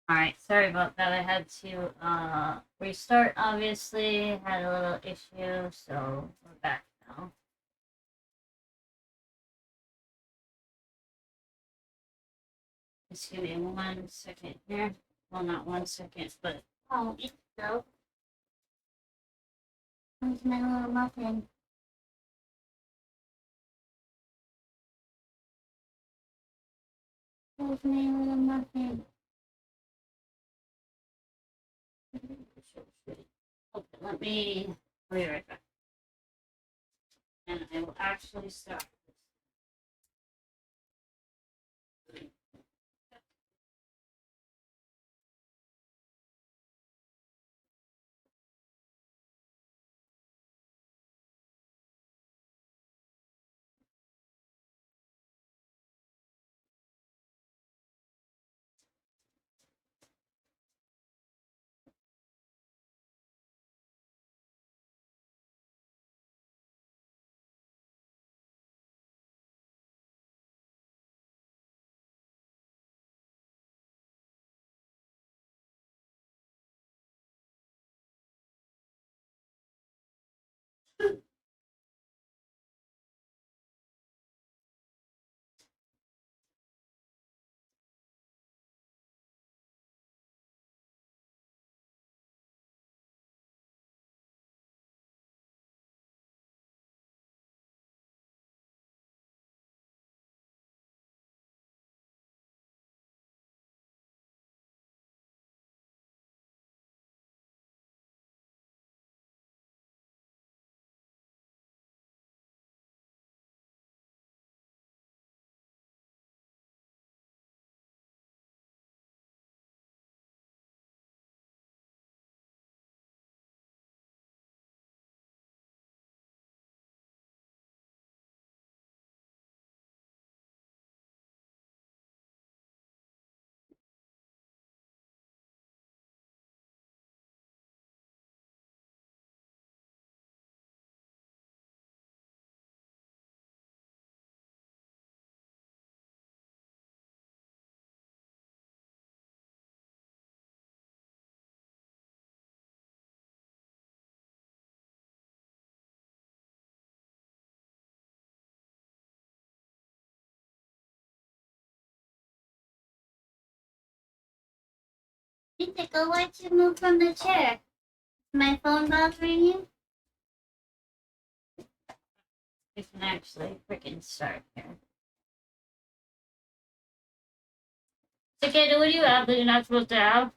Alright, sorry about that. I had to restart, obviously. Had a little issue, so we're back now. Just give me 1 second here. Well, not 1 second, but oh, it's so. Where's my little muffin? Where's my little muffin? Okay, let me be right back. And I will actually start. Go, why'd you move from the chair? My phone bothering you? I can actually freaking start here. Okay, what do you have that you're not supposed to have?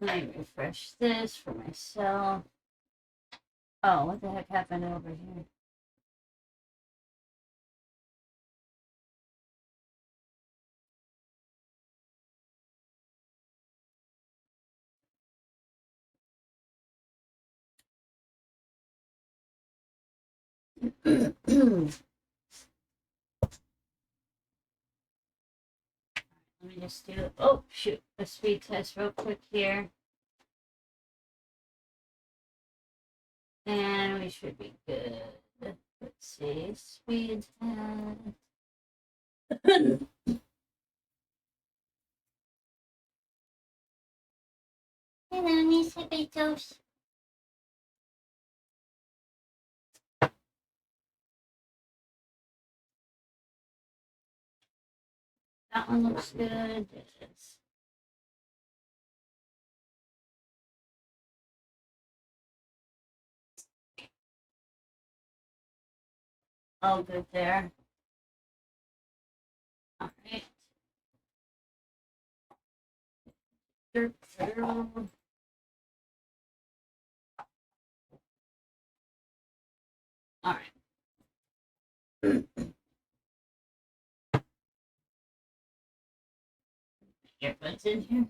Let me refresh this for myself. Oh, what the heck happened over here? Let me just do, oh shoot, a speed test real quick here. And we should be good. Let's see, speed test. Hello, Nisa Betos. That one looks good. Yes. All good there. All right. All right. Earbuds in here.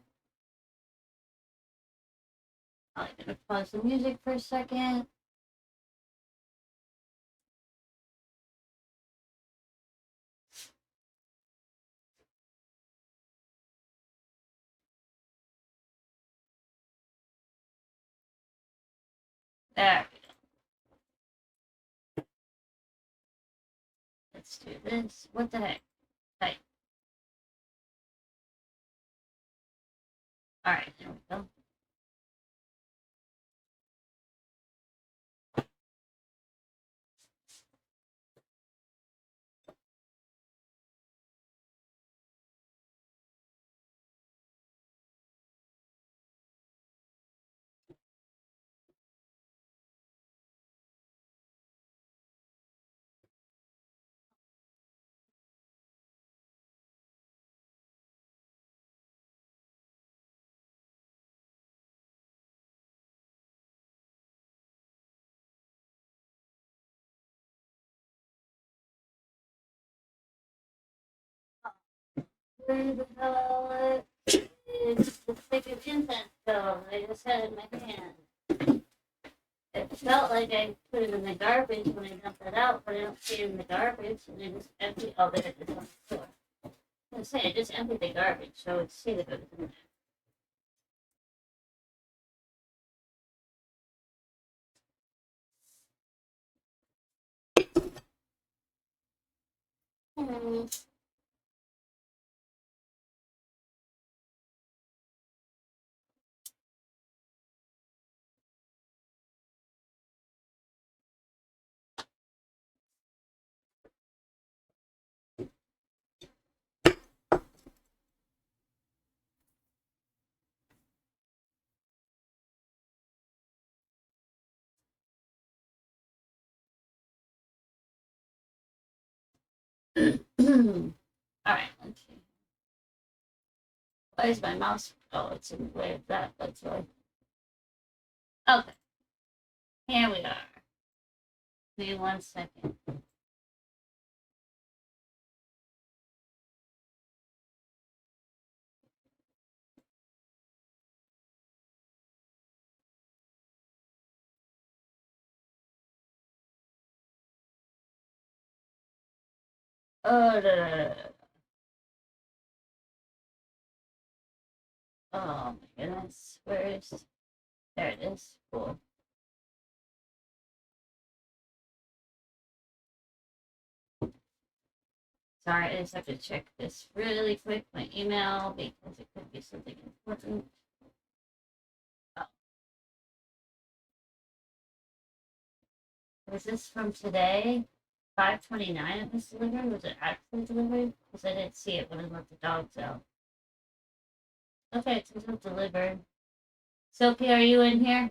I'm gonna pause the music for a second. There we let's do this. What the heck? Type. Alright, there we go. Where the hell is the stick of incense go? I just had it in my hand. It felt like I put it in the garbage when I dumped it out, but I don't see it in the garbage, and I just emptied. Oh, there it is on the floor. I was gonna say I just emptied the garbage, so it's see that it was in there. All right, let's see. Why is my mouse? Oh, it's in the way of that. That's why. Okay, here we are. Give me 1 second. Oh, oh my goodness. Where is? There it is. Cool. Sorry, I just have to check this really quick, my email, because it could be something important. Oh. Was this from today? 5:29 it was delivered? Was it actually delivered? Because I didn't see it when I let the dogs out. Okay, it says it's delivered. Sophie, are you in here?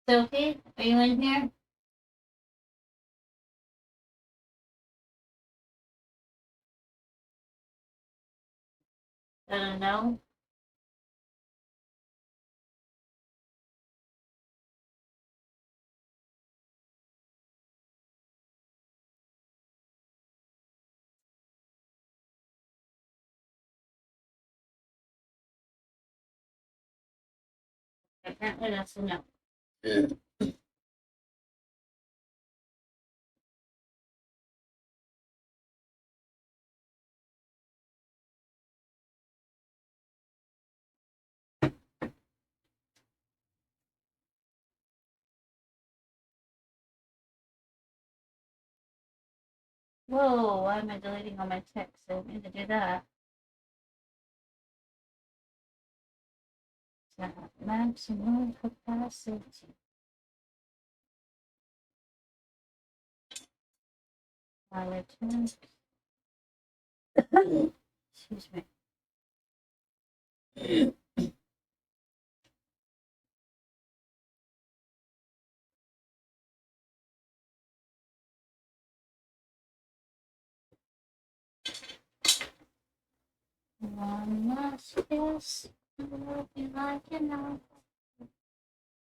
Sophie, are you in here? I don't know. Apparently that's a no. Whoa, why am I deleting all my texts? I didn't mean to do that. Maximum capacity. I return. Excuse me. One last kiss. I love you like you know. I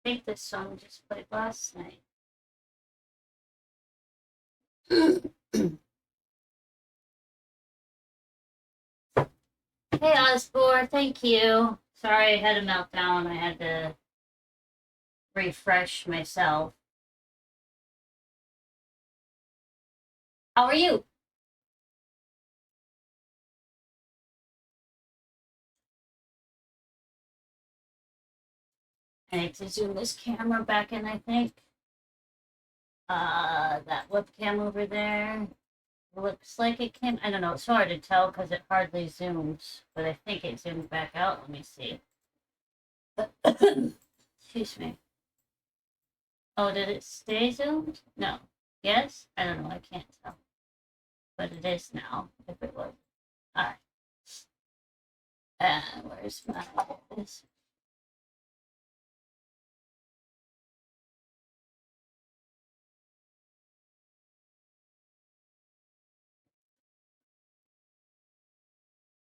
think this song just played last night. Hey Osborne, thank you. Sorry I had a meltdown. I had to refresh myself. How are you? I need to zoom this camera back in, I think. That webcam over there looks like it came. I don't know. It's hard to tell because it hardly zooms, but I think it zoomed back out. Let me see. Excuse me. Oh, did it stay zoomed? No. Yes? I don't know. I can't tell. But it is now, if it was. Alright. Where's my this?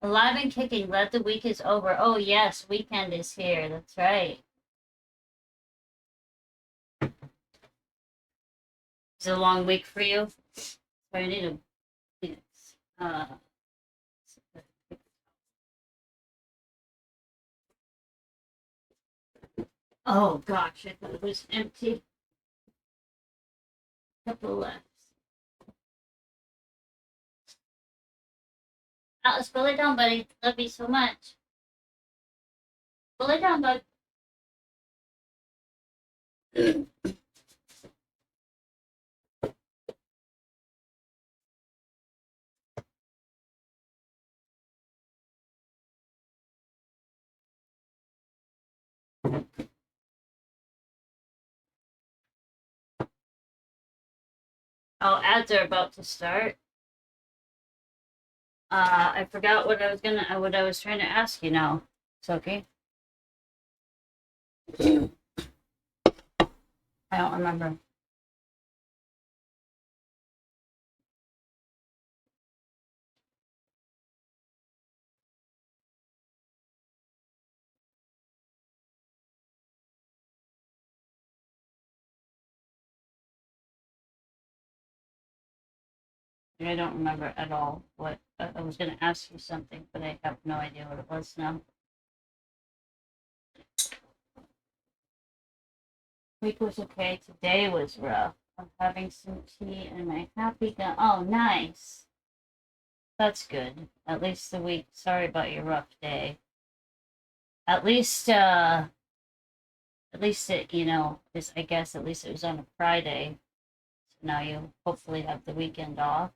Alive and kicking. Glad the week is over. Oh yes, weekend is here. That's right. It's a long week for you. So I need a Phoenix. Oh gosh, I thought it was empty. Couple left. Alice, go lay down, buddy. Love you so much. Go lay down, bud. Oh, ads are about to start. I forgot what I was trying to ask you now. It's okay. I don't remember. I don't remember at all what I was going to ask you something, but I have no idea what it was now. Week was okay. Today was rough. I'm having some tea and my happy gun. Oh, nice. That's good. At least the week. Sorry about your rough day. At least it, is, I guess at least it was on a Friday. So now you hopefully have the weekend off.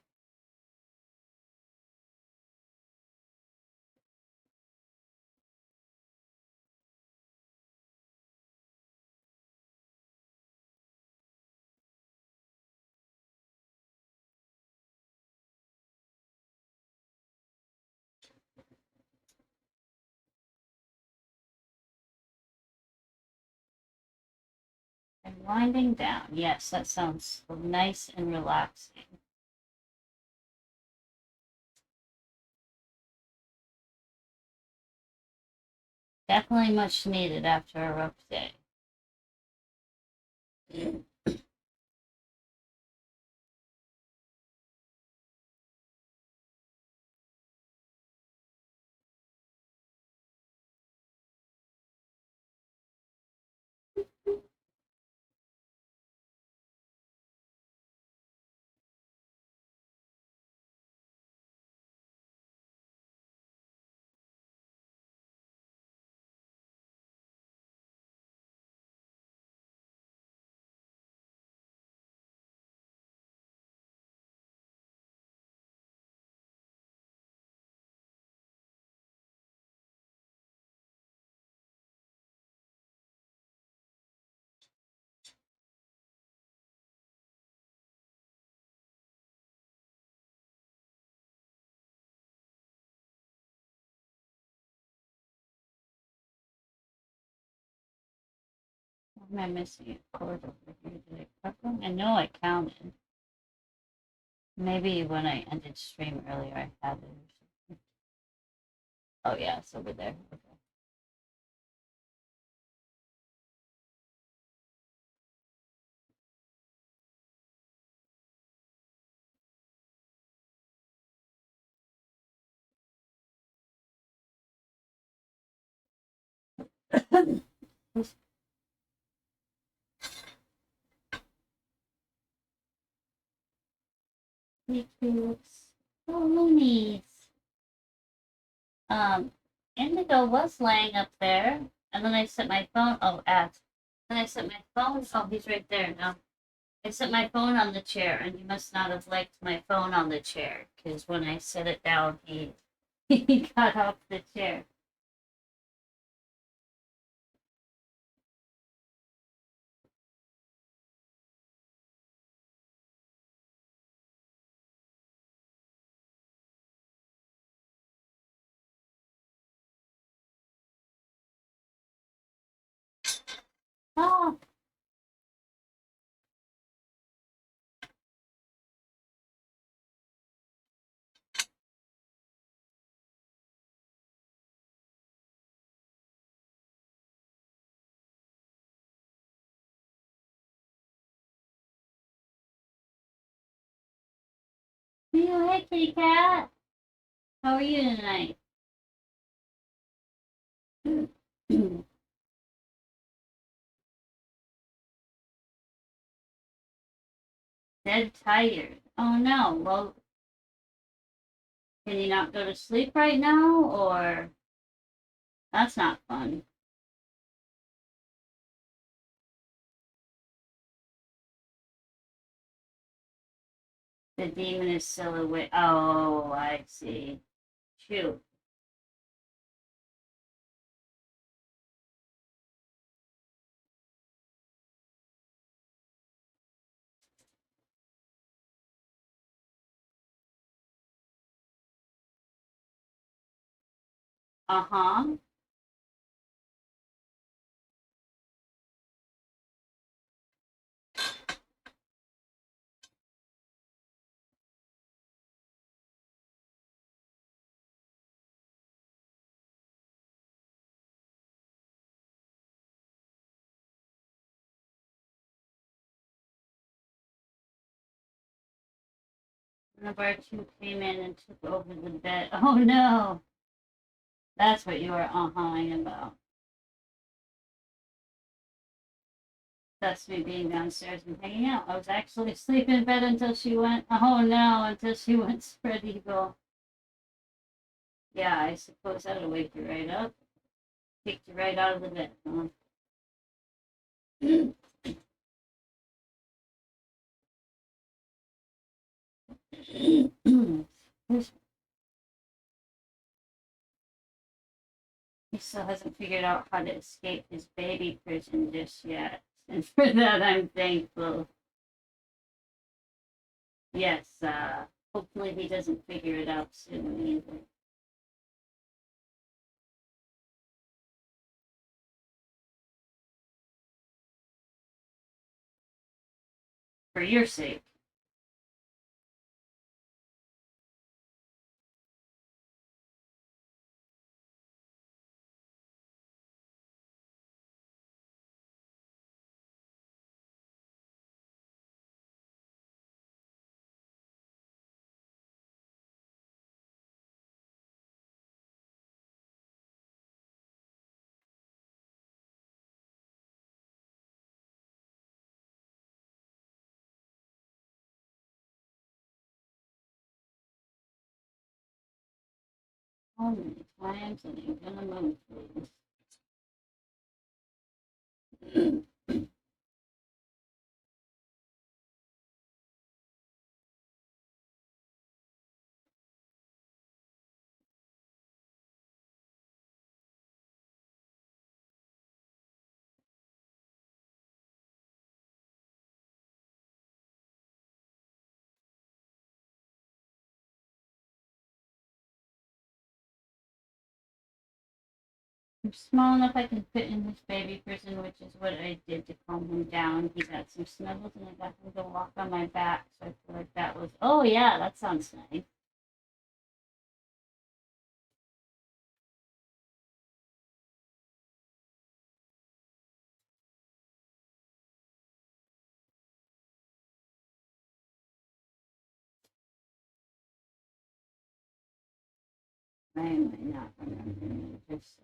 And winding down. Yes, that sounds nice and relaxing. Definitely much needed after a rough day. Am I missing a chord over here? Did I cut them? I know I counted. Maybe when I ended stream earlier, I had it or something. Oh yeah, it's over there. Okay. Matrix. Oh, loonies. Indigo was laying up there, and then I set my phone. Oh, at. Then I set my phone. Oh, he's right there now. I set my phone on the chair, and he must not have liked my phone on the chair, because when I set it down, he he got off the chair. Oh, you, hey, kitty cat. How are you tonight? Dead tired. Oh no. Well, can you not go to sleep right now, or that's not fun. The demon is still awake. Oh, I see. Shoot. Uh-huh. One of our two came in and took over the bed. Oh no. That's what you were uh-huhing about. That's me being downstairs and hanging out. I was actually asleep in bed until she went, oh no, until she went spread eagle. Yeah, I suppose that'll wake you right up. Kicked you right out of the bed, huh? He still hasn't figured out how to escape his baby prison just yet. And for that, I'm thankful. Yes, hopefully he doesn't figure it out soon either. For your sake. How many times are you gonna move, please? I'm small enough I can fit in this baby prison, which is what I did to calm him down. He got some snuggles and I got him to walk on my back. So I feel like that was, oh yeah, that sounds nice. I might not remember just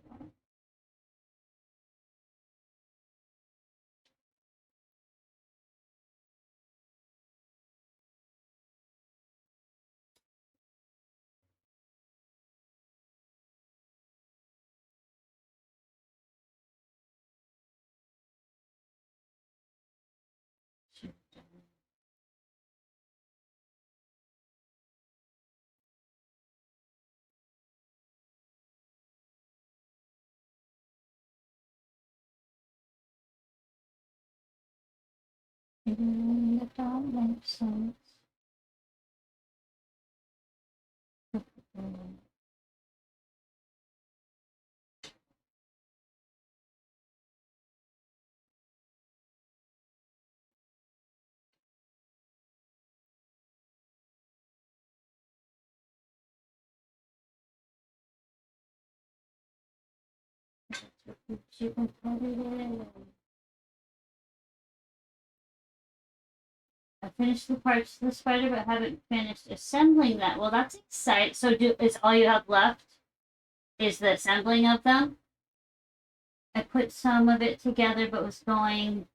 shoot. That don't make sense. You can put it in. I finished the parts of the spider, but haven't finished assembling that. Well, that's exciting. So, is all you have left is the assembling of them? I put some of it together, but was going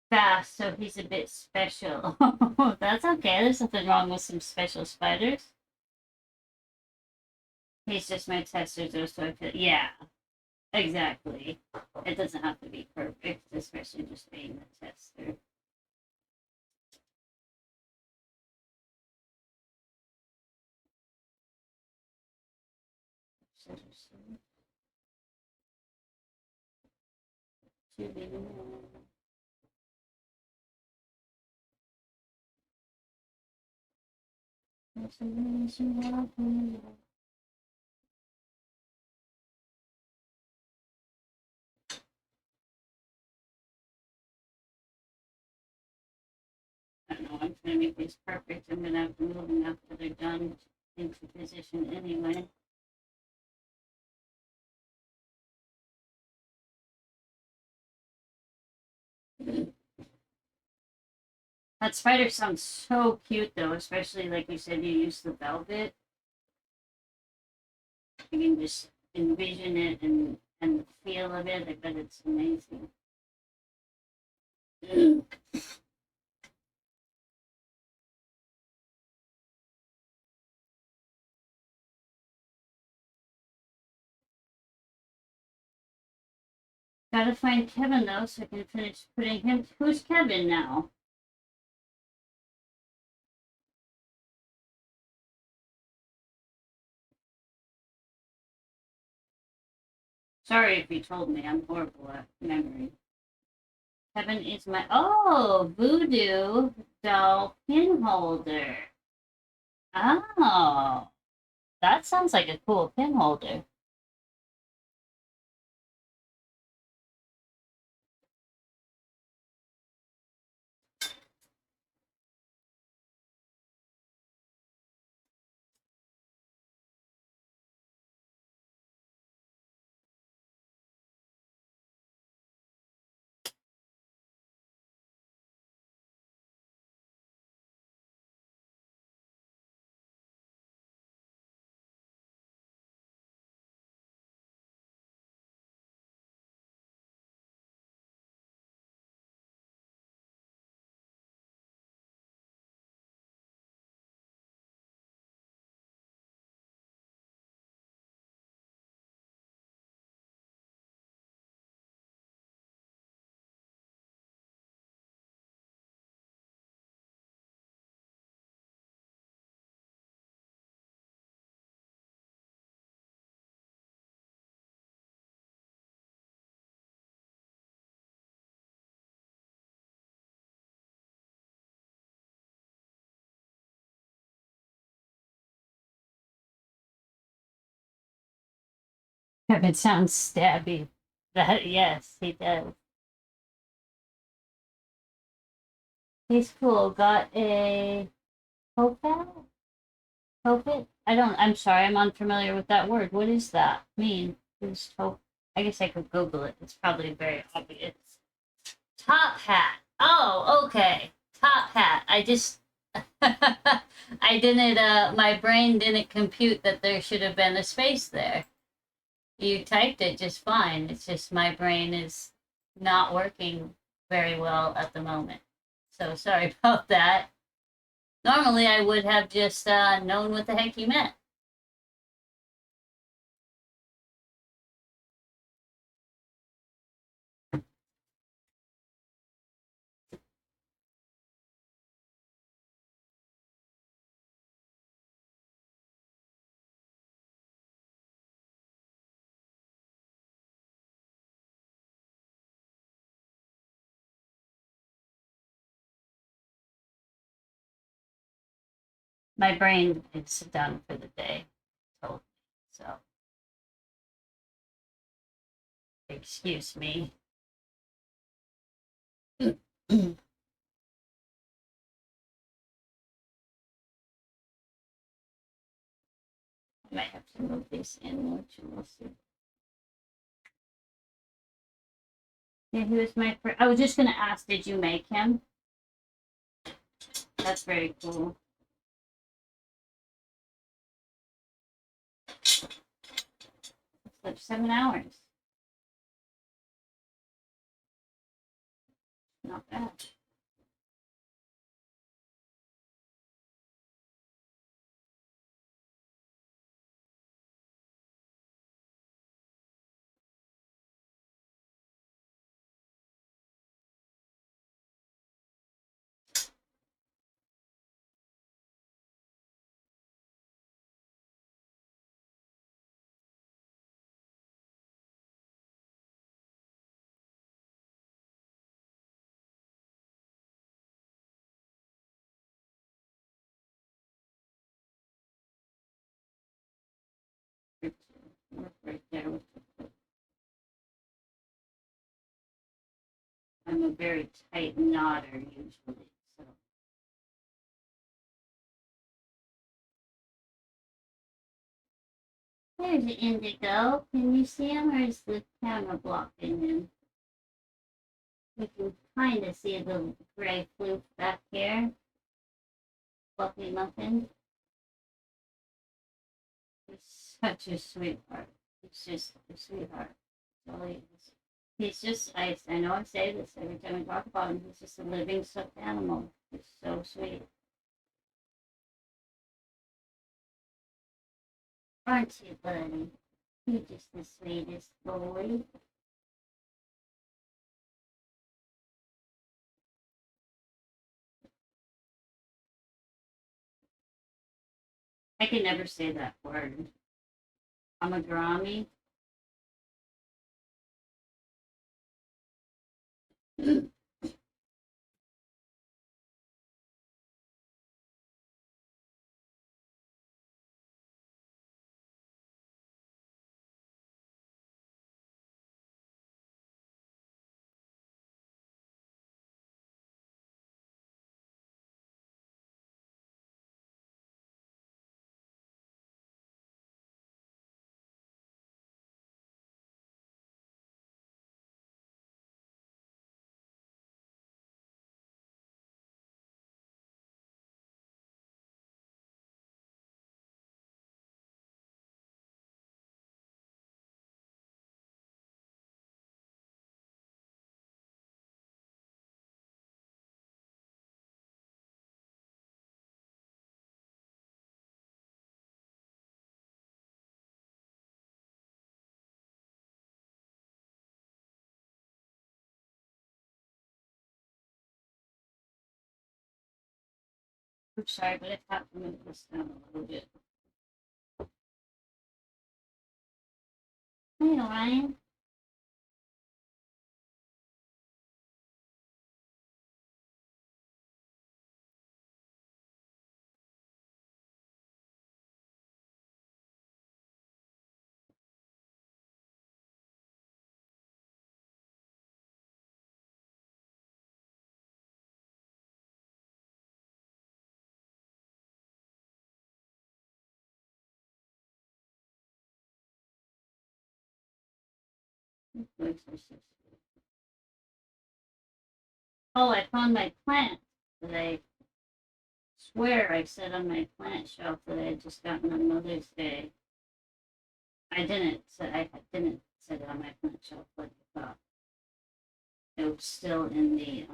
fast, so he's a bit special. That's okay. There's nothing wrong with some special spiders. He's just my tester, though, so I feel, yeah, exactly. It doesn't have to be perfect, especially just being the tester. I don't know, I'm trying to make these perfect. I'm gonna have to move them after they're done into position anyway. That spider sounds so cute though, especially like you said, you use the velvet. You can just envision it and the feel of it. I bet it's amazing. Gotta find Kevin though, so I can finish putting him. Who's Kevin now? Sorry if you told me. I'm horrible at memory. Kevin is my voodoo doll pin holder. Oh, that sounds like a cool pin holder. Kevin sounds stabby. That yes, he does. He's cool. Got a Hopet? Hopet? I'm sorry, I'm unfamiliar with that word. What does that mean? Is hope? I guess I could Google it. It's probably very obvious. Top hat. Oh, okay. Top hat. I just I didn't my brain didn't compute that there should have been a space there. You typed it just fine. It's just my brain is not working very well at the moment. So sorry about that. Normally I would have just known what the heck you meant. My brain is done for the day, told me. So, excuse me. I might have to move these in more too. Yeah, who is my friend? I was just gonna ask, did you make him? That's very cool. It's like 7 hours. Not bad. Right there. I'm a very tight knotter usually. So. There's Indigo. Can you see him, or is the camera blocking him? You can kind of see the gray floof back here. Fluffy muffin. He's such a sweetheart. He's just a sweetheart. That's all he is. He's just, I know I say this every time I talk about him, he's just a living stuffed animal. He's so sweet. Aren't you, buddy? You're just the sweetest boy. I can never say that word. I'm a Grammy. I'm sorry, but I have to move this down a little bit. Hey, Ryan. Oh, I found my plant that I swear I said on my plant shelf that I had just gotten on Mother's Day. I didn't set it on my plant shelf like I thought. It was still in the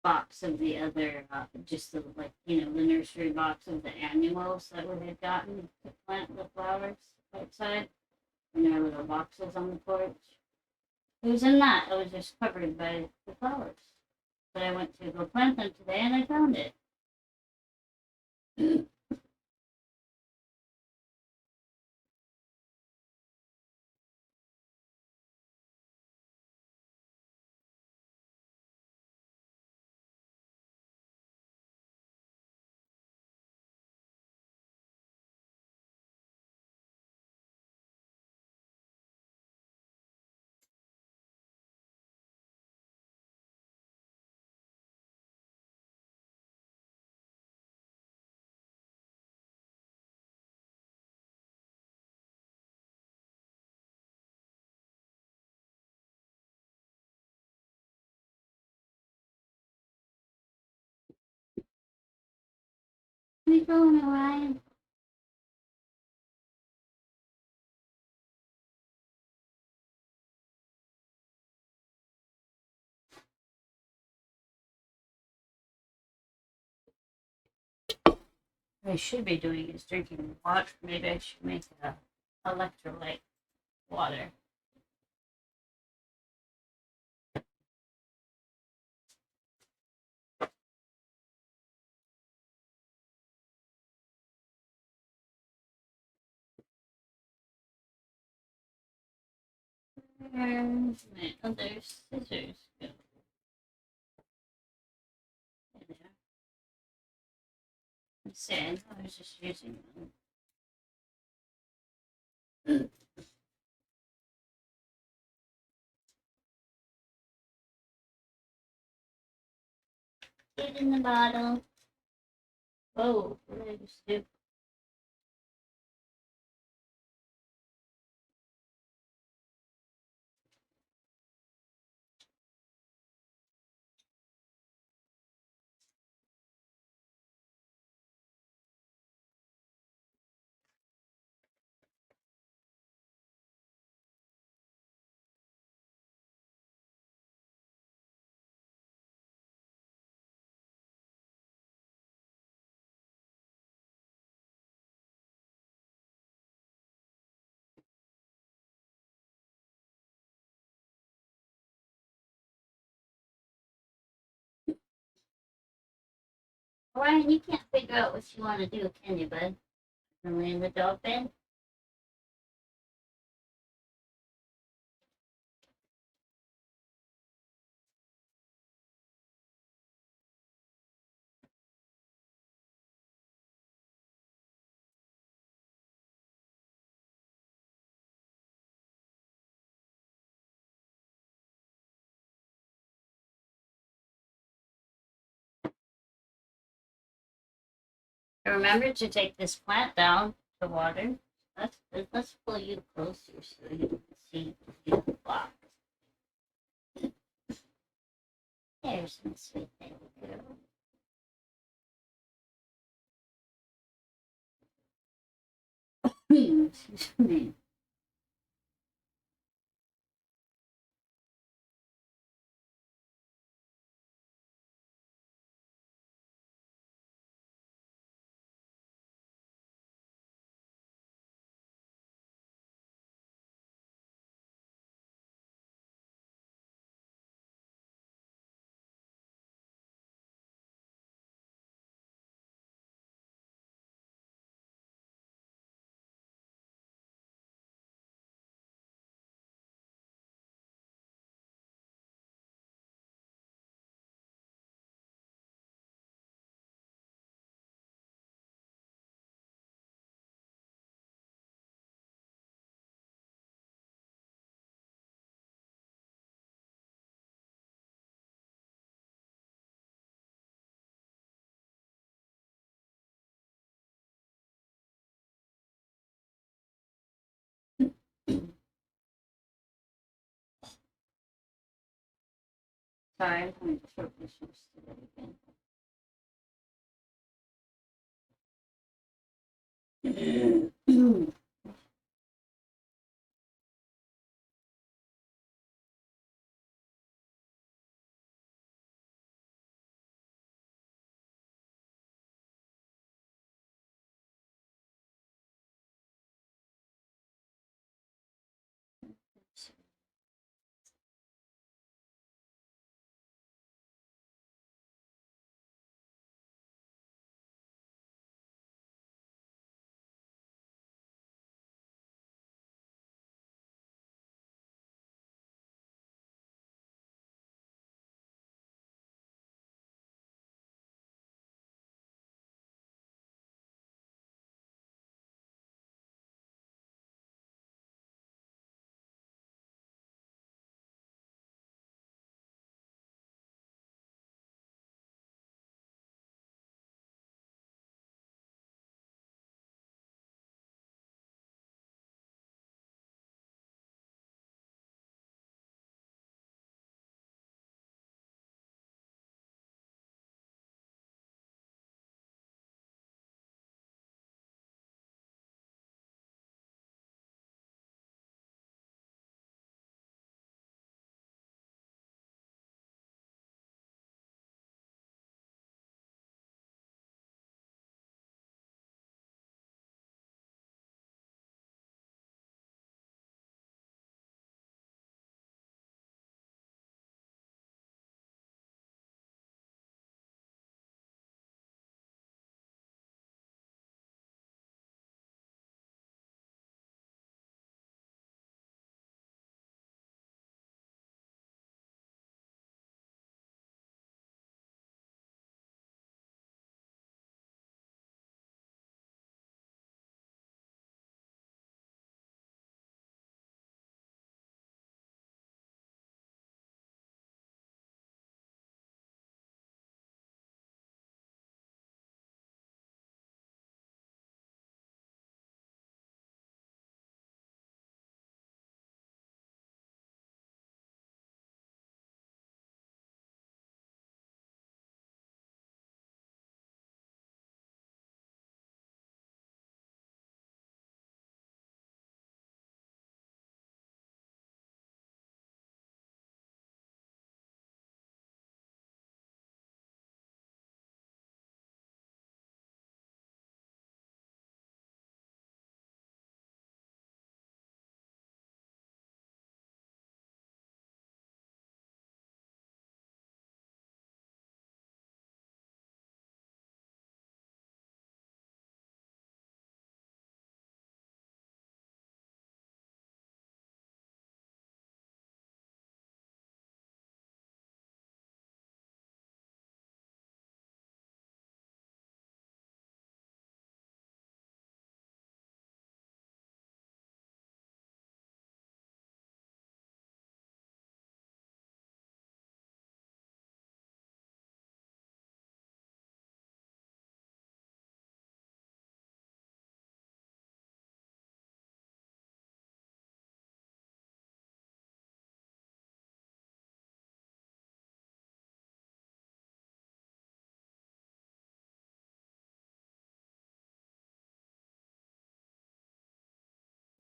box of the other, just the the nursery box of the annuals that we had gotten to plant the flowers outside in their little boxes on the porch. It was in that. It was just covered by the flowers. But I went to go plant them today and I found it. you going, Orion? What I should be doing is drinking water. Maybe I should make a electrolyte water. Where's my other scissors go? There they are. I'm saying I was just using them. Get in the bottle. Oh, what did I just do? Ryan, you can't figure out what you want to do, can you, bud? Lay in the dog bed? Remember to take this plant down to water. Let's pull you closer so you can see the block. There's my sweet baby girl. Excuse me. Sorry, I'm going to throw this again.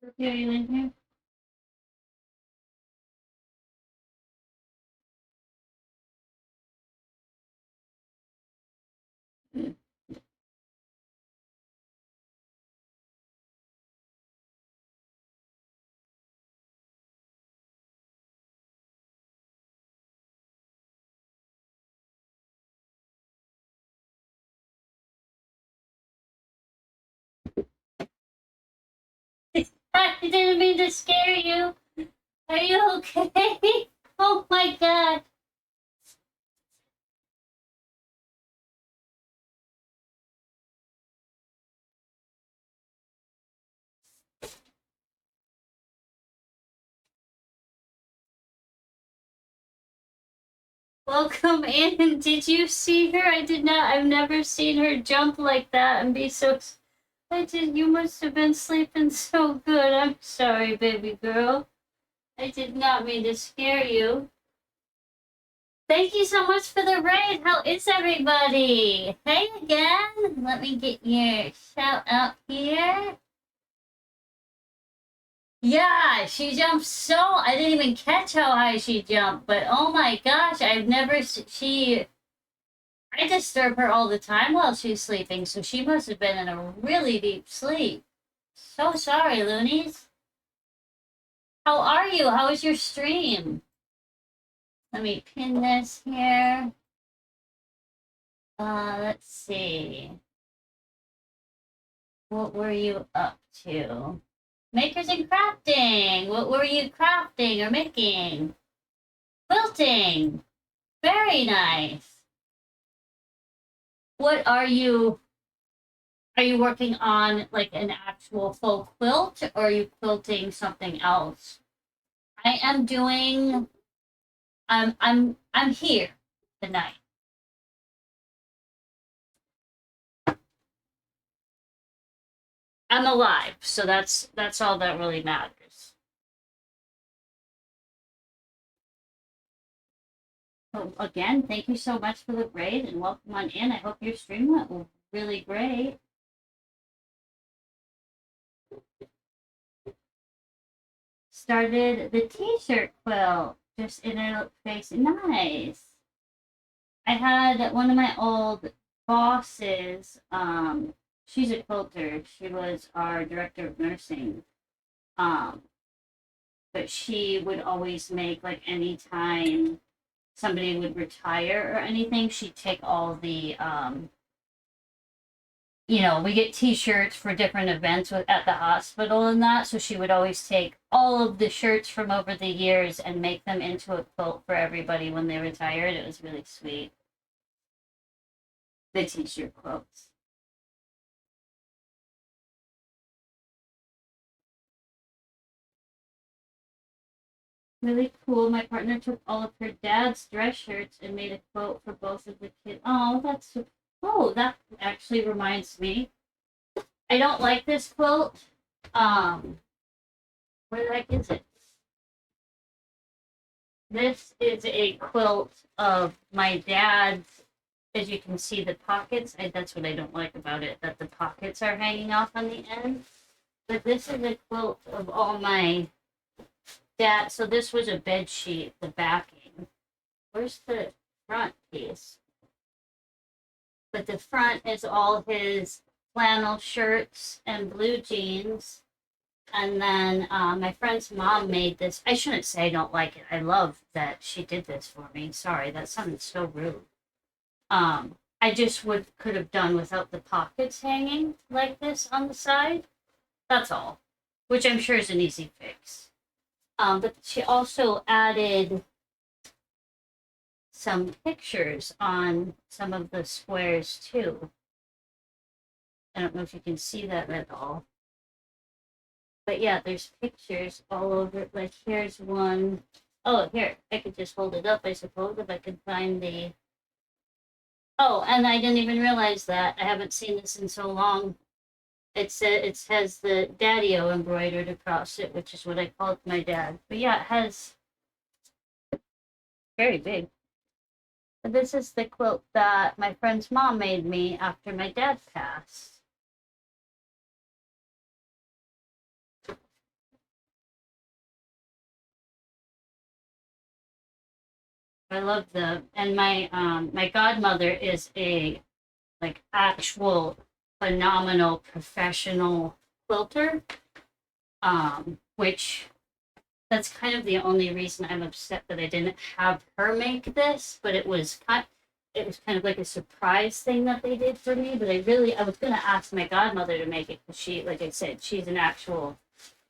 Are you in here? I didn't mean to scare you. Are you okay? Oh my god. Welcome in. Did you see her? I did not. I've never seen her jump like that and be so. I did. You must have been sleeping so good. I'm sorry, baby girl. I did not mean to scare you. Thank you so much for the raid. How is everybody? Hey again. Let me get your shout out here. Yeah, she jumped so. I didn't even catch how high she jumped, but oh my gosh, I've never. She. I disturb her all the time while she's sleeping, so she must have been in a really deep sleep. So sorry, Loonies. How are you? How was your stream? Let me pin this here. Let's see. What were you up to? Makers and crafting. What were you crafting or making? Quilting. Very nice. What are you working on like an actual full quilt or are you quilting something else? I am doing I'm here tonight. I'm alive, so that's all that really matters. So again, thank you so much for the raid and welcome on in. I hope your stream went really great. Started the t-shirt quilt. Just in a face nice. I had one of my old bosses, she's a quilter. She was our director of nursing. But she would always make like anytime somebody would retire or anything, she'd take all the we get t-shirts for different events at the hospital and that, so she would always take all of the shirts from over the years and make them into a quilt for everybody when they retired. It was really sweet. The t-shirt quilts. Really cool. My partner took all of her dad's dress shirts and made a quilt for both of the kids. Oh, that actually reminds me. I don't like this quilt. Where the heck is it? This is a quilt of my dad's. As you can see, the pockets. That's what I don't like about it, that the pockets are hanging off on the end. But this is a quilt of all my dad. So this was a bed sheet, the backing. Where's the front piece? But the front is all his flannel shirts and blue jeans. And then my friend's mom made this. I shouldn't say I don't like it. I love that she did this for me. Sorry, that sounded so rude. I just could have done without the pockets hanging like this on the side. That's all, which I'm sure is an easy fix. But she also added some pictures on some of the squares too. I don't know if you can see that at all. But yeah, there's pictures all over. Like here's one. Oh, here, I could just hold it up, I suppose, if I could find the. Oh, and I didn't even realize that. I haven't seen this in so long. It has the daddy-o embroidered across it, which is what I called my dad. But yeah, it has very big. But this is the quilt that my friend's mom made me after my dad passed. I love them. And my godmother is a like actual phenomenal professional quilter. Which that's kind of the only reason I'm upset that I didn't have her make this, but it was kind of like a surprise thing that they did for me. But I was gonna ask my godmother to make it because she, like I said, she's an actual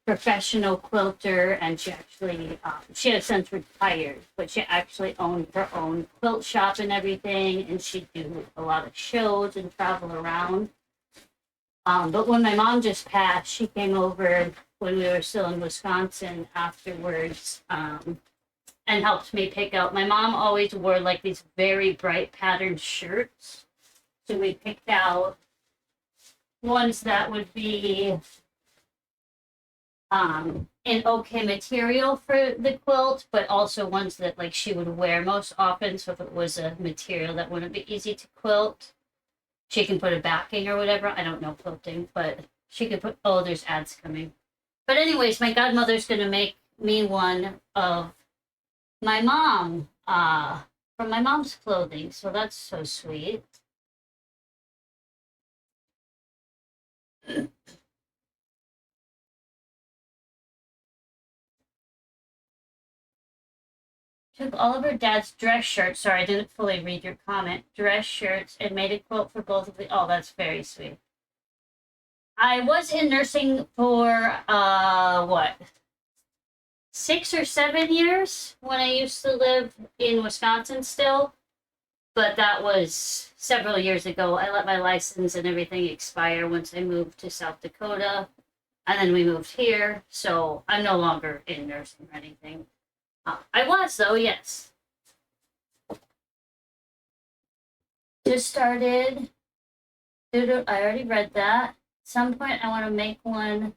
professional quilter, and she has since retired, but she actually owned her own quilt shop and everything, and she'd do a lot of shows and travel around. But when my mom just passed, she came over when we were still in Wisconsin afterwards, and helped me pick out. My mom always wore like these very bright patterned shirts, so we picked out ones that would be an okay material for the quilt, but also ones that like she would wear most often. So if it was a material that wouldn't be easy to quilt, she can put a backing or whatever. I don't know quilting, but she could put. Oh, there's ads coming. But anyways, my godmother's gonna make me one of my mom, from my mom's clothing. So that's so sweet. Took all of her dad's dress shirts. Sorry, I didn't fully read your comment. Dress shirts and made a quilt for both of the. Oh, that's very sweet. I was in nursing for what, 6 or 7 years when I used to live in Wisconsin still, but that was several years ago. I let my license and everything expire once I moved to South Dakota, and then we moved here, so I'm no longer in nursing or anything. I was though, yes. Just started. I already read that. At some point, I want to make one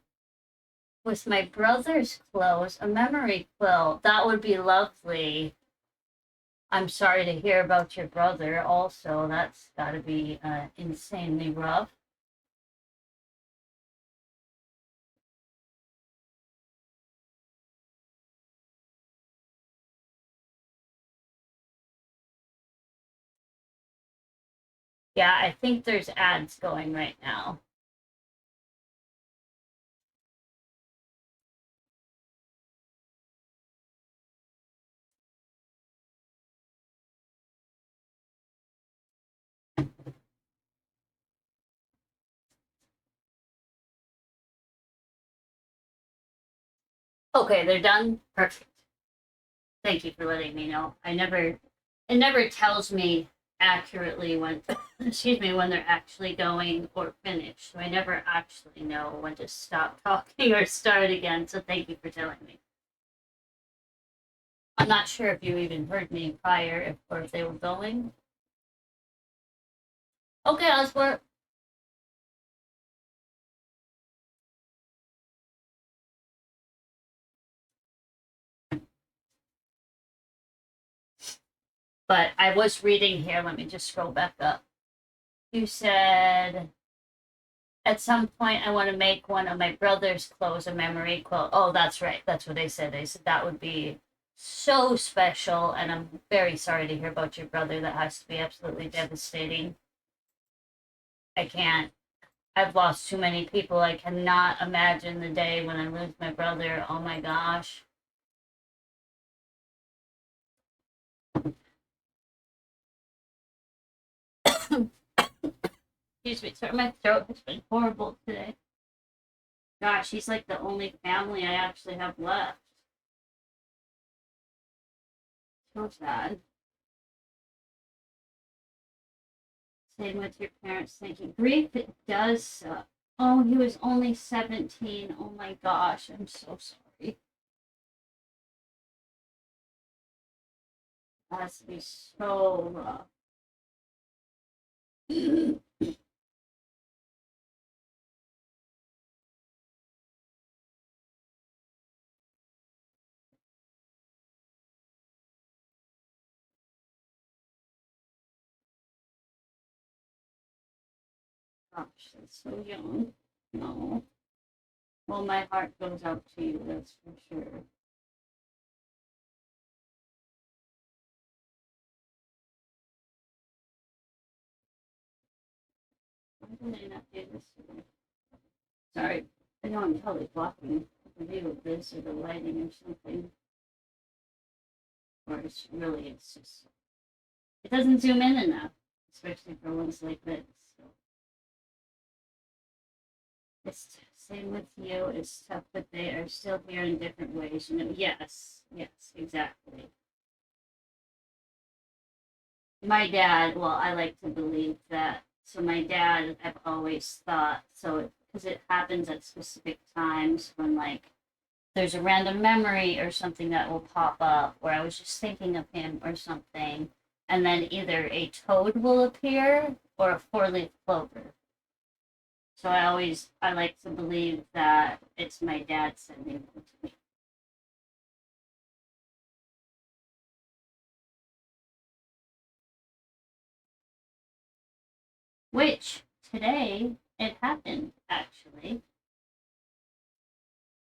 with my brother's clothes, a memory quilt. That would be lovely. I'm sorry to hear about your brother also. That's got to be insanely rough. Yeah, I think there's ads going right now. Okay, they're done. Perfect. Thank you for letting me know. It never tells me accurately when, excuse me, when they're actually going or finished. So I never actually know when to stop talking or start again. So thank you for telling me. I'm not sure if you even heard me prior, or if they were going. Okay, Osborne. But I was reading here. Let me just scroll back up. You said at some point I want to make one of my brother's clothes a memory quilt. Oh, that's right. That's what they said. They said that would be so special. And I'm very sorry to hear about your brother. That has to be absolutely devastating. I can't. I've lost too many people. I cannot imagine the day when I lose my brother. Oh my gosh. Excuse me. Sorry, my throat has been horrible today. Gosh, he's like the only family I actually have left. So sad. Same with your parents thinking. Grief, it does suck. Oh, he was only 17. Oh my gosh, I'm so sorry. That has to be so rough. Gosh, that's so young. No. Well, my heart goes out to you, that's for sure. Why did I not do this? Sorry, I know I'm totally blocking the view of this or the lighting or something. Or it's just, it doesn't zoom in enough, especially for ones like this. So it's same with you. It's tough, but they are still here in different ways. You know, yes, exactly. My dad, well, I like to believe that. So my dad, I've always thought, so because it happens at specific times when like there's a random memory or something that will pop up, or I was just thinking of him or something, and then either a toad will appear or a four-leaf clover. So I like to believe that it's my dad sending them to me. Which today it happened actually.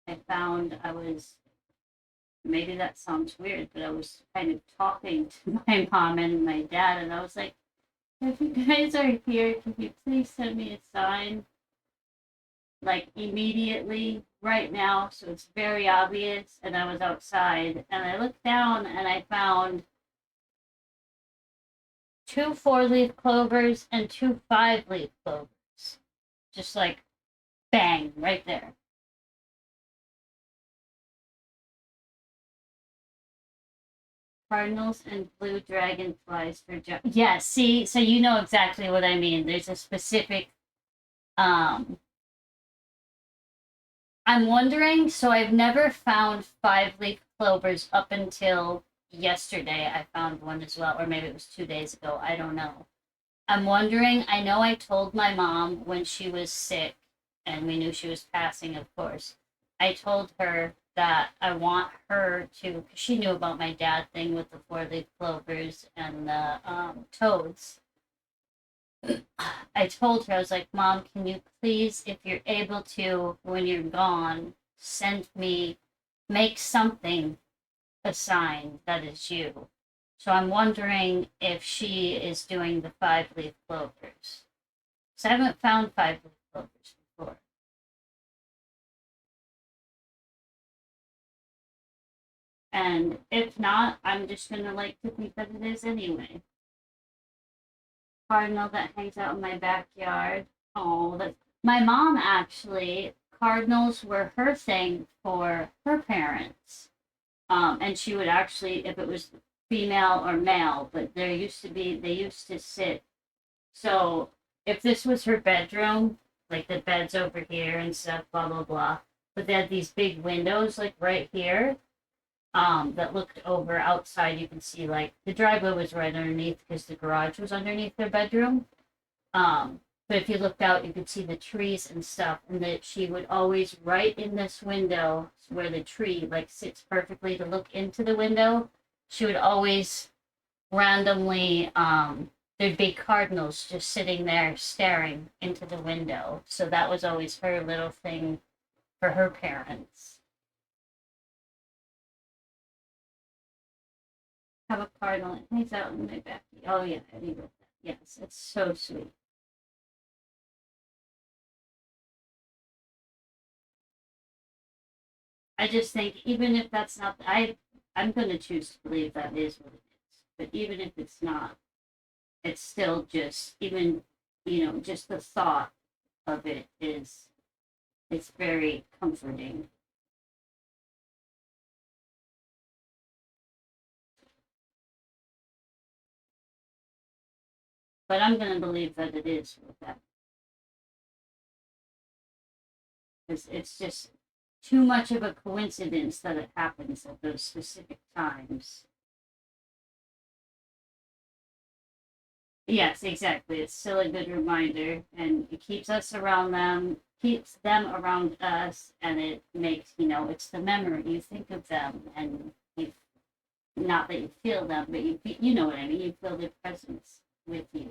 I found I was, maybe that sounds weird, but I was kind of talking to my mom and my dad, and I was like, if you guys are here, can you please send me a sign? Like immediately, right now, so it's very obvious. And I was outside, and I looked down, and I found two four-leaf clovers and two five-leaf clovers. Just like bang, right there. Cardinals and blue dragonflies for yeah, see, so you know exactly what I mean. There's a specific um I'm wondering, so I've never found five-leaf clovers up until yesterday. I found one as well, or maybe it was 2 days ago. I don't know. I'm wondering, I know I told my mom when she was sick and we knew she was passing, of course. I told her that I want her to, because she knew about my dad thing with the four-leaf clovers and the toads. I told her, I was like, Mom, can you please, if you're able to, when you're gone, send me, make something a sign that is you. So I'm wondering if she is doing the five-leaf clovers. So I haven't found five-leaf clovers before. And if not, I'm just gonna like to think that it is anyway. Cardinal that hangs out in my backyard. Oh, that's my mom actually. Cardinals were her thing for her parents. And she would actually, if it was female or male, but there used to be, they used to sit. So if this was her bedroom, like the bed's over here and stuff, blah blah blah. But they had these big windows like right here, that looked over outside. You can see like the driveway was right underneath because the garage was underneath their bedroom. But if you looked out, you could see the trees and stuff, and that she would always right in this window where the tree like sits perfectly to look into the window. She would always randomly there'd be cardinals just sitting there staring into the window. So that was always her little thing for her parents. Have a cardinal. It hangs out in my back. Oh yeah, I wrote that. Yes, it's so sweet. I just think even if that's not, I'm going to choose to believe that is what it is. But even if it's not, it's still just even, just the thought of it is, it's very comforting. But I'm going to believe that it is with that, because it's just too much of a coincidence that it happens at those specific times. Yes, exactly. It's still a good reminder, and it keeps us around them, keeps them around us, and it makes, it's the memory. You think of them, and you, not that you feel them, but you know what I mean. You feel their presence with you.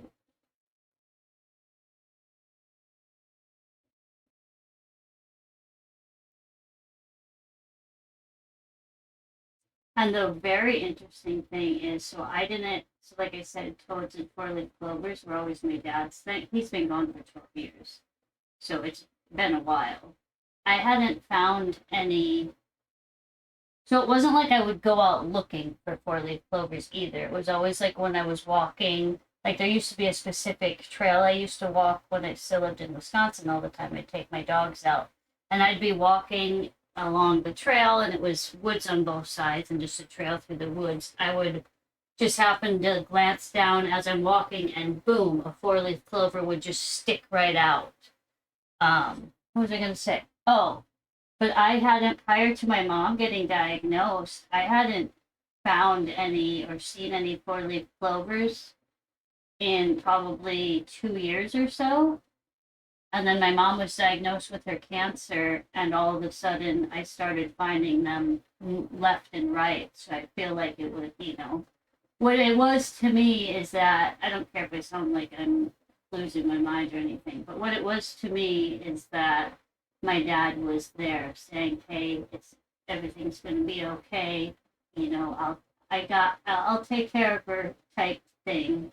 And the very interesting thing is, so I didn't, so like I said, toads and four-leaf clovers were always my dad's thing. He's been gone for 12 years, so it's been a while. I hadn't found any, so it wasn't like I would go out looking for four-leaf clovers either. It was always like when I was walking, like there used to be a specific trail I used to walk when I still lived in Wisconsin all the time. I'd take my dogs out and I'd be walking along the trail and it was woods on both sides and just a trail through the woods. I would just happen to glance down as I'm walking and boom, a four-leaf clover would just stick right out. What was I going to say? Oh, but I hadn't, prior to my mom getting diagnosed, I hadn't found any or seen any four-leaf clovers in probably 2 years or so. And then my mom was diagnosed with her cancer, and all of a sudden I started finding them left and right. So I feel like it would, what it was to me is that I don't care if I sound like I'm losing my mind or anything, but what it was to me is that my dad was there saying, "Hey, it's everything's going to be okay. I'll take care of her," type thing,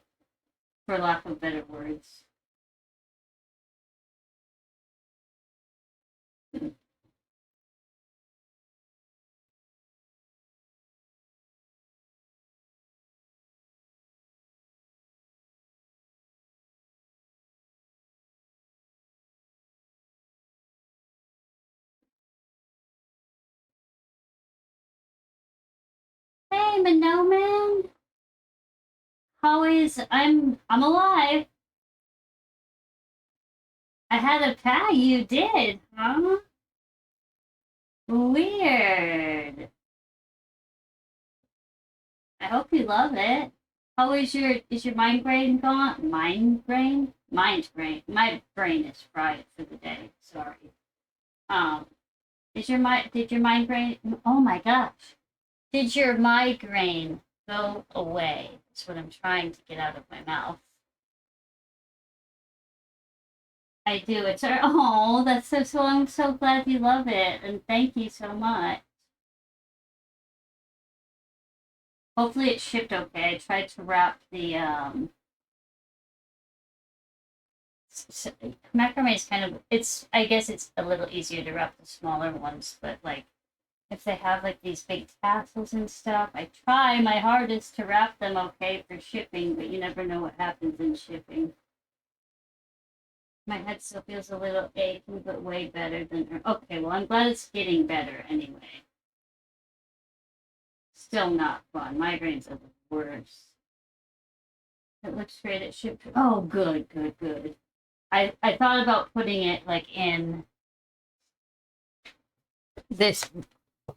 for lack of better words. Hey, Manoman, how is I'm alive. I had a pet. You did, huh? Weird. I hope you love it. How is your mind brain gone? Mind brain? Mind brain. My brain is fried for the day. Sorry. Um, did your mind brain, oh my gosh. Did your migraine go away? That's what I'm trying to get out of my mouth. I do. Oh, that's so I'm so glad you love it. And thank you so much. Hopefully it shipped okay. I tried to wrap the macrame is kind of, it's, I guess it's a little easier to wrap the smaller ones, but like if they have like these big tassels and stuff, I try my hardest to wrap them okay for shipping, but you never know what happens in shipping. My head still feels a little achy, but way better than. Okay, well, I'm glad it's getting better anyway. Still not fun. Migraines are the worst. It looks great. It shipped. Oh, good, good, good. I thought about putting it like in this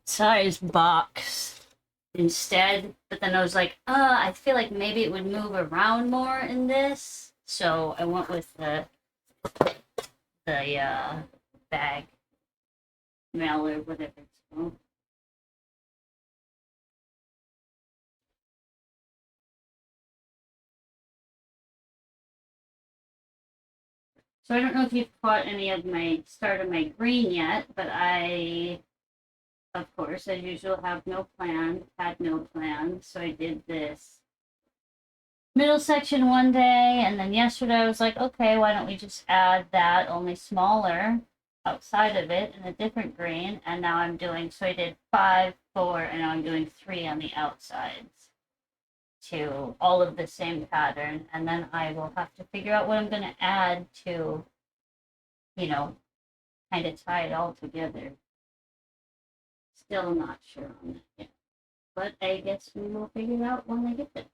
size box instead, but then I was like, I feel like maybe it would move around more in this. So I went with the bag mail or whatever it's called. So I don't know if you've caught any of my start of my green yet, but I, of course, as usual, have no plan, had no plan. So I did this middle section one day, and then yesterday I was like, okay, why don't we just add that only smaller outside of it in a different green? And now I'm doing, so I did 5, 4, and now I'm doing 3 on the outsides to all of the same pattern. And then I will have to figure out what I'm going to add to, you know, kind of tie it all together. Still not sure on that yet, but I guess we will figure it out when I get there.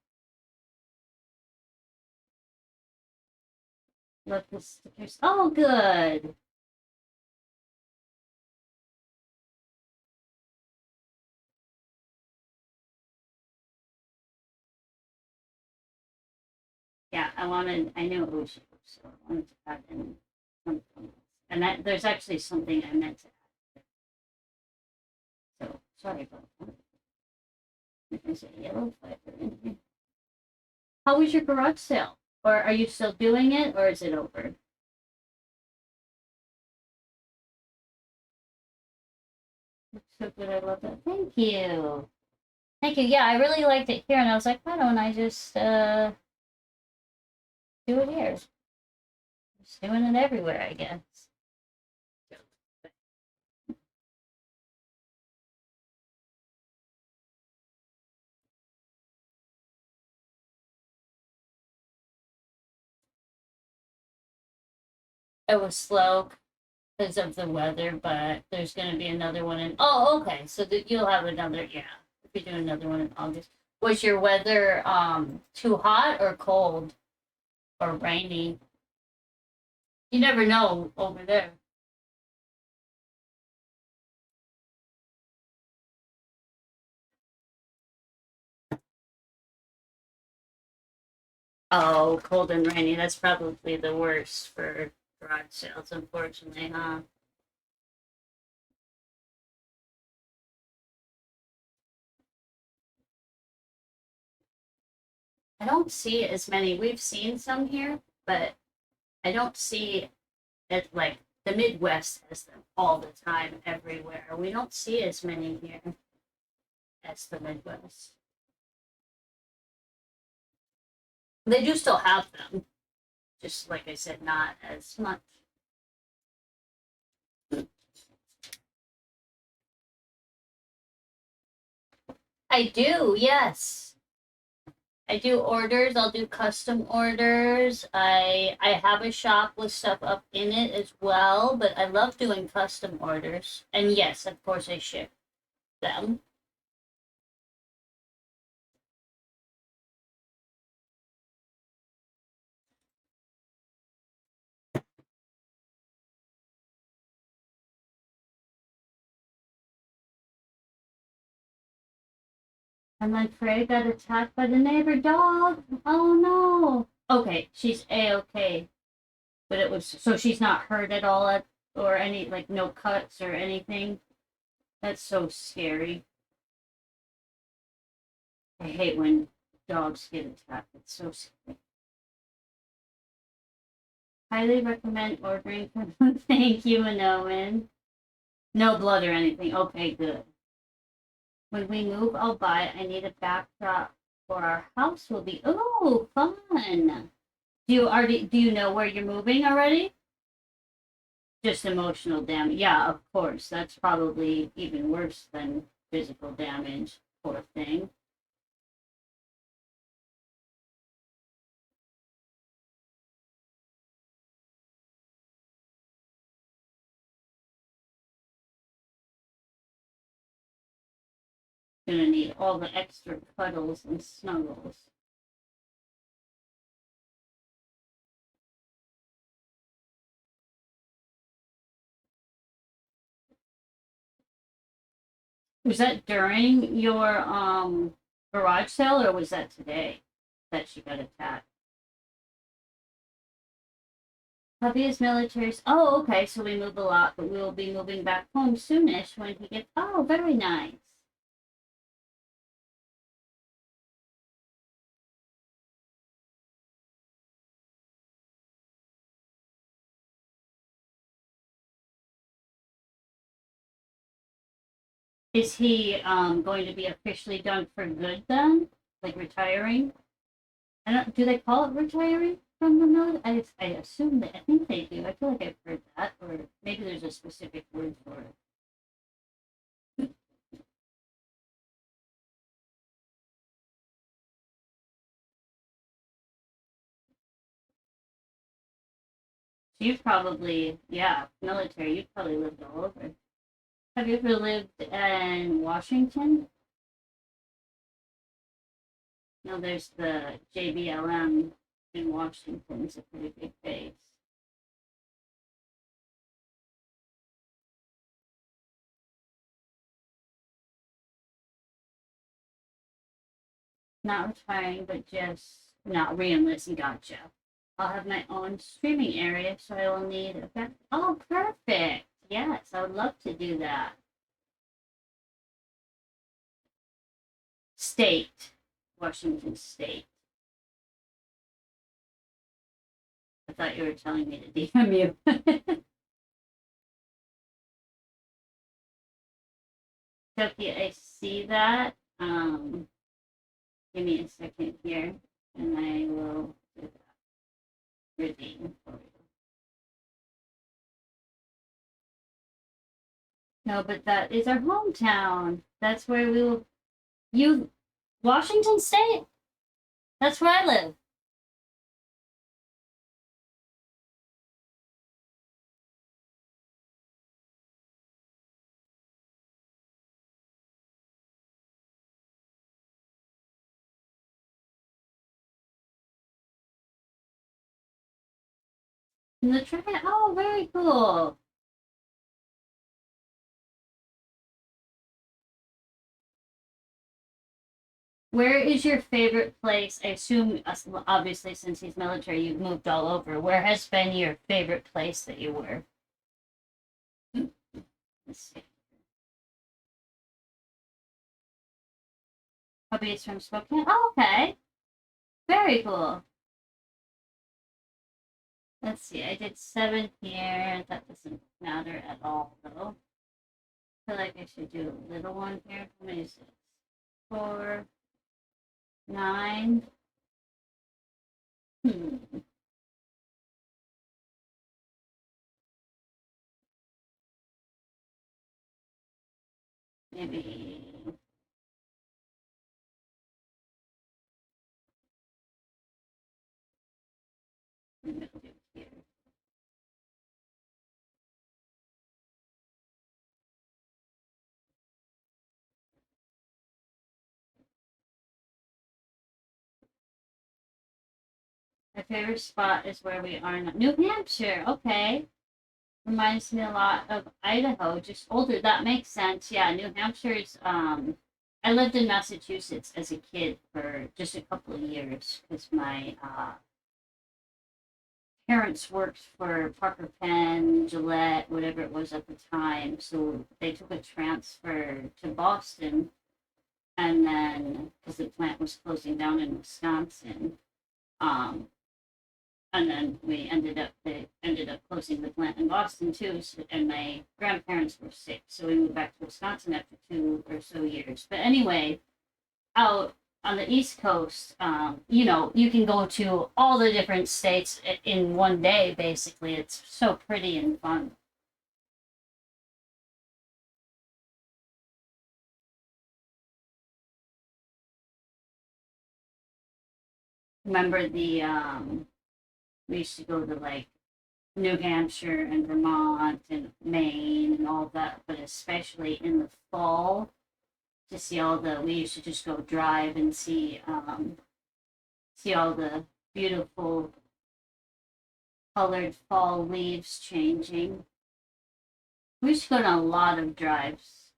Let the stickers. Oh, good. Yeah, I knew it was you, so I wanted to add in something else. And that there's actually something I meant to add. So sorry about that. There's a yellow fiber in here. How was your garage sale? Or are you still doing it, or is it over? Looks so good. I love that. Thank you. Thank you. Yeah, I really liked it here, and I was like, why don't I just do it here? Just doing it everywhere, I guess. It was slow because of the weather, but there's going to be another one in. Oh, okay. So that you'll have another. Yeah, if you're doing another one in August. Was your weather too hot or cold or rainy? You never know over there. Oh, cold and rainy. That's probably the worst for garage sales, unfortunately, huh? I don't see as many. We've seen some here, but I don't see it like the Midwest has them all the time everywhere. We don't see as many here as the Midwest. They do still have them, just like I said, not as much. I do, yes. I do orders. I'll do custom orders. I have a shop with stuff up in it as well, but I love doing custom orders. And yes, of course I ship them. And my Frey got attacked by the neighbor dog. Oh no. Okay, she's a-okay. But it was so she's not hurt at all at, or any like no cuts or anything. That's so scary. I hate when dogs get attacked. It's so scary. Highly recommend ordering from them. Thank you, Minoan. No blood or anything. Okay, good. When we move, I'll buy. I need a backdrop for our house. Will be oh fun. Do you know where you're moving already? Just emotional damage. Yeah, of course. That's probably even worse than physical damage. Poor thing. Gonna need all the extra cuddles and snuggles. Was that during your garage sale or was that today that she got attacked? Puppy is military. Oh, okay. So we move a lot, but we'll be moving back home soonish when he gets. Oh, very nice. Is he going to be officially done for good then? Like retiring? I don't. Do they call it retiring from the military? I assume that. I think they do. I feel like I've heard that, or maybe there's a specific word for it. So you've probably, yeah, military. You've probably lived all over. Have you ever lived in Washington? No, there's the JBLM in Washington. It's a pretty big base. Not retiring, but just not re-enlisting. Gotcha. I'll have my own streaming area, so I will need a back. Oh, perfect. Yes, I would love to do that. State, Washington State. I thought you were telling me to DM you. Toki, I see that. Um, Give me a second here, and I will do that redeem for you. No, but that is our hometown. That's where we will. You, Washington State? That's where I live. In the train. Oh, very cool. Where is your favorite place? I assume, obviously, since he's military, you've moved all over. Where has been your favorite place that you were? Let's see. Hubby is from Spokane. Oh, okay. Very cool. Let's see. I did 7 here. That doesn't matter at all, though. I feel like I should do a little one here. How many is it? 4, 9. Hmm. Maybe. Maybe I'll do it here. My favorite spot is where we are now. New Hampshire. Okay. Reminds me a lot of Idaho, just older. That makes sense. Yeah, New Hampshire's. I lived in Massachusetts as a kid for just a couple of years because my parents worked for Parker Penn, Gillette, whatever it was at the time. So they took a transfer to Boston, and then because the plant was closing down in Wisconsin, um, and then they ended up closing the plant in Boston too. So, and my grandparents were sick, so we moved back to Wisconsin after 2 or so years. But anyway, out on the East Coast, you can go to all the different states in one day. Basically, it's so pretty and fun. Remember we used to go to like New Hampshire and Vermont and Maine and all that, but especially in the fall to see all the. We used to just go drive and see all the beautiful colored fall leaves changing. We used to go on a lot of drives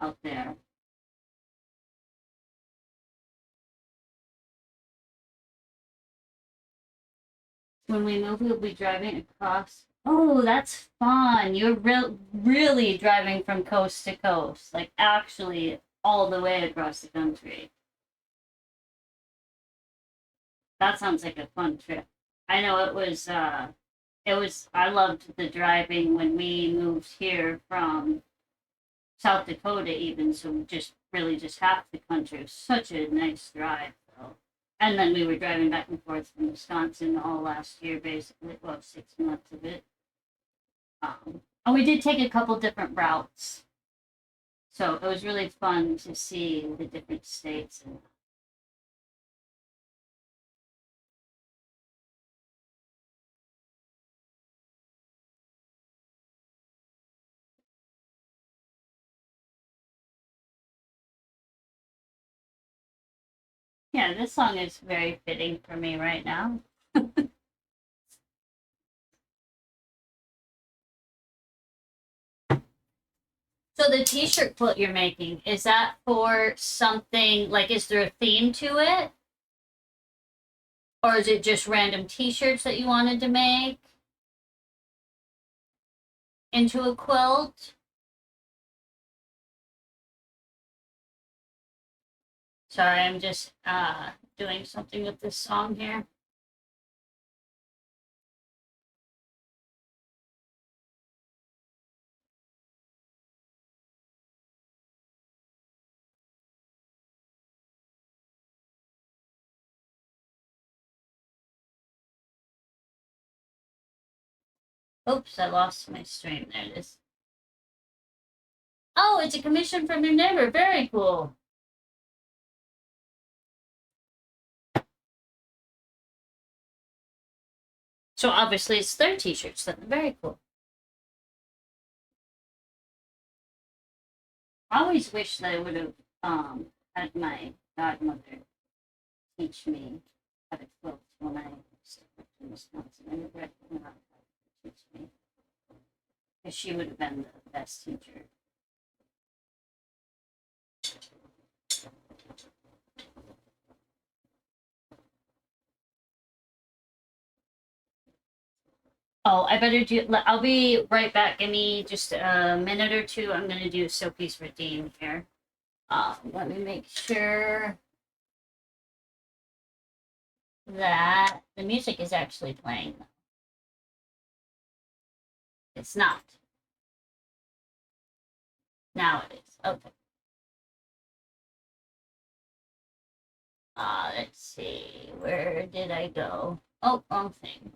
out there. When we move, we'll be driving across. Oh, that's fun. You're really driving from coast to coast, like actually all the way across the country. That sounds like a fun trip. I know I loved the driving when we moved here from South Dakota even, so just really just half the country. It was such a nice drive though. And then we were driving back and forth from Wisconsin all last year, basically, well, 6 months of it. And we did take a couple different routes, so it was really fun to see the different states. And yeah, this song is very fitting for me right now. So the t-shirt quilt you're making, is that for something like is there a theme to it? Or is it just random t-shirts that you wanted to make into a quilt? Sorry, I'm just doing something with this song here. Oops, I lost my stream. There it is. Oh, it's a commission from your neighbor. Very cool. So obviously it's their t-shirts then. Very cool. I always wish that I would have had my godmother teach me how to quilt when I lived in Wisconsin. I regret not having her teach me. Because she would have been the best teacher. Oh, I better do. I'll be right back. Give me just a minute or two. I'm gonna do Sophie's redeem here. Let me make sure that the music is actually playing. It's not. Now it is. Okay. Let's see. Where did I go? Oh, wrong thing.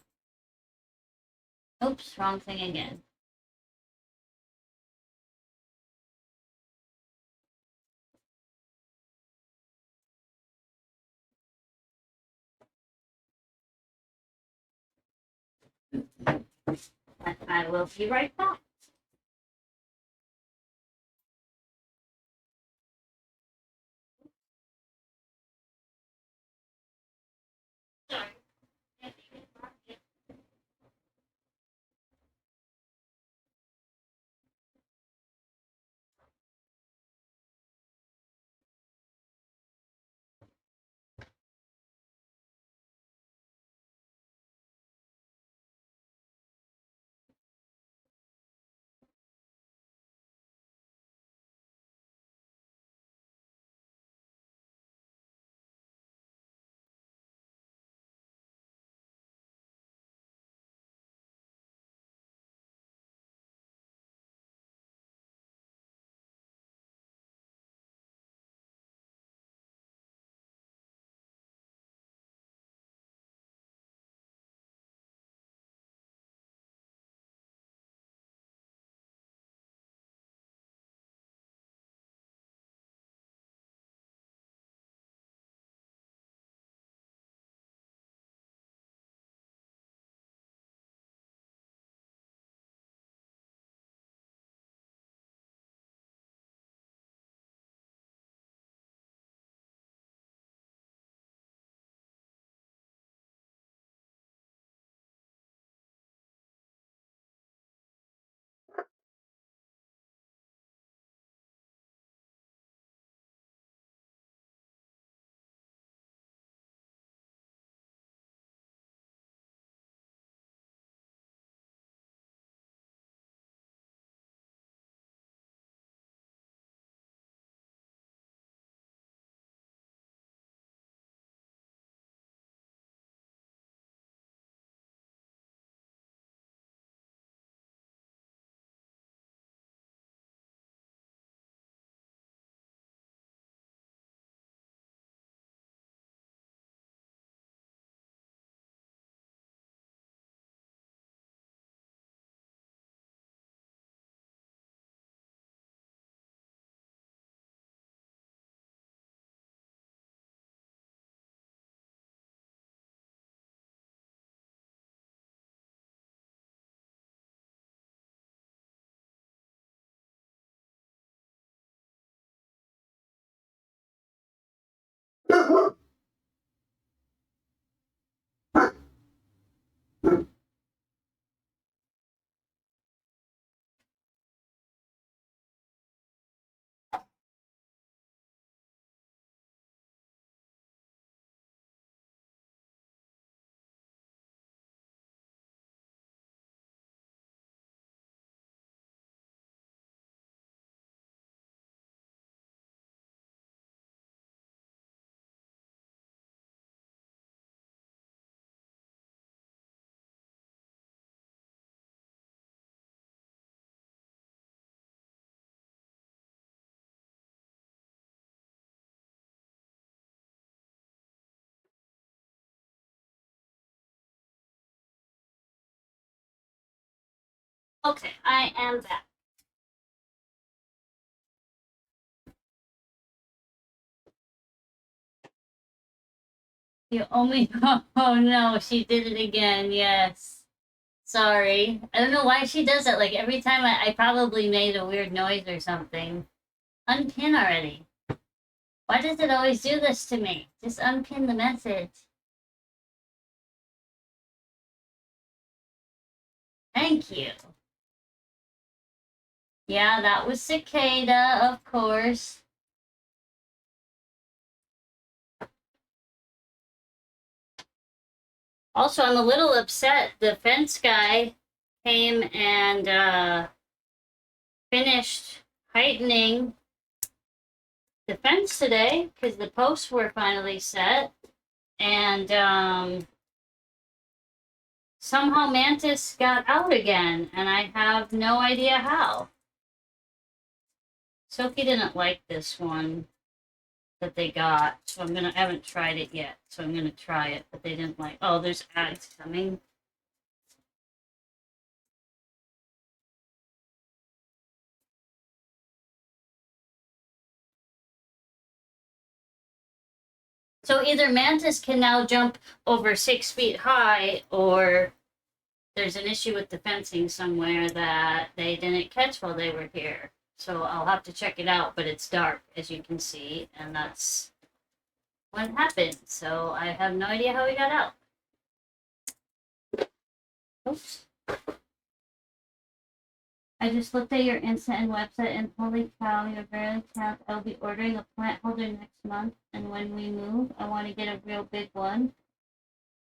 Oops, wrong thing again. I will be right back. Sorry. Okay, I am back. You only oh no, she did it again. Yes. Sorry. I don't know why she does that. Like every time I probably made a weird noise or something. Unpin already. Why does it always do this to me? Just unpin the message. Thank you. Yeah, that was Cicada, of course. Also, I'm a little upset. The fence guy came and finished heightening the fence today because the posts were finally set. And somehow Mantis got out again, and I have no idea how. Sophie didn't like this one that they got, so I haven't tried it yet, so I'm gonna try it, but they didn't like, oh, there's ads coming. So either Mantis can now jump over 6 feet high, or there's an issue with the fencing somewhere that they didn't catch while they were here. So I'll have to check it out, but it's dark, as you can see, and that's what happened. So I have no idea how he got out. Oops. I just looked at your Insta and website, and holy cow, you're very tapped. I'll be ordering a plant holder next month, and when we move, I want to get a real big one.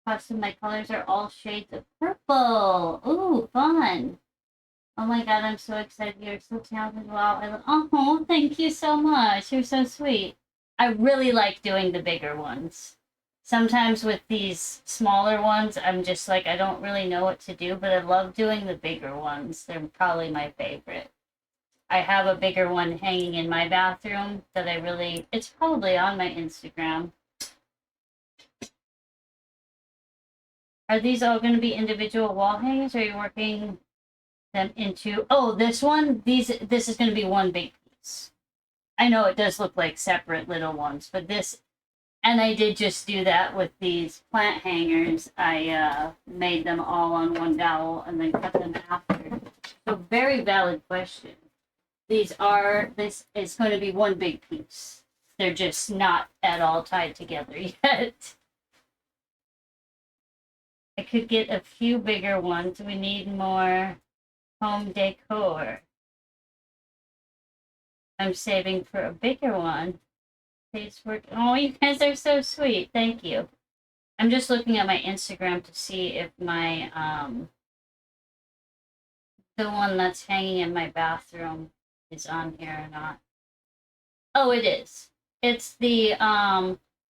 Custom, my colors are all shades of purple. Ooh, fun. Oh my god, I'm so excited. You're so talented. Wow. Oh, thank you so much. You're so sweet. I really like doing the bigger ones. Sometimes with these smaller ones, I'm just like, I don't really know what to do, but I love doing the bigger ones. They're probably my favorite. I have a bigger one hanging in my bathroom that it's probably on my Instagram. Are these all going to be individual wall hangers, or are you working them into, oh, this one? This is going to be one big piece. I know it does look like separate little ones, but this, and I did just do that with these plant hangers. I made them all on one dowel and then cut them after. So very valid question. This is going to be one big piece. They're just not at all tied together yet. I could get a few bigger ones. We need more home decor. I'm saving for a bigger one. Please work. Oh, you guys are so sweet. Thank you. I'm just looking at my Instagram to see if my the one that's hanging in my bathroom is on here or not. Oh, it is. It's the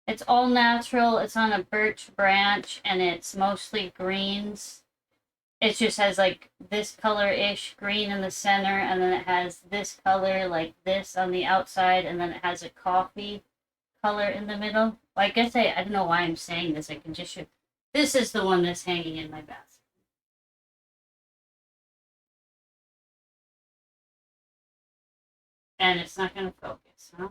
it's all natural. It's on a birch branch and it's mostly greens. It just has like this color-ish green in the center, and then it has this color like this on the outside, and then it has a coffee color in the middle. Well, I guess I don't know why I'm saying this. I can just show. This is the one that's hanging in my bathroom. And it's not going to focus, huh?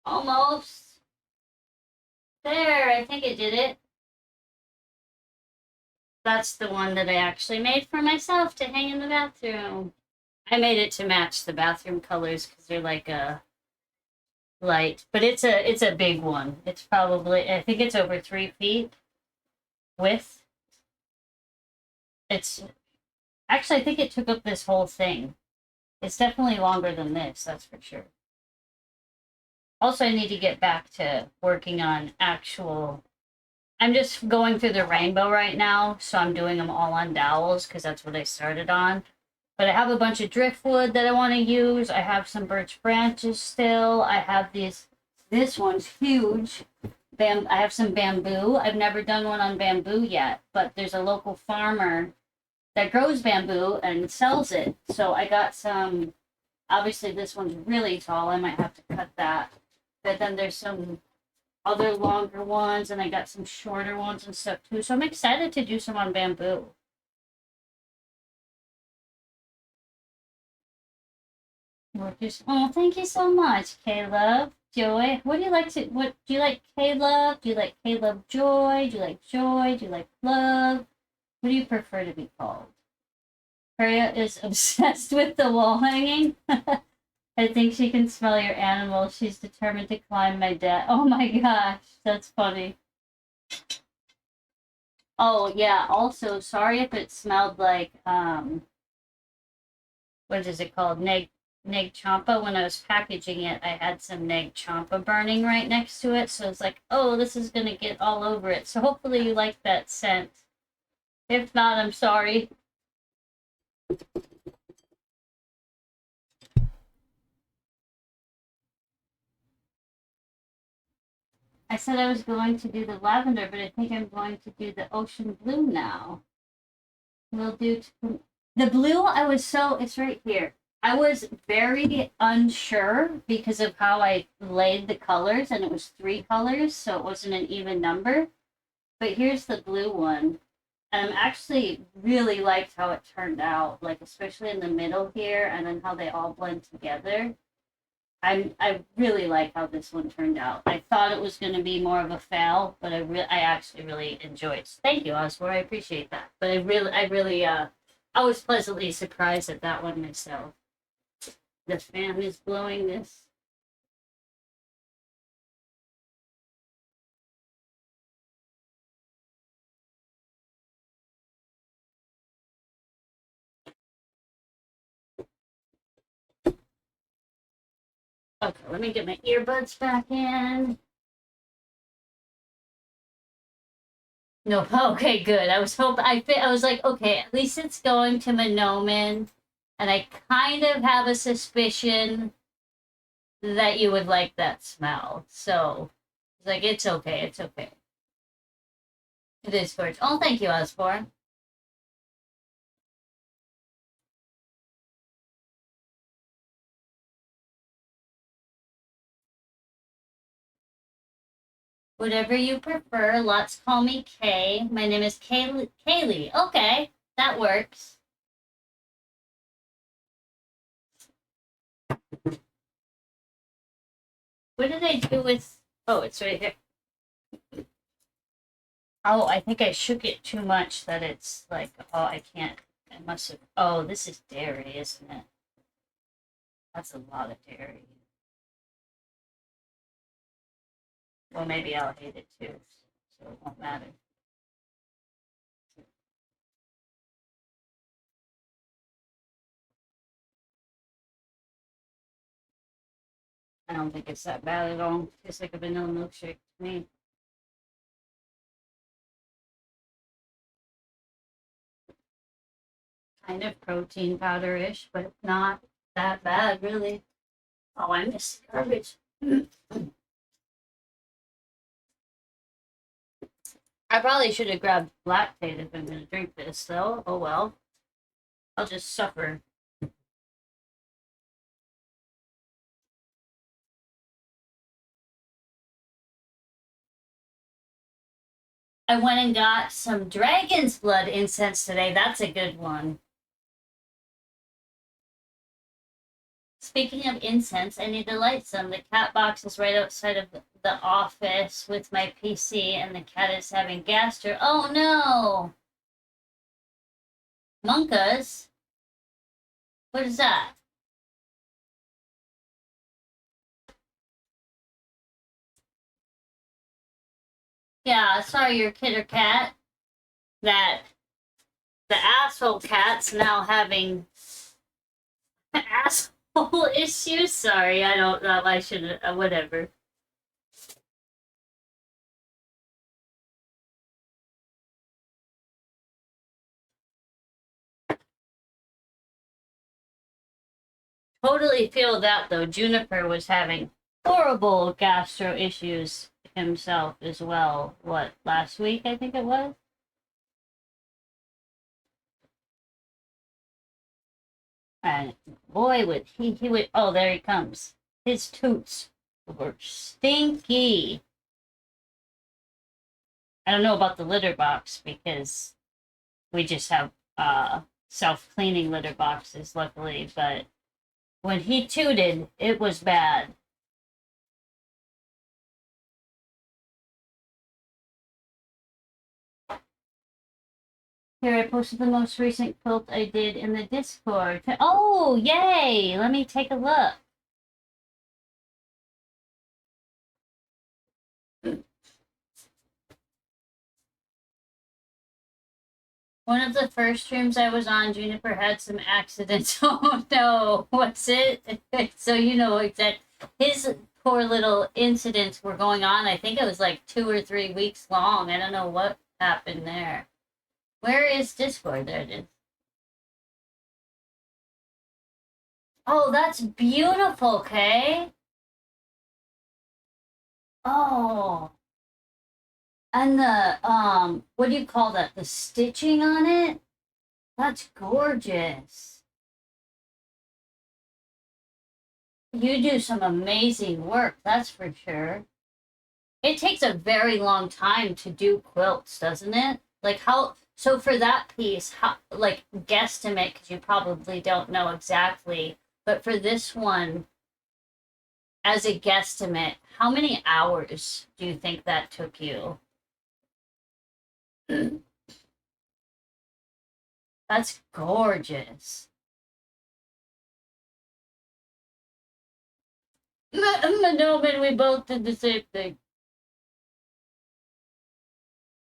Almost. There, I think it did it. That's the one that I actually made for myself to hang in the bathroom. I made it to match the bathroom colors because they're like a light, but it's a big one. It's probably, I think it's over 3 feet width. It's actually, I think it took up this whole thing. It's definitely longer than this, that's for sure. Also, I need to get back to working on actual. I'm just going through the rainbow right now, so I'm doing them all on dowels because that's what I started on. But I have a bunch of driftwood that I want to use. I have some birch branches still. I have these. This one's huge. I have some bamboo. I've never done one on bamboo yet, but there's a local farmer that grows bamboo and sells it. So I got some Obviously, this one's really tall. I might have to cut that. But then there's some other longer ones, and I got some shorter ones and stuff too. So I'm excited to do some on bamboo. Oh, thank you so much, Caleb. Joy. What do you like to? What do you like, Caleb? Do you like Caleb Joy? Do you like Joy? Do you like Love? What do you prefer to be called? Freya is obsessed with the wall hanging. I think she can smell your animal. She's determined to climb my debt. Oh my gosh, that's funny. Oh yeah. Also, sorry if it smelled like what is it called? Neg champa. When I was packaging it, I had some neg champa burning right next to it, so it's like, oh, this is gonna get all over it. So hopefully you like that scent. If not, I'm sorry. I said I was going to do the lavender, but I think I'm going to do the ocean blue now. We'll do the blue. It's right here. I was very unsure because of how I laid the colors, and it was 3 colors, so it wasn't an even number. But here's the blue one. And I'm actually really liked how it turned out, like especially in the middle here, and then how they all blend together. I really like how this one turned out. I thought it was going to be more of a fail, but I actually really enjoyed it. Thank you, Osborne. I appreciate that. But I was pleasantly surprised at that one myself. The fan is blowing this. Okay, let me get my earbuds back in. No, okay, good. I was like, okay, at least it's going to Monoman, and I kind of have a suspicion that you would like that smell. So, it's like, it's okay, it's okay. It is gorgeous. Oh, thank you, Osborne. Whatever you prefer. Lots call me Kay. My name is Kaylee. Kaylee. Okay, that works. What did I do with? Oh, it's right here. Oh, I think I shook it too much that it's like, oh, I can't. I must have. Oh, this is dairy, isn't it? That's a lot of dairy. Well, maybe I'll hate it too, so it won't matter. I don't think it's that bad at all. Tastes like a vanilla milkshake to me. Kind of protein powder-ish, but not that bad, really. Oh, I miss garbage. I probably should have grabbed lactate if I'm going to drink this, though. Oh well. I'll just suffer. I went and got some dragon's blood incense today. That's a good one. Speaking of incense, I need to light some. The cat box is right outside of the office with my PC, and the cat is having gastro. Oh no! Monkas? What is that? Yeah, sorry, your kid or cat. That the asshole cat's now having asshole issues. Sorry, I don't know. I should whatever. Totally feel that though. Juniper was having horrible gastro issues himself as well. What, last week I think it was? And boy, he would. Oh, there he comes. His toots were stinky. I don't know about the litter box because we just have self-cleaning litter boxes, luckily. But when he tooted, it was bad. Here, I posted the most recent quilt I did in the Discord. Oh, yay! Let me take a look. One of the first streams I was on, Juniper had some accidents. Oh no, what's it? So you know exactly. His poor little incidents were going on. I think it was like 2 or 3 weeks long. I don't know what happened there. Where is Discord? There it is. Oh, that's beautiful, Kay. Oh. And the what do you call that? The stitching on it? That's gorgeous. You do some amazing work, that's for sure. It takes a very long time to do quilts, doesn't it? Like how so for that piece, how like guesstimate because you probably don't know exactly, but for this one as a guesstimate, how many hours do you think that took you? That's gorgeous. No, man, we both did the same thing.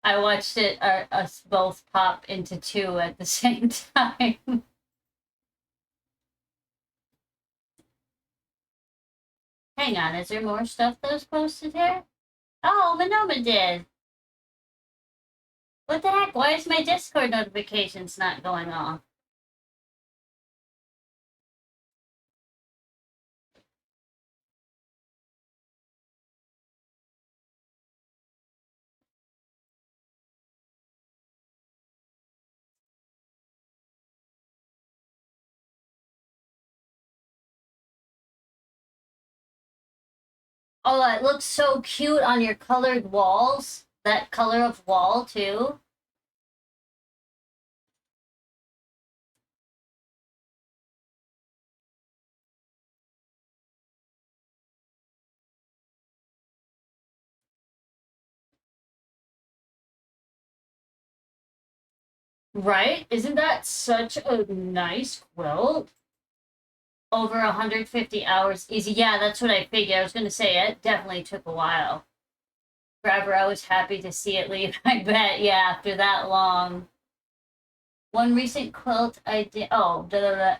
I watched it, us both pop into 2 at the same time. Hang on, is there more stuff that was posted here? Oh, Manoma did. What the heck? Why is my Discord notifications not going off? Oh, it looks so cute on your colored walls. That color of wall, too. Right? Isn't that such a nice quilt? Over 150 hours easy. Yeah, that's what I figured. I was going to say it definitely took a while. Forever, I was happy to see it leave. I bet, yeah, after that long. One recent quilt I did. Oh,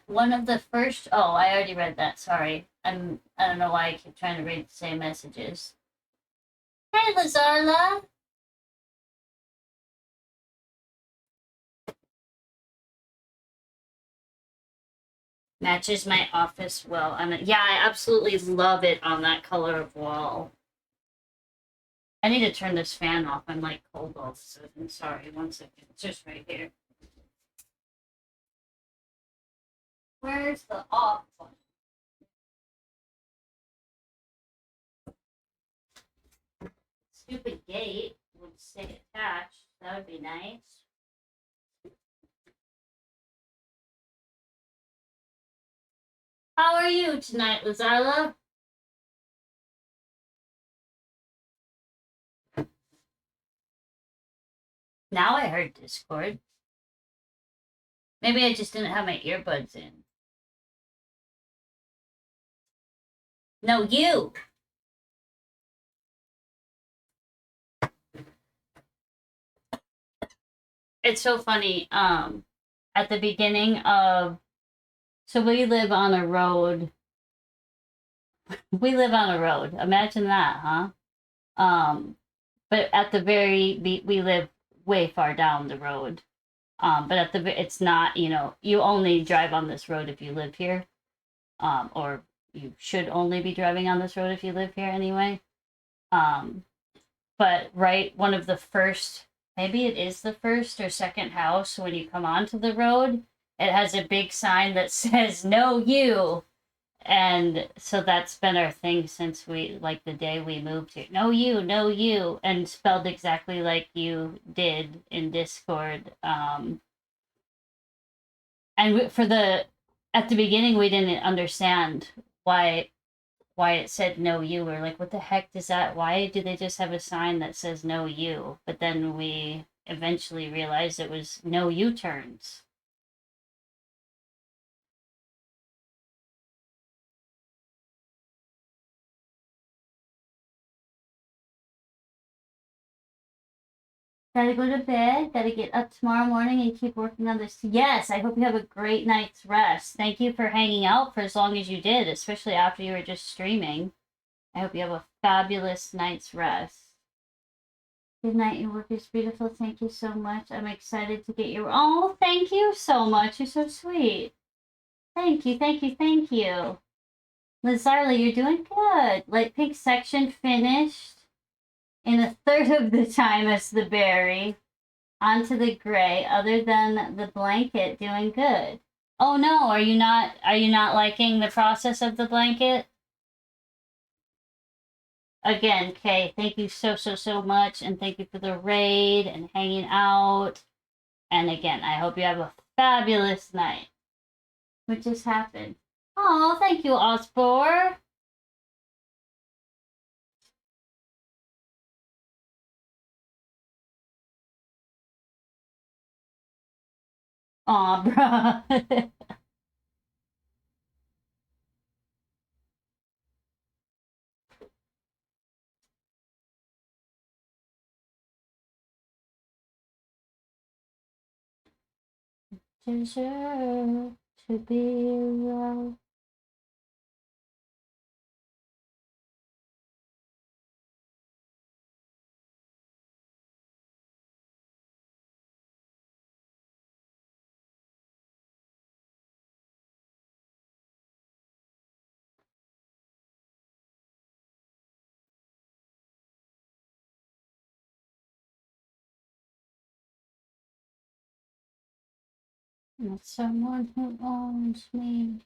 one of the first. Oh, I already read that. Sorry. I don't know why I keep trying to read the same messages. Hey, Lazarla. Matches my office well. Yeah, I absolutely love it on that color of wall. I need to turn this fan off. I'm like cold all of a sudden. Sorry, 1 second. It's just right here. Where's the off button? Stupid gate would stay attached. That would be nice. How are you tonight, Lazarla? Now I heard Discord. Maybe I just didn't have my earbuds in. No, you. It's so funny. At the beginning of, so we live on a road. We live on a road. Imagine that, huh? But at the we live way far down the road. But it's not, you only drive on this road if you live here. Or you should only be driving on this road if you live here anyway. But right, one of the first, maybe it is the first or second house when you come onto the road, it has a big sign that says "No You," and so that's been our thing since we like the day we moved here. No you, no you, and spelled exactly like you did in Discord. And for the at the beginning we didn't understand why it said no you. We're like, what the heck does that? Why do they just have a sign that says no you? But then we eventually realized it was no U turns. Gotta go to bed, gotta get up tomorrow morning and keep working on this. Yes, I hope you have a great night's rest. Thank you for hanging out for as long as you did, especially after you were just streaming. I hope you have a fabulous night's rest. Good night, your work is beautiful. Thank you so much. I'm excited to get your. Oh, thank you so much. You're so sweet. Thank you, thank you, thank you. Lizarla, you're doing good. Light pink section finished in a third of the time as the berry. Onto the gray, other than the blanket, doing good. Oh no, are you not liking the process of the blanket? Again, Kay, thank you so much, and thank you for the raid and hanging out. And again, I hope you have a fabulous night. What just happened? Oh, thank you, Osbor. Aw, bruh. Deserve to be loved. Not someone who owns me.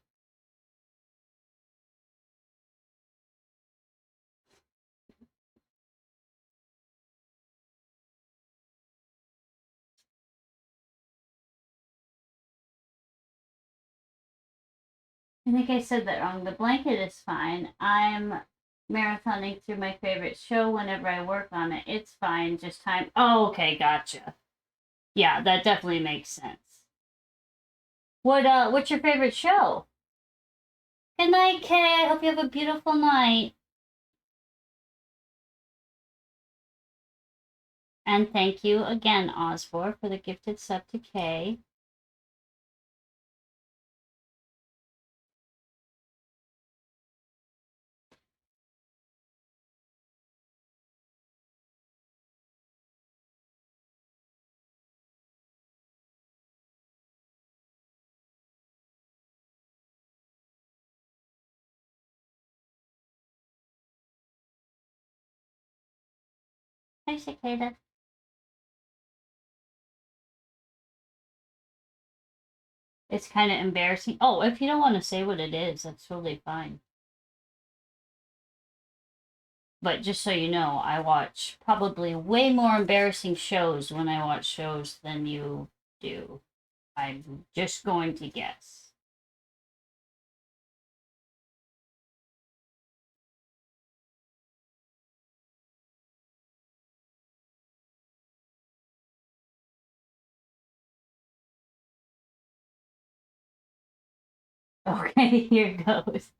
I think I said that wrong. The blanket is fine. I'm marathoning through my favorite show whenever I work on it. It's fine. Just time. Oh, okay, gotcha. Yeah, that definitely makes sense. What's your favorite show? Good night, Kay. I hope you have a beautiful night. And thank you again, Osbor, for the gifted sub to Kay. Hi, Cicada. It's kind of embarrassing. Oh, if you don't want to say what it is, that's totally fine. But just so you know, I watch probably way more embarrassing shows when I watch shows than you do. I'm just going to guess. Okay, here goes.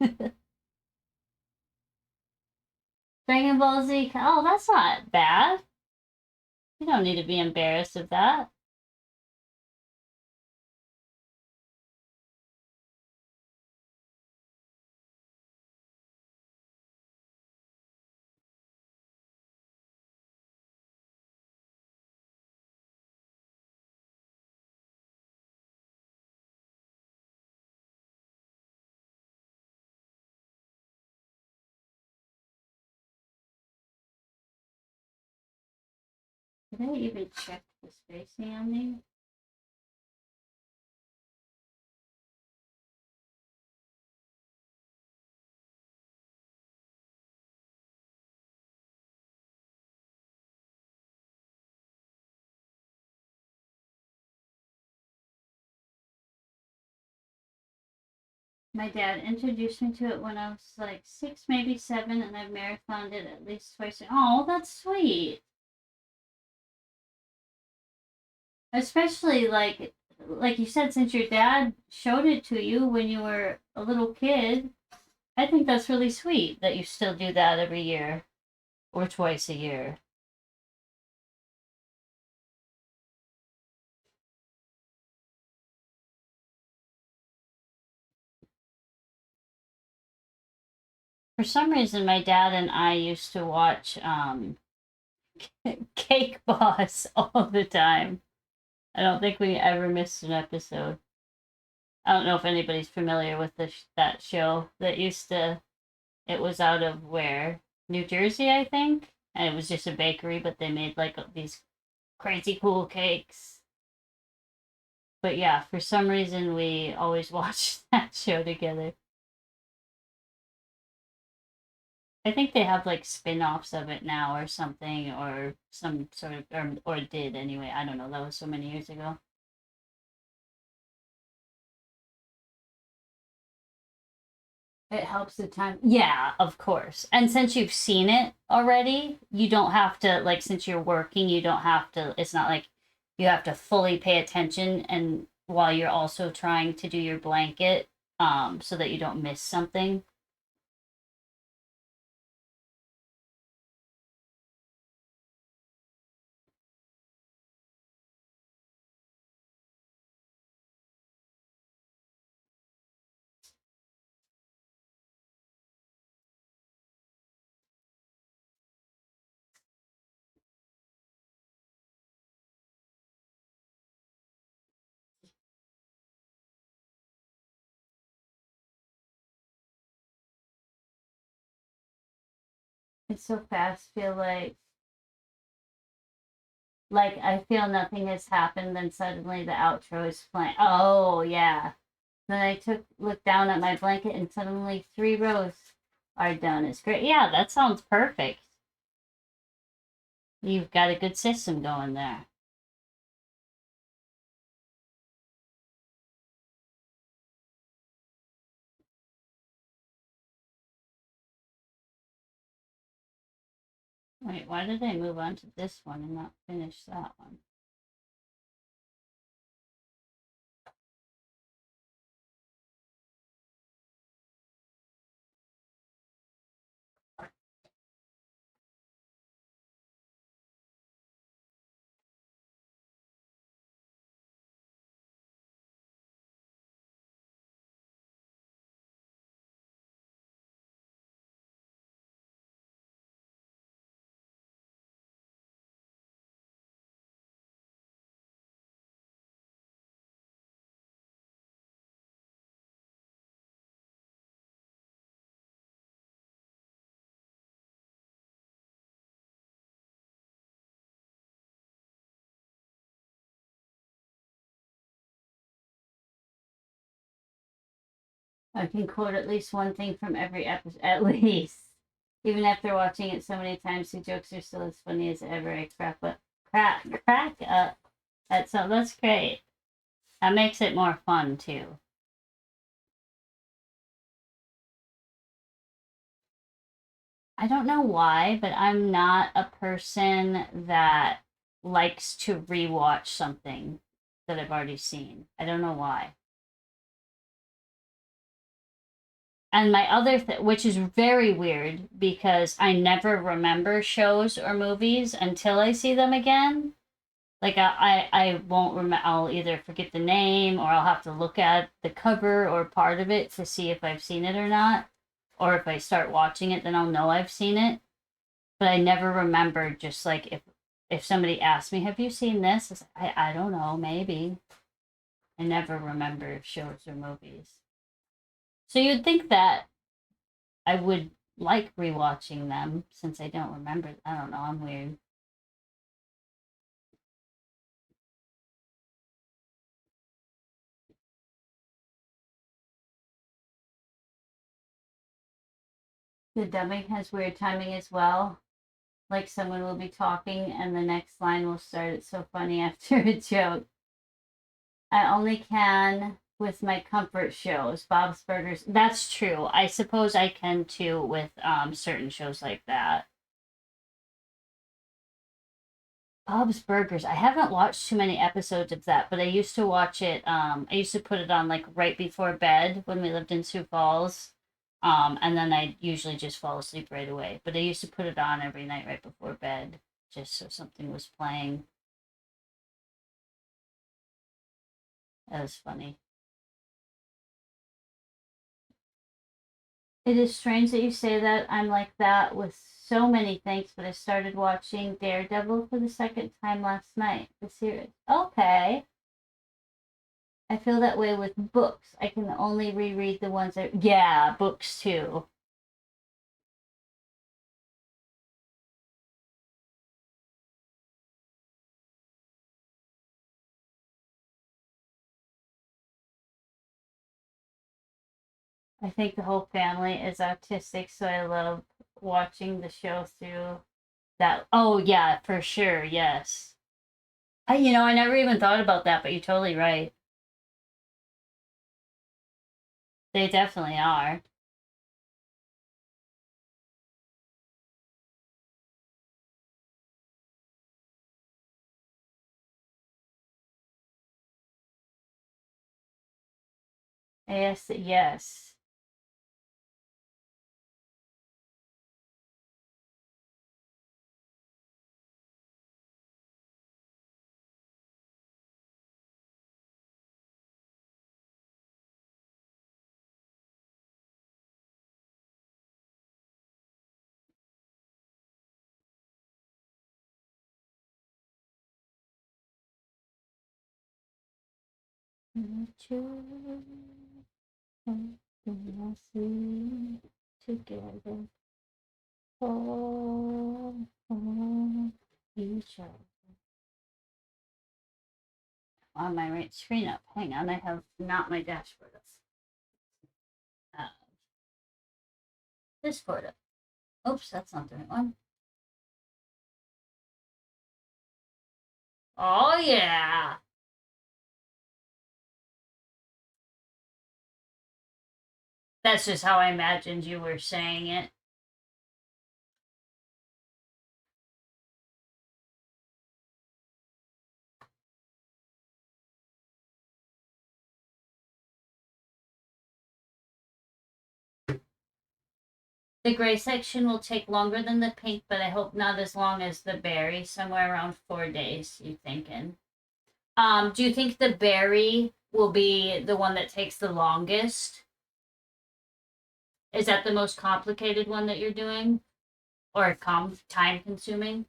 Dragon Ball Z. Oh, that's not bad. You don't need to be embarrassed of that. Did I even check the spacing on these? My dad introduced me to it when I was like 6, maybe 7, and I've marathoned it at least twice. Oh, that's sweet. Especially like you said, since your dad showed it to you when you were a little kid, I think that's really sweet that you still do that every year or twice a year. For some reason, my dad and I used to watch Cake Boss all the time. I don't think we ever missed an episode. I don't know if anybody's familiar with that show that used to. It was out of where? New Jersey, I think. And it was just a bakery, but they made like these crazy cool cakes. But yeah, for some reason we always watched that show together. I think they have like spin-offs of it now or something or some sort of or did anyway. I don't know. That was so many years ago. It helps the time. Yeah, of course. And since you've seen it already, you don't have to like since you're working, you don't have to it's not like you have to fully pay attention and while you're also trying to do your blanket so that you don't miss something. It's so fast, feel like I feel nothing has happened, then suddenly the outro is playing. Oh yeah. Then I looked down at my blanket and suddenly 3 rows are done. It's great. Yeah, that sounds perfect. You've got a good system going there. Wait, why did I move on to this one and not finish that one? I can quote at least one thing from every episode, at least. Even after watching it so many times, the jokes are still as funny as ever. I crack up. That's great. That makes it more fun too. I don't know why, but I'm not a person that likes to rewatch something that I've already seen. I don't know why. And my other which is very weird because I never remember shows or movies until I see them again. Like I won't remember. I'll either forget the name or I'll have to look at the cover or part of it to see if I've seen it or not. Or if I start watching it, then I'll know I've seen it. But I never remember just like if somebody asked me, "Have you seen this?" I don't know, maybe. I never remember shows or movies. So you'd think that I would like rewatching them since I don't remember. I don't know. I'm weird. The dubbing has weird timing as well. Like someone will be talking and the next line will start. It's so funny after a joke. I only can with my comfort shows. Bob's Burgers. That's true. I suppose I can too with certain shows like that. Bob's Burgers. I haven't watched too many episodes of that, but I used to watch it. I used to put it on like right before bed when we lived in Sioux Falls. And then I usually just fall asleep right away. But I used to put it on every night right before bed, just so something was playing. That was funny. It is strange that you say that. I'm like that with so many things, but I started watching Daredevil for the second time last night. The series. Okay. I feel that way with books. I can only reread the ones that. Yeah, books too. I think the whole family is autistic, so I love watching the show through that. Oh, yeah, for sure. Yes. I never even thought about that, but you're totally right. They definitely are. Yes, yes. Two, together for each other. On my right screen up. Hang on, I have not my dashboard up. Uh, this photo. Oops, that's not the right one. Oh yeah. That's just how I imagined you were saying it. The gray section will take longer than the pink, but I hope not as long as the berry, somewhere around 4 days, you thinking. Do you think the berry will be the one that takes the longest? Is that the most complicated one that you're doing? Or time consuming?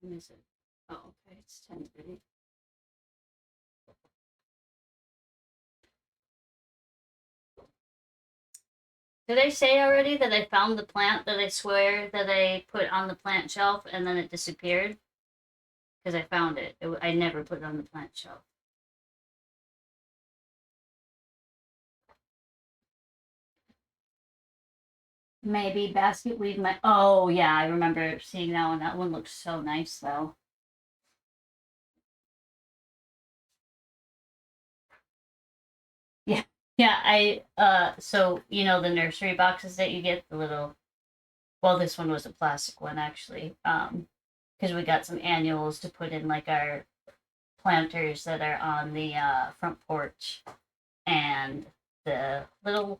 Is it? Oh, okay, it's 10:30. Did I say already that I found the plant that I swear that I put on the plant shelf and then it disappeared? Because I found it. I never put it on the plant shelf. Maybe basket weed. Oh yeah, I remember seeing that one. That one looks so nice though. Yeah, yeah. So the nursery boxes that you get, the little. Well, this one was a plastic one actually. Because we got some annuals to put in like our planters that are on the front porch, and the little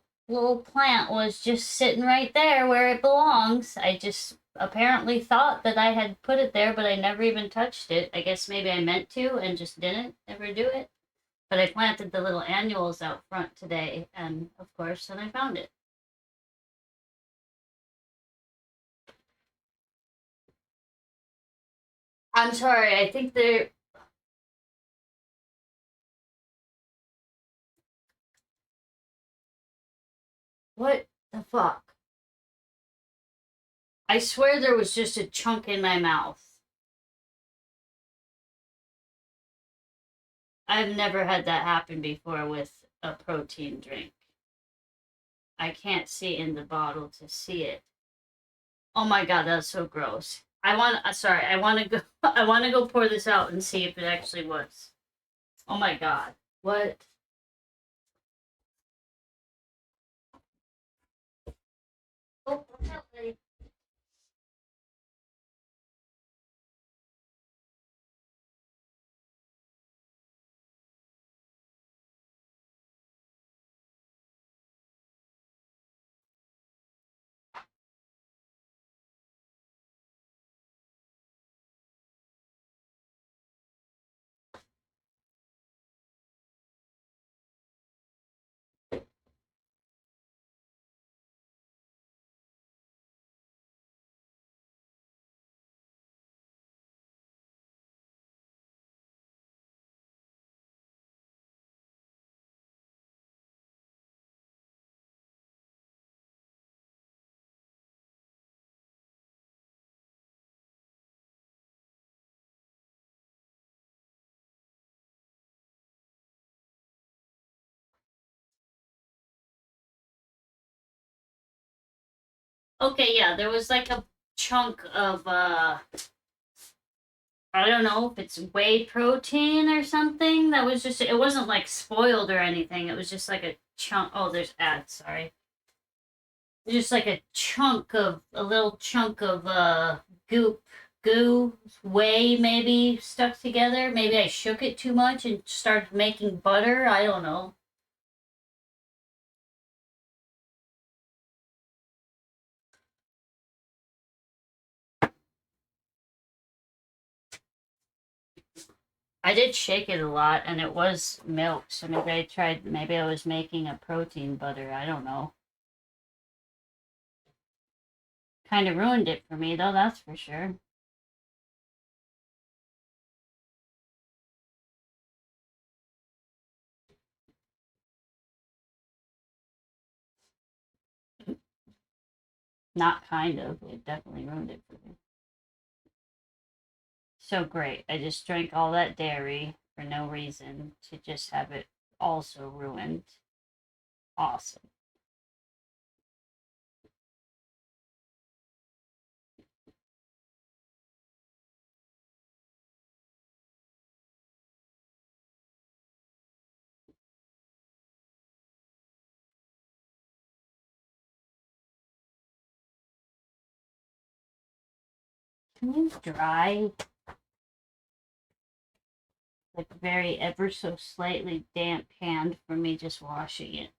plant was just sitting right there where it belongs. I just apparently thought that I had put it there, but I never even touched it. I guess maybe I meant to and just didn't ever do it. But I planted the little annuals out front today, and of course, then I found it. I'm sorry. I think they're. What the fuck? I swear there was just a chunk in my mouth. I've never had that happen before with a protein drink. I can't see in the bottle to see it. Oh my god, that's so gross. Sorry, I want to go I want to go pour this out and see if it actually was. Oh my god. What? Oh, watch out, lady. Okay, yeah, there was like a chunk of I don't know if it's whey protein or something that was just it wasn't like spoiled or anything. It was just like a chunk. Oh, there's ads, sorry. Just like a little chunk of goop goo whey maybe stuck together. Maybe I shook it too much and started making butter. I don't know. I did shake it a lot and it was milk, so maybe I was making a protein butter. I don't know. Kind of ruined it for me though, that's for sure. Not kind of. It definitely ruined it for me. So great. I just drank all that dairy for no reason to just have it also ruined. Awesome. Can you dry, like very ever so slightly damp hand for me just washing it?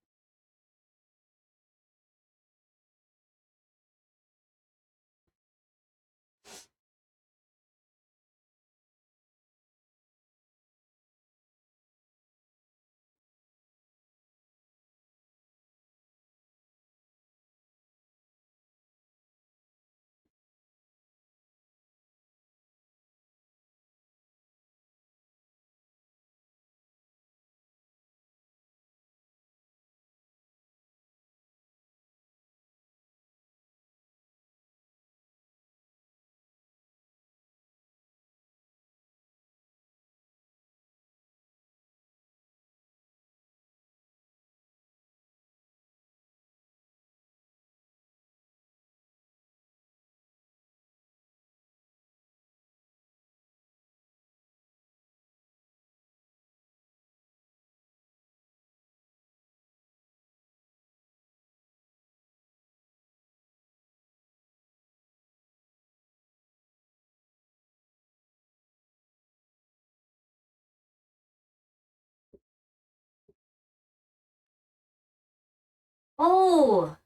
Oh,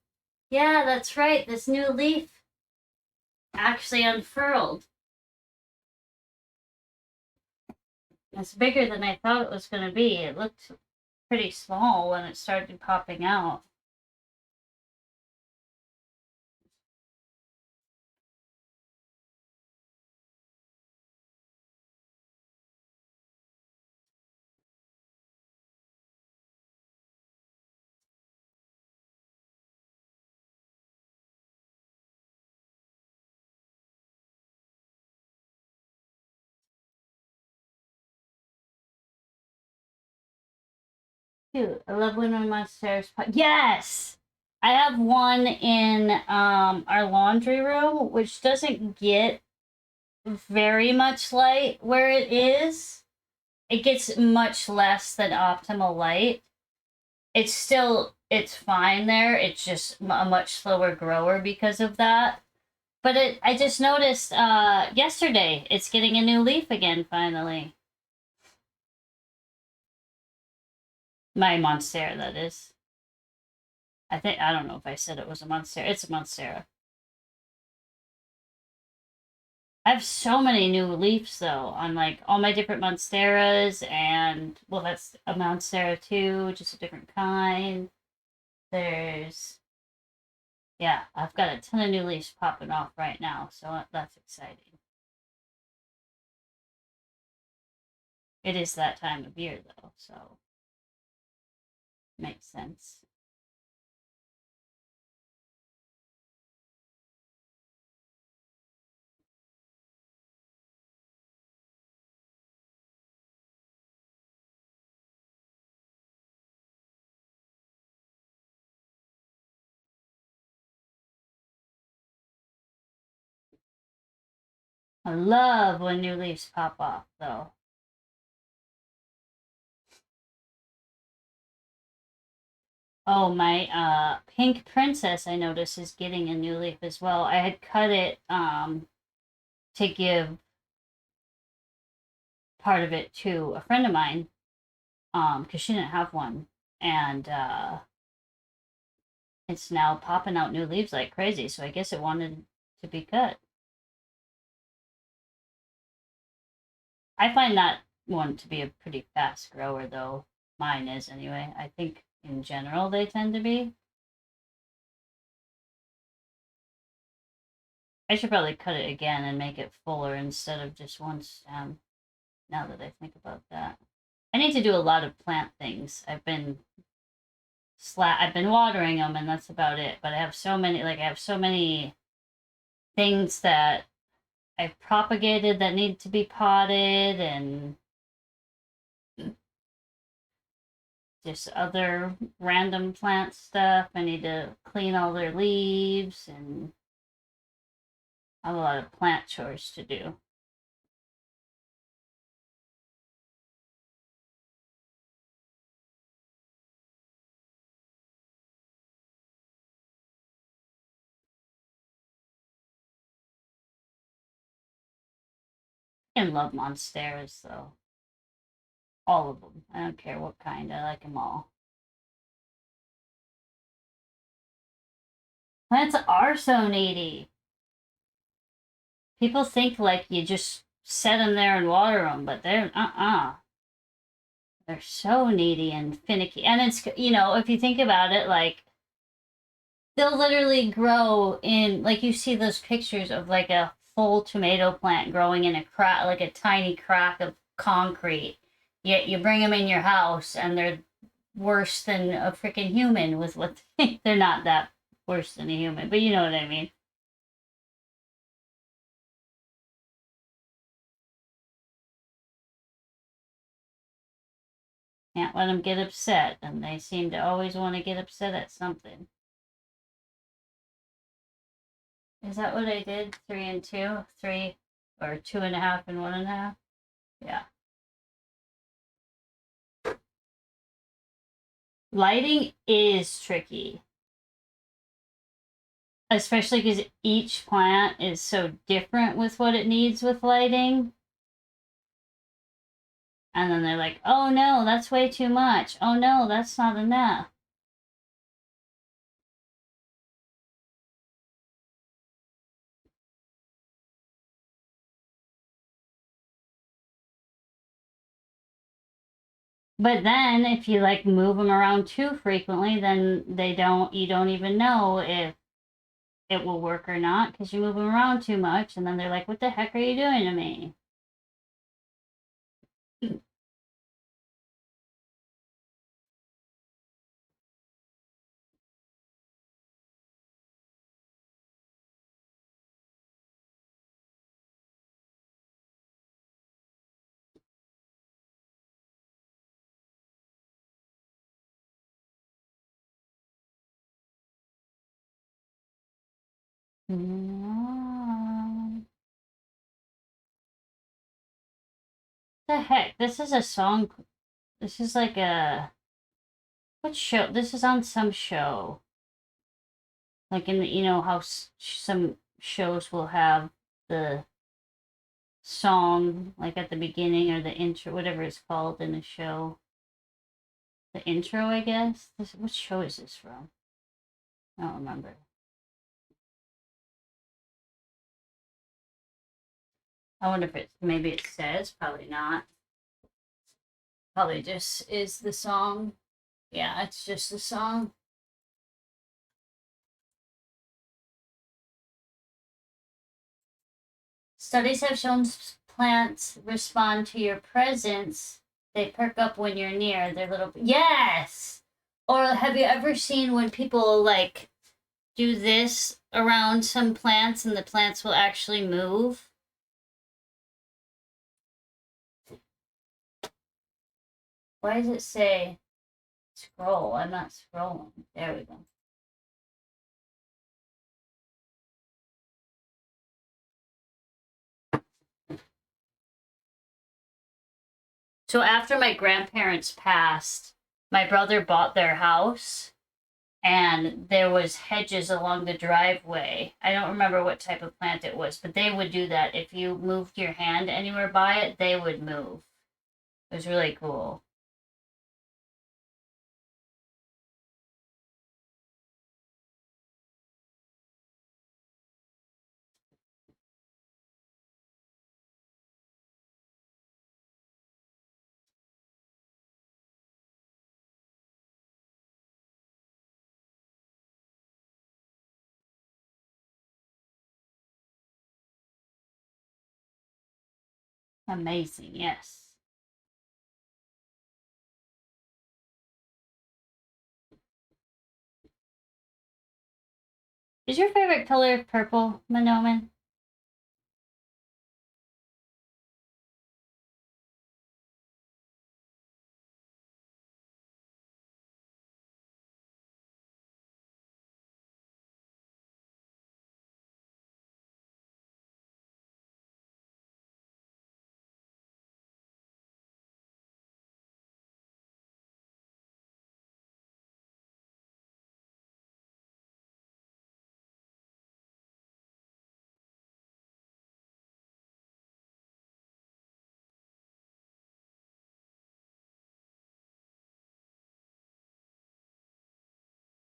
yeah, that's right. This new leaf actually unfurled. It's bigger than I thought it was going to be. It looked pretty small when it started popping out. cute. I love when my monsters. Yes, I have one in our laundry room, which doesn't get very much light where it is. It gets much less than optimal light. It's fine there. It's just a much slower grower because of that. But I just noticed yesterday it's getting a new leaf again finally. My monstera, that is. I don't know if I said it was a monstera. It's a monstera. I have so many new leaves though on like all my different monsteras, and well, that's a monstera too, just a different kind. There's Yeah, I've got a ton of new leaves popping off right now, so that's exciting. It is that time of year though, so makes sense. I love when new leaves pop off though. Oh, my pink princess I noticed is getting a new leaf as well. I had cut it to give part of it to a friend of mine because she didn't have one, and it's now popping out new leaves like crazy, so I guess it wanted to be cut. I find that one to be a pretty fast grower though. Mine is anyway. I think in general they tend to be. I should probably cut it again and make it fuller instead of just one stem, now that I think about that. I need to do a lot of plant things. I've been watering them and that's about it, but I have so many things that I've propagated that need to be potted, and just other random plant stuff. I need to clean all their leaves, and I have a lot of plant chores to do. I love monsteras though. All of them. I don't care what kind. I like them all. Plants are so needy. People think like you just set them there and water them, but they're so needy and finicky. And it's, if you think about it, like they'll literally grow in, like, you see those pictures of like a full tomato plant growing in a crack, like a tiny crack of concrete. Yet you bring them in your house and they're worse than a freaking human with what they're not that worse than a human, but you know what I mean. Can't let them get upset, and they seem to always want to get upset at something. Is that what I did? Three and two? Three or two and a half and one and a half? Yeah. Lighting is tricky, especially because each plant is so different with what it needs with lighting. And then they're like, oh no, that's way too much. Oh no, that's not enough. But then if you like move them around too frequently, then you don't even know if it will work or not because you move them around too much. And then they're like, what the heck are you doing to me? The heck? This is a song. This is like a what show? This is on some show. Like in the how some shows will have the song like at the beginning or the intro, whatever it's called in a show. The intro, I guess. What show is this from? I don't remember. I wonder if maybe it says, probably not. Probably just is the song. Yeah, it's just the song. Studies have shown plants respond to your presence. They perk up when you're near. They're little. Yes! Or have you ever seen when people like do this around some plants and the plants will actually move? Why does it say scroll? I'm not scrolling. There we go. So after my grandparents passed, my brother bought their house and there was hedges along the driveway. I don't remember what type of plant it was, but they would do that. If you moved your hand anywhere by it, they would move. It was really cool. Amazing, yes. Is your favorite color purple, Monoman?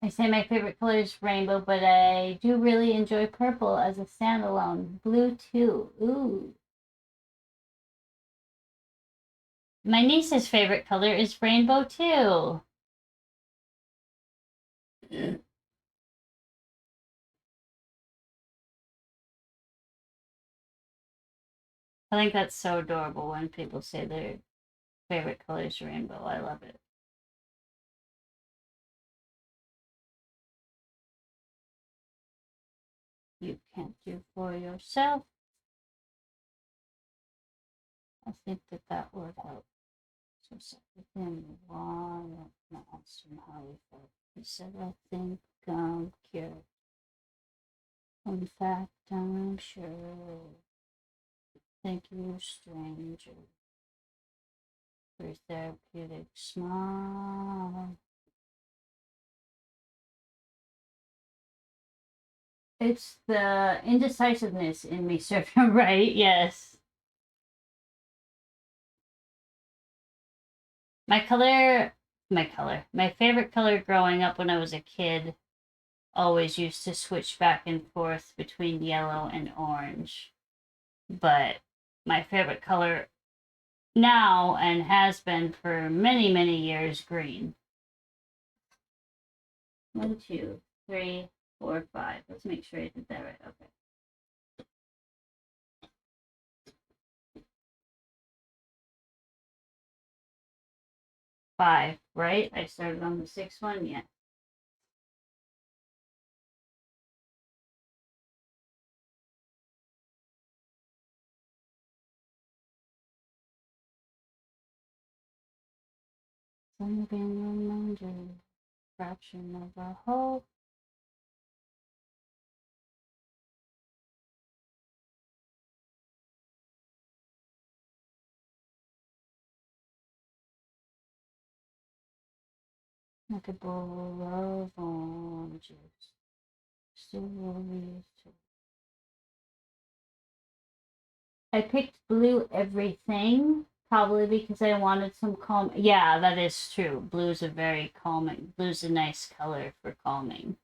I say my favorite color is rainbow, but I do really enjoy purple as a standalone. Blue too. Ooh. My niece's favorite color is rainbow too. I think that's so adorable when people say their favorite color is rainbow. I love it. You can't do for yourself. I think that would help. So set within the wall, not how we felt. He said, I think I'm cured. In fact, I'm sure. Thank you, stranger, for your therapeutic smile. It's the indecisiveness in me serving right, yes. My favorite color growing up when I was a kid always used to switch back and forth between yellow and orange. But my favorite color now and has been for many, many years green. 1, 2, 3, 4, 5. Let's make sure I did that right. Okay. 5, right? I started on the 6th one, yeah. Something reminder, fraction of a hope. Like a bowl of oranges. Strawberries. I picked blue everything, probably because I wanted some calm. Yeah, that is true. Blue's a very calming. Blue's a nice color for calming.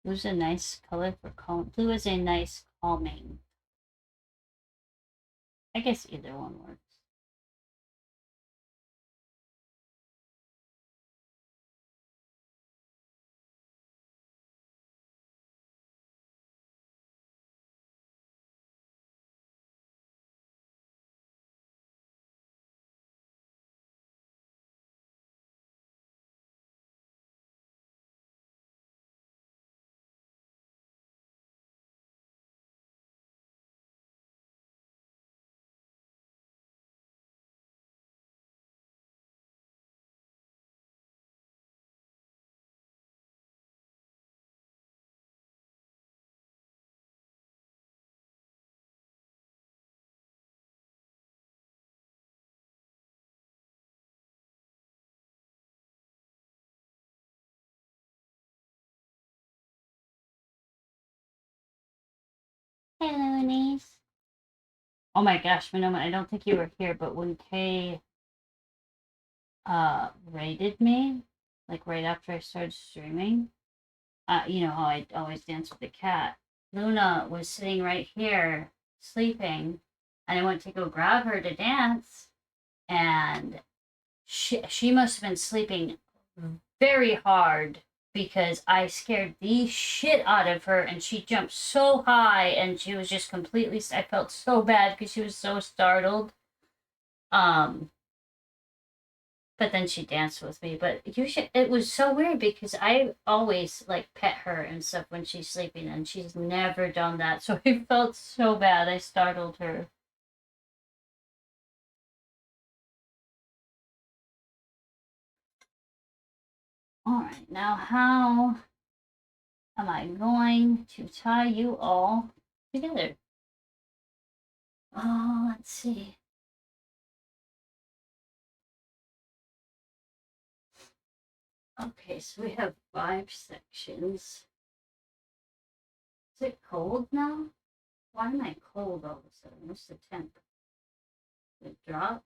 Blue's a nice color for calm. Blue is a nice calming. I guess either one works. Hey, Loonies. Oh my gosh, Manoma, I don't think you were here, but when Kay raided me, like right after I started streaming, you know how I always dance with the cat. Luna was sitting right here sleeping, and I went to go grab her to dance, and she must have been sleeping very hard because I scared the shit out of her, and she jumped so high, and she was just completely. I felt so bad because she was so startled. Um, but then she danced with me. But you should. It was so weird because I always like pet her and stuff when she's sleeping, and she's never done that. So I felt so bad. I startled her. All right, now how am I going to tie you all together? Oh, let's see. Okay, so we have 5 sections. Is it cold now? Why am I cold all of a sudden? What's the temp? Did it drop?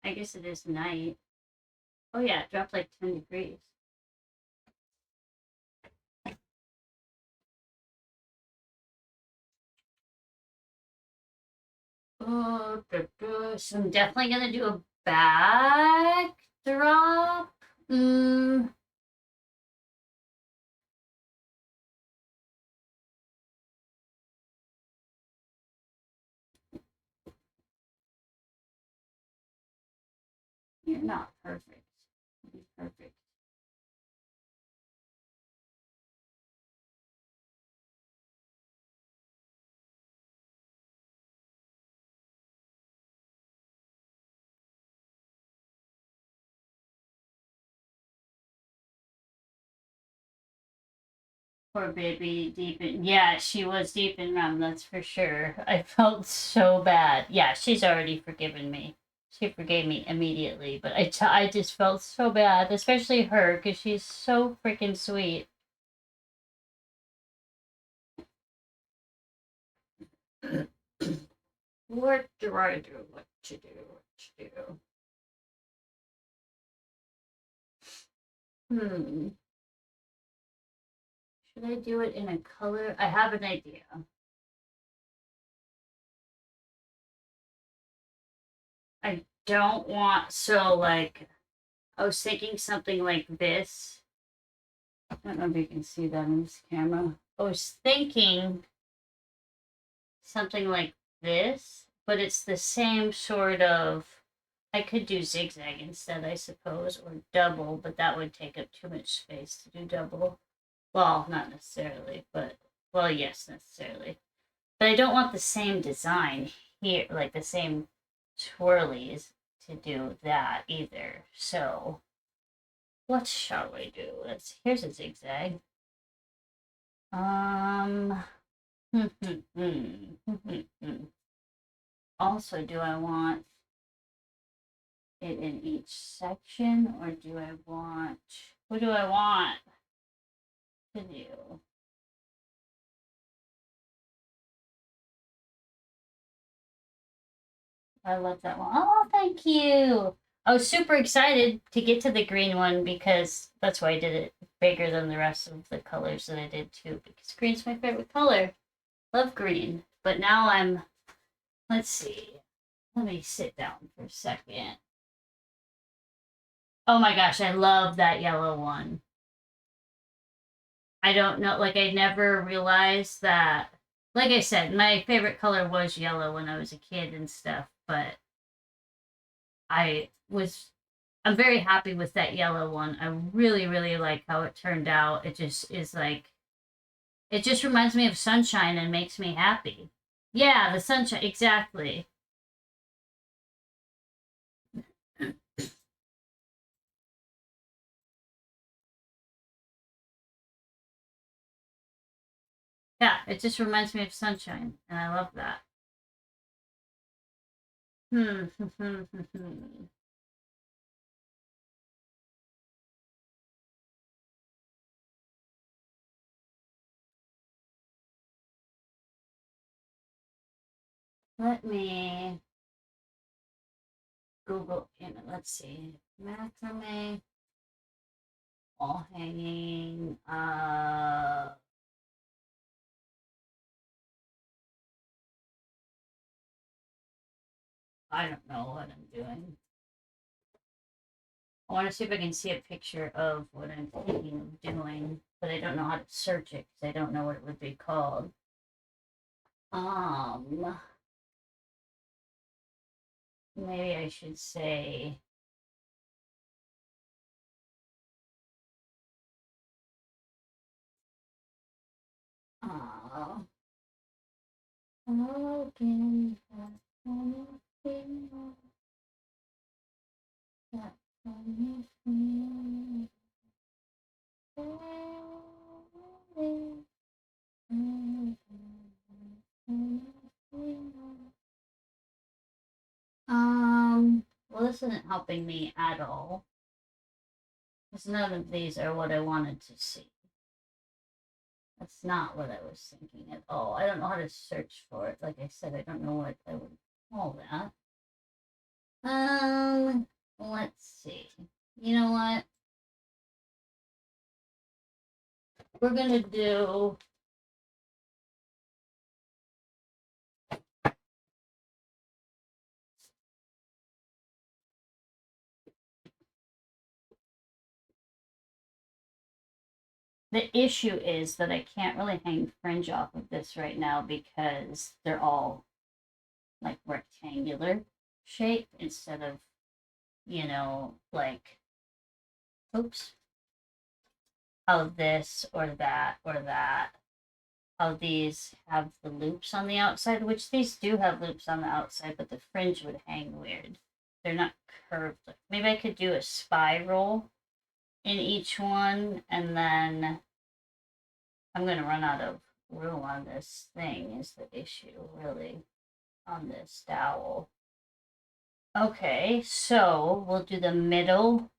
I guess it is night. Oh yeah, it dropped like 10 degrees. Oh, so I'm definitely gonna do a back drop. Mm, you're not perfect. You're perfect. Poor baby deep in, yeah, she was deep in rum, that's for sure. I felt so bad. Yeah, she's already forgiven me. She forgave me immediately, but I just felt so bad, especially her, because she's so freaking sweet. What do I do? What to do? What to do? Hmm. Should I do it in a color? I have an idea. I don't want, so like, I was thinking something like this. I don't know if you can see that in this camera. I was thinking something like this, but it's the same sort of. I could do zigzag instead, I suppose, or double, but that would take up too much space to do double. Well, not necessarily, but well, yes, necessarily. But I don't want the same design here, like the same twirlies to do that either. So what shall we do? Here's a zigzag. Um, also, do I want it in each section or do I want, who do I want to do? I love that one. Oh, thank you. I was super excited to get to the green one because that's why I did it bigger than the rest of the colors that I did too, because green's my favorite color. Love green. But now let's see. Let me sit down for a second. Oh my gosh, I love that yellow one. I don't know, like I never realized that. Like I said, my favorite color was yellow when I was a kid and stuff, but I was I'm very happy with that yellow one. I really, really like how it turned out. It just is like it just reminds me of sunshine and makes me happy. Yeah, the sunshine exactly. Yeah, it just reminds me of sunshine, and I love that. Hmm. Let me Google. Let's see. Macrame wall hanging. I don't know what I'm doing. I want to see if I can see a picture of what I'm thinking of doing, but I don't know how to search it because I don't know what it would be called. Um, Maybe I should say. Uh, Again, that well, this isn't helping me at all. Because none of these are what I wanted to see. That's not what I was thinking at all. I don't know how to search for it. Like I said, I don't know what I would call that. Let's see. You know what? We're gonna do the issue is that I can't really hang fringe off of this right now because they're all like rectangular shape instead of, like, oops, how this or that or that. How these have the loops on the outside, which these do have loops on the outside, but the fringe would hang weird. They're not curved. Maybe I could do a spiral in each one, and then I'm going to run out of room on this thing, is the issue, really, on this dowel. Okay, so we'll do the middle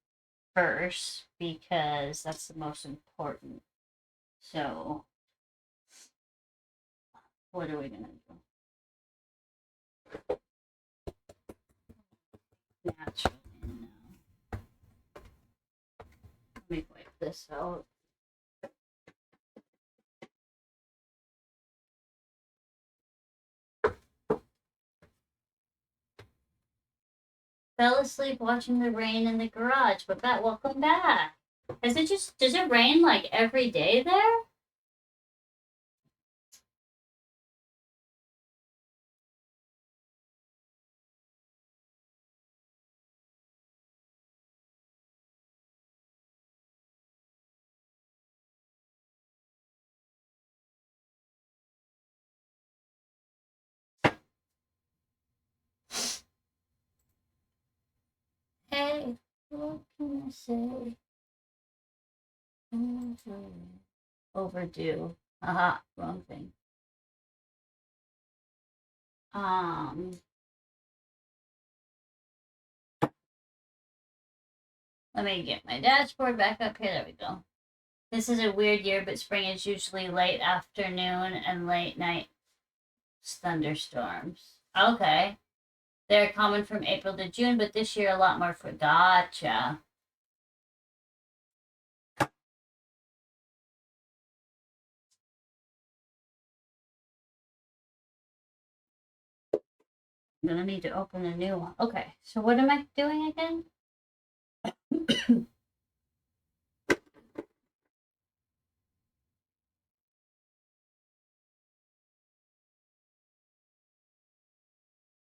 first because that's the most important. So, what are we going to do? Natural in now. Let me wipe this out. Fell asleep watching the rain in the garage, but welcome back. Does it rain like every day there? What can I say? Overdue. Aha, wrong thing. Let me get my dashboard back up here. There we go. This is a weird year, but spring is usually late afternoon and late night thunderstorms. Okay. They're common from April to June, but this year a lot more for gotcha. I'm gonna need to open a new one. Okay, so what am I doing again?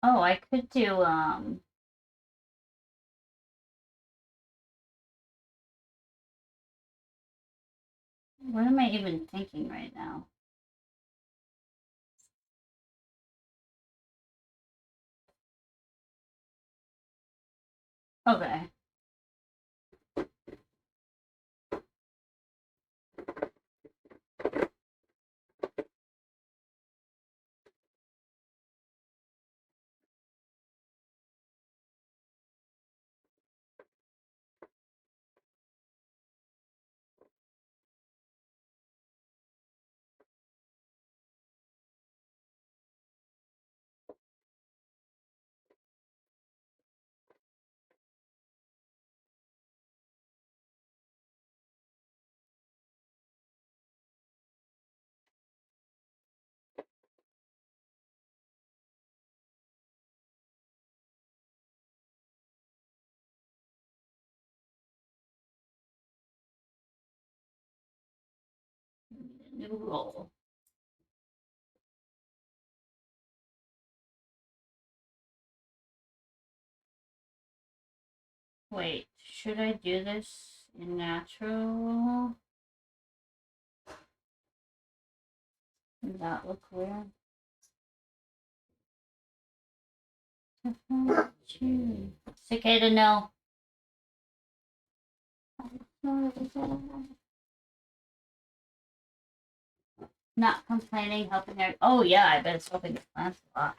Oh, I could do what am I even thinking right now? Okay. New roll. Wait, should I do this in natural? Does that look weird? Cicada, no. Not complaining, helping her. Oh yeah, I bet it's helping the plants a lot.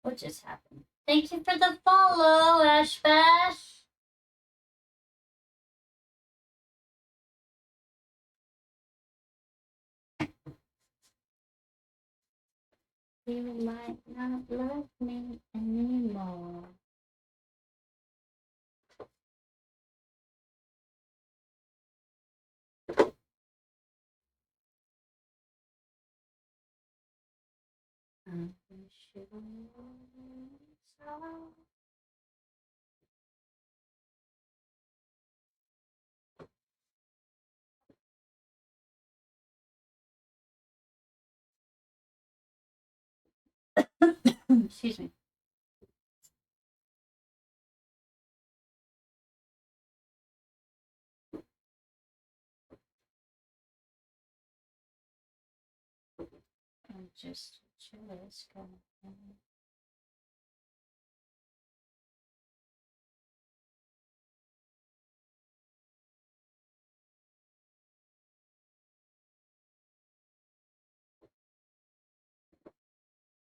What just happened? Thank you for the follow, Ash Bash. You might not love me anymore. Excuse me. I'm just jealous.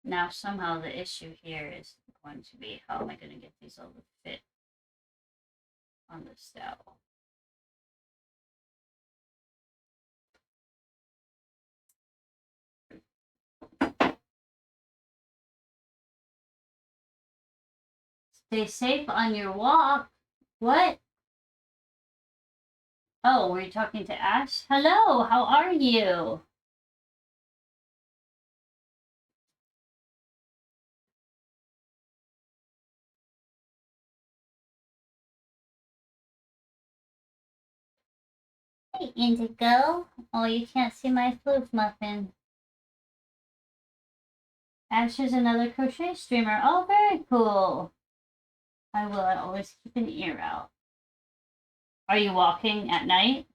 Now somehow the issue here is going to be how am I going to get these all to fit on the dowel? Stay safe on your walk. What? Oh, were you talking to Ash? Hello, how are you? Hey, Indigo. Oh, you can't see my floof muffin. Ash is another crochet streamer. Oh, very cool. I will always keep an ear out. Are you walking at night?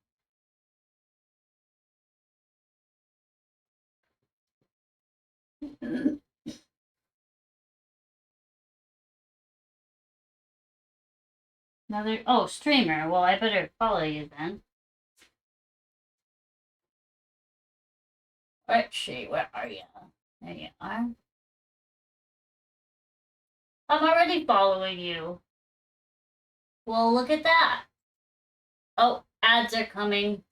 Another, oh, streamer. Well, I better follow you then. Let's see, where are you? There you are. I'm already following you. Well, look at that. Oh, ads are coming.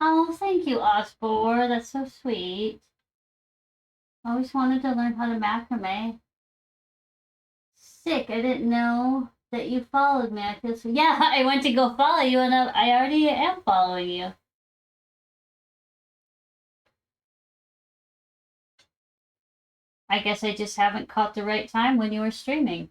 Oh, thank you, Osbor. That's so sweet. I always wanted to learn how to macrame. Sick. I didn't know that you followed me. I feel so. Yeah, I went to go follow you, and I already am following you. I guess I just haven't caught the right time when you were streaming.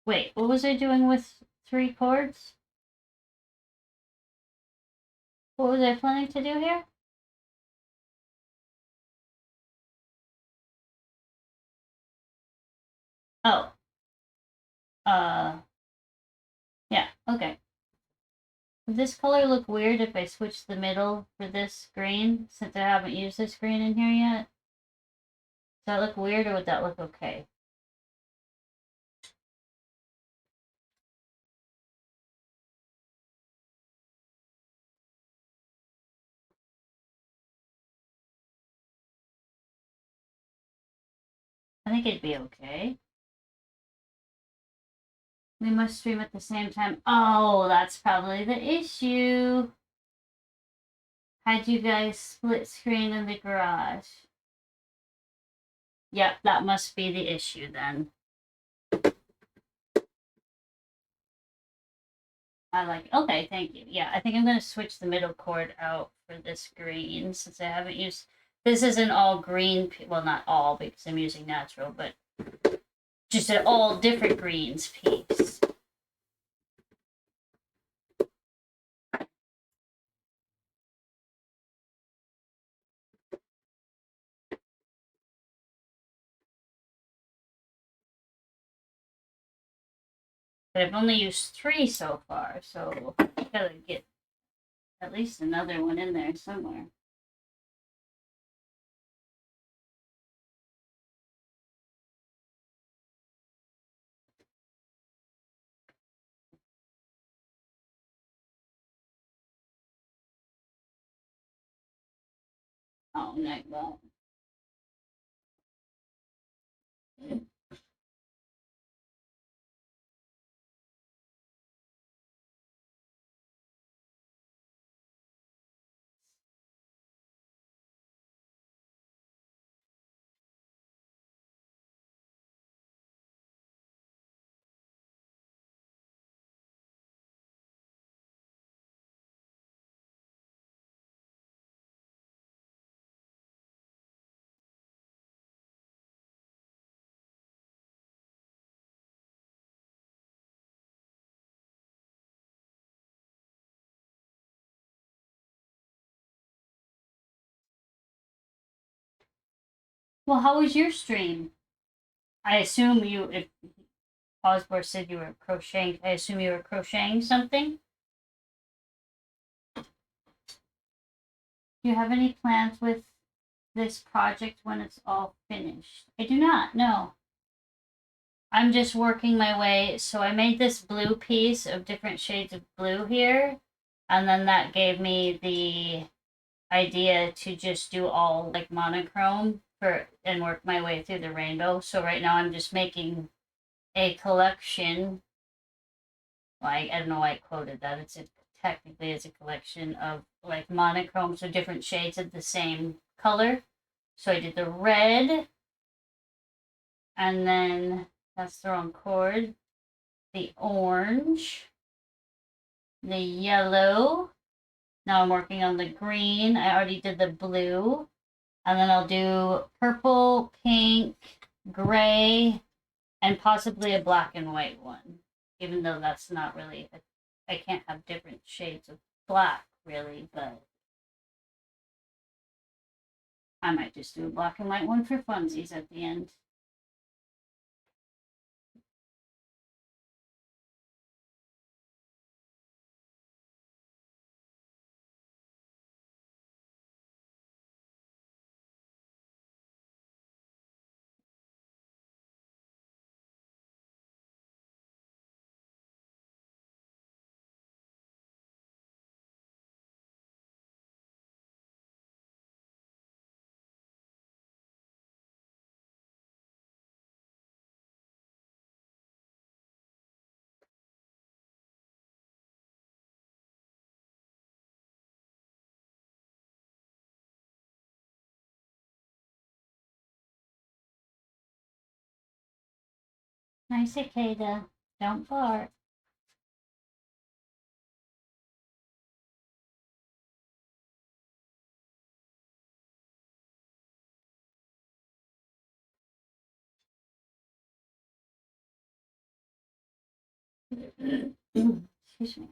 Wait, what was I doing with 3 chords? What was I planning to do here? Oh. Yeah, okay. Would this color look weird if I switch the middle for this green, since I haven't used this green in here yet? Does that look weird, or would that look okay? I think it'd be okay. We must stream at the same time. Oh, that's probably the issue. Had you guys split screen in the garage? Yep, that must be the issue then. I like it. Okay, thank you. Yeah, I think I'm going to switch the middle cord out for this green since I haven't used... This is an all green, well, not all because I'm using natural, but just an all different greens piece. But I've only used 3 so far, so I gotta get at least another one in there somewhere. Oh, no, well. Well, how was your stream? I assume you, if Osborne said you were crocheting, I assume you were crocheting something? Do you have any plans with this project when it's all finished? I do not, no. I'm just working my way. So I made this blue piece of different shades of blue here. And then that gave me the idea to just do all like monochrome for and work my way through the rainbow. So right now I'm just making a collection. Well, I don't know why I quoted that. It's a technically is a collection of like monochromes or different shades of the same color. So I did the red, and then that's the wrong chord. The orange, the yellow. Now I'm working on the green. I already did the blue. And then I'll do purple, pink, gray, and possibly a black and white one. Even though that's not really, I can't have different shades of black really, but I might just do a black and white one for funsies at the end. Nice, cicada. Don't fart. Excuse me.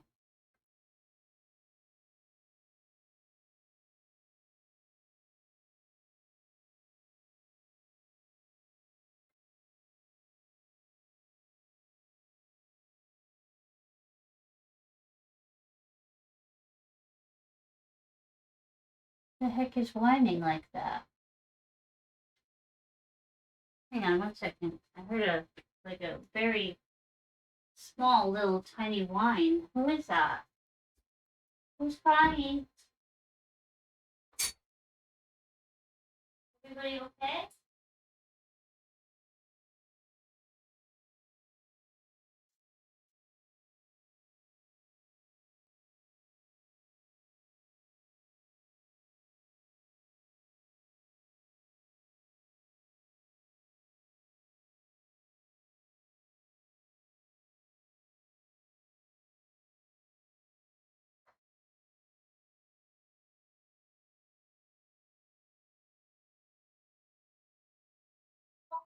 The heck is whining like that? Hang on 1 second. I heard a very small little tiny whine. Who is that? Who's crying? Everybody okay?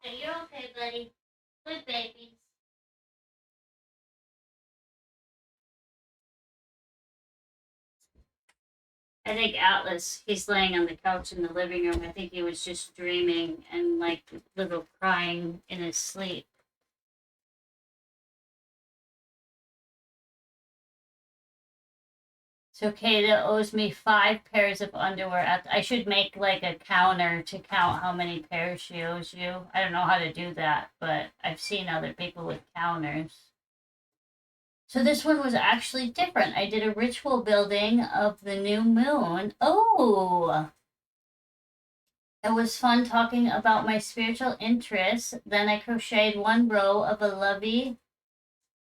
Okay, you're okay, buddy. Good babies. I think Atlas, he's laying on the couch in the living room. I think he was just dreaming and like little crying in his sleep. So Kata owes me 5 pairs of underwear. I should make like a counter to count how many pairs she owes you. I don't know how to do that, but I've seen other people with counters. So this one was actually different. I did a ritual building of the new moon. Oh, it was fun talking about my spiritual interests. Then I crocheted 1 row of a lovey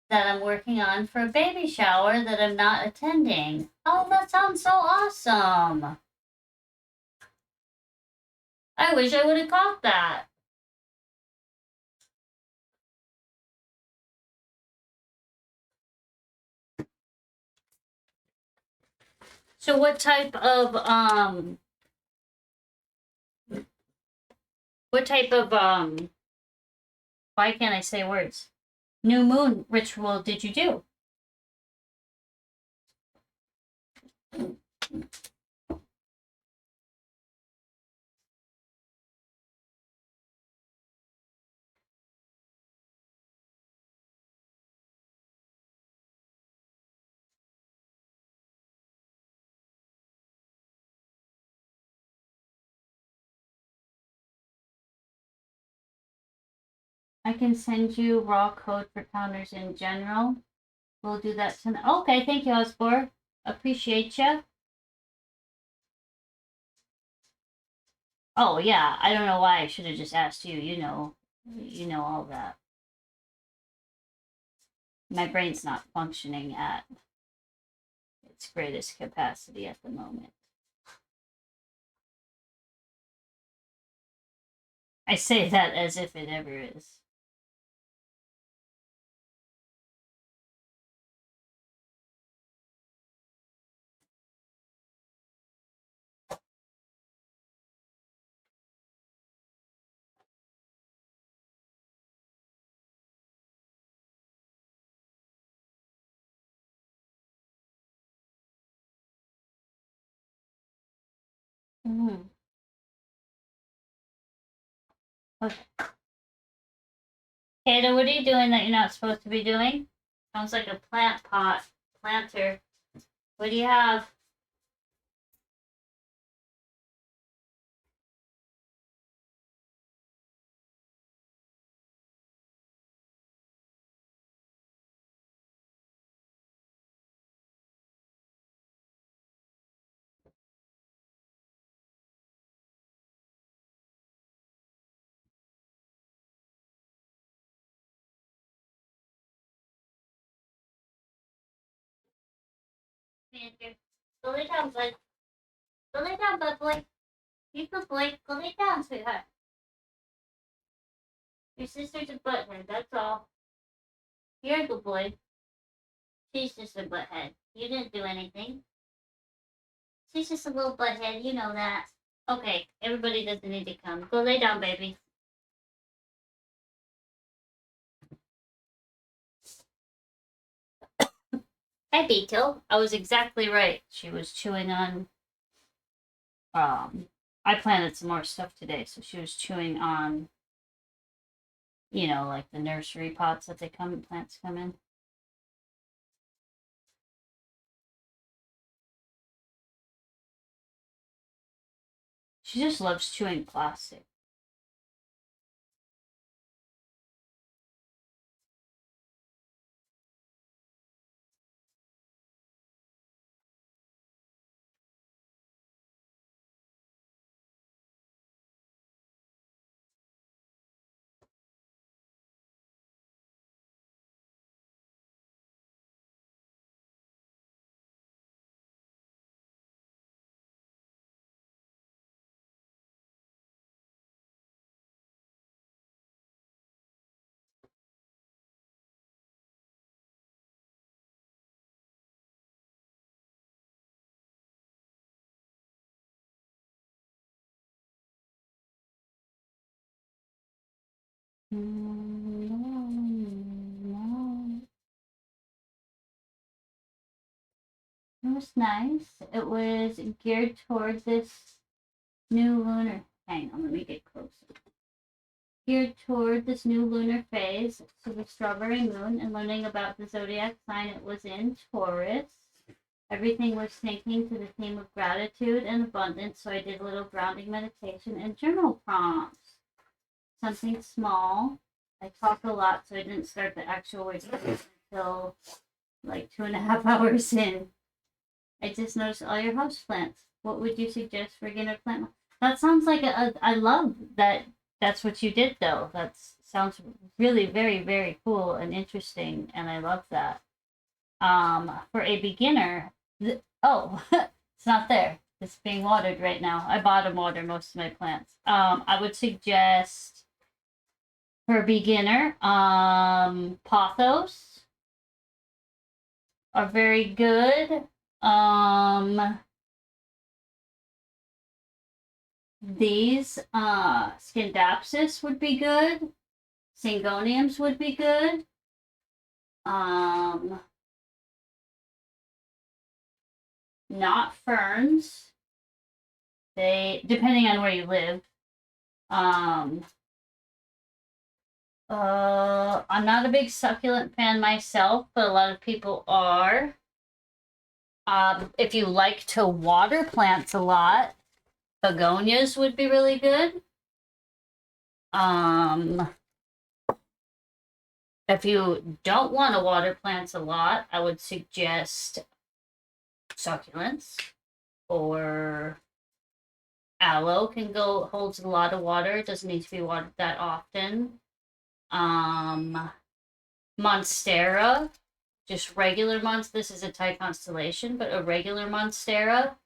that I'm working on for a baby shower that I'm not attending. Oh, that sounds so awesome. I wish I would have caught that. So what type of why can't I say words? New moon ritual did you do? I can send you raw code for counters in general. We'll do that tonight. Okay, thank you, Osborne. Appreciate you. Oh yeah, I don't know why I should have just asked you. You know all that. My brain's not functioning at its greatest capacity at the moment. I say that as if it ever is. Mm. Okay. Kata, what are you doing that you're not supposed to be doing? Sounds like a planter. What do you have? Go lay down, bud. Go lay down, bud boy. You good boy. Go lay down, sweetheart. Your sister's a butthead, that's all. You're a good boy. She's just a butthead. You didn't do anything. She's just a little butthead, you know that. Okay, everybody doesn't need to come. Go lay down, baby. Hi, Beetle. I was exactly right. She was chewing on. I planted some more stuff today, so she was chewing on. Like the nursery pots that plants come in. She just loves chewing plastic. It was nice. It was geared toward this new lunar. Hang on, let me get closer. Geared toward this new lunar phase, so the strawberry moon, and learning about the zodiac sign it was in, Taurus. Everything was syncing to the theme of gratitude and abundance, so I did a little grounding meditation and journal prompts. Something small. I talk a lot, so I didn't start the actual work until like 2.5 hours in. I just noticed all your house plants. What would you suggest for beginner plant? That sounds like I love that. That's what you did, though. That sounds really very, very cool and interesting, and I love that. For a beginner, it's not there. It's being watered right now. I bottom water most of my plants. I would suggest for a beginner, pothos are very good. These Scindapsus would be good. Syngoniums would be good. Not ferns. They, depending on where you live. I'm not a big succulent fan myself, but a lot of people are. If you like to water plants a lot, begonias would be really good. If you don't want to water plants a lot, I would suggest succulents, or aloe holds a lot of water. It doesn't need to be watered that often. Monstera, just regular this is a Thai constellation, but a regular monstera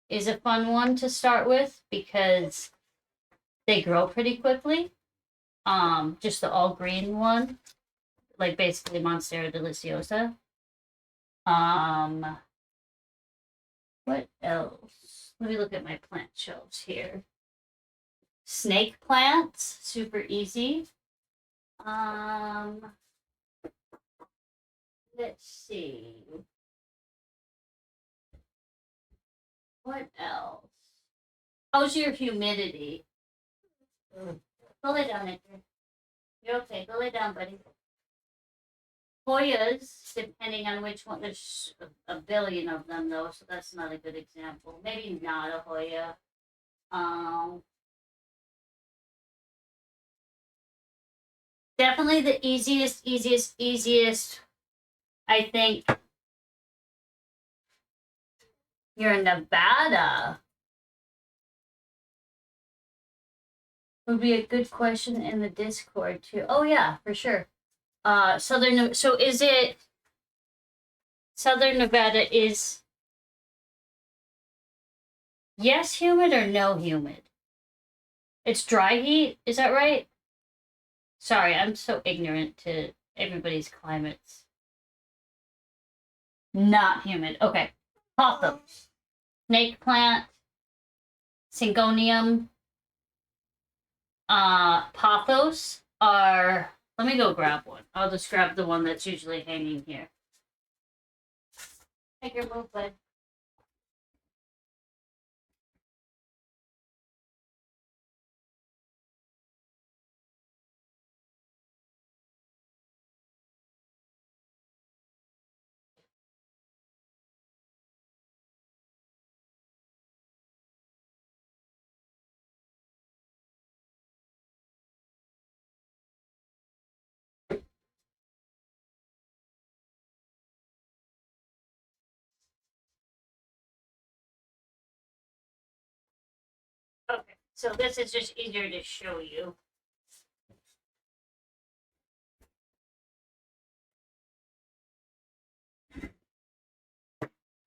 is a fun one to start with because they grow pretty quickly. Just the all green one, like basically Monstera deliciosa. What else? Let me look at my plant shelves here. Snake plants, super easy. Let's see. What else? How's your humidity? Go lay down, Edgar. You're okay. Go lay down, buddy. Hoyas, depending on which one, there's a billion of them though, so that's not a good example. Maybe not a Hoya. Definitely the easiest. I think you're in Nevada. Would be a good question in the Discord too. Oh yeah, for sure. So is it Southern Nevada is yes humid or no humid? It's dry heat, is that right? Sorry, I'm so ignorant to everybody's climates. Not humid. Okay. Pothos. Snake plant. Syngonium. Pothos are, let me go grab one. I'll just grab the one that's usually hanging here. Take your move, bud. Okay, so this is just easier to show you.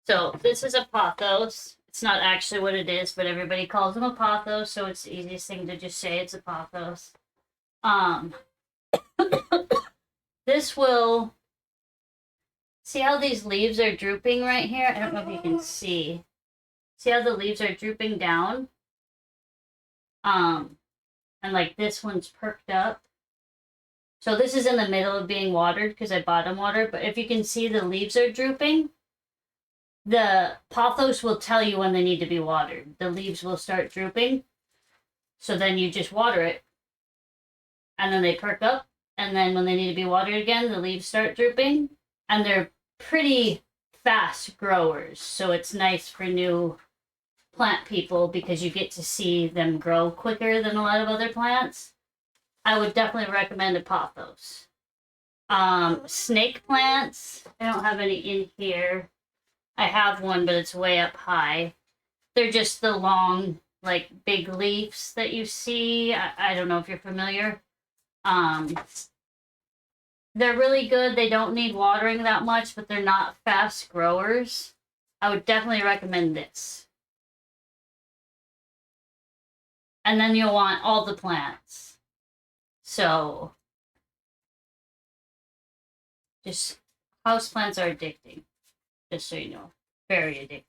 So this is a pothos. It's not actually what it is, but everybody calls them a pothos, so it's the easiest thing to just say it's a pothos. This will see how these leaves are drooping right here. I don't know if you can see. See how the leaves are drooping down? And like this one's perked up. So this is in the middle of being watered because I bottom watered, but if you can see the leaves are drooping, the pothos will tell you when they need to be watered. The leaves will start drooping. So then you just water it. And then they perk up. And then when they need to be watered again, the leaves start drooping. And they're pretty fast growers. So it's nice for new plant people because you get to see them grow quicker than a lot of other plants. I would definitely recommend a pothos. Snake plants, I don't have any in here. I have one, but it's way up high. They're just the long, like, big leaves that you see. I don't know if you're familiar. They're really good. They don't need watering that much, but they're not fast growers. I would definitely recommend this. And then you'll want all the plants. So, just house plants are addicting. Just so you know, very addicting.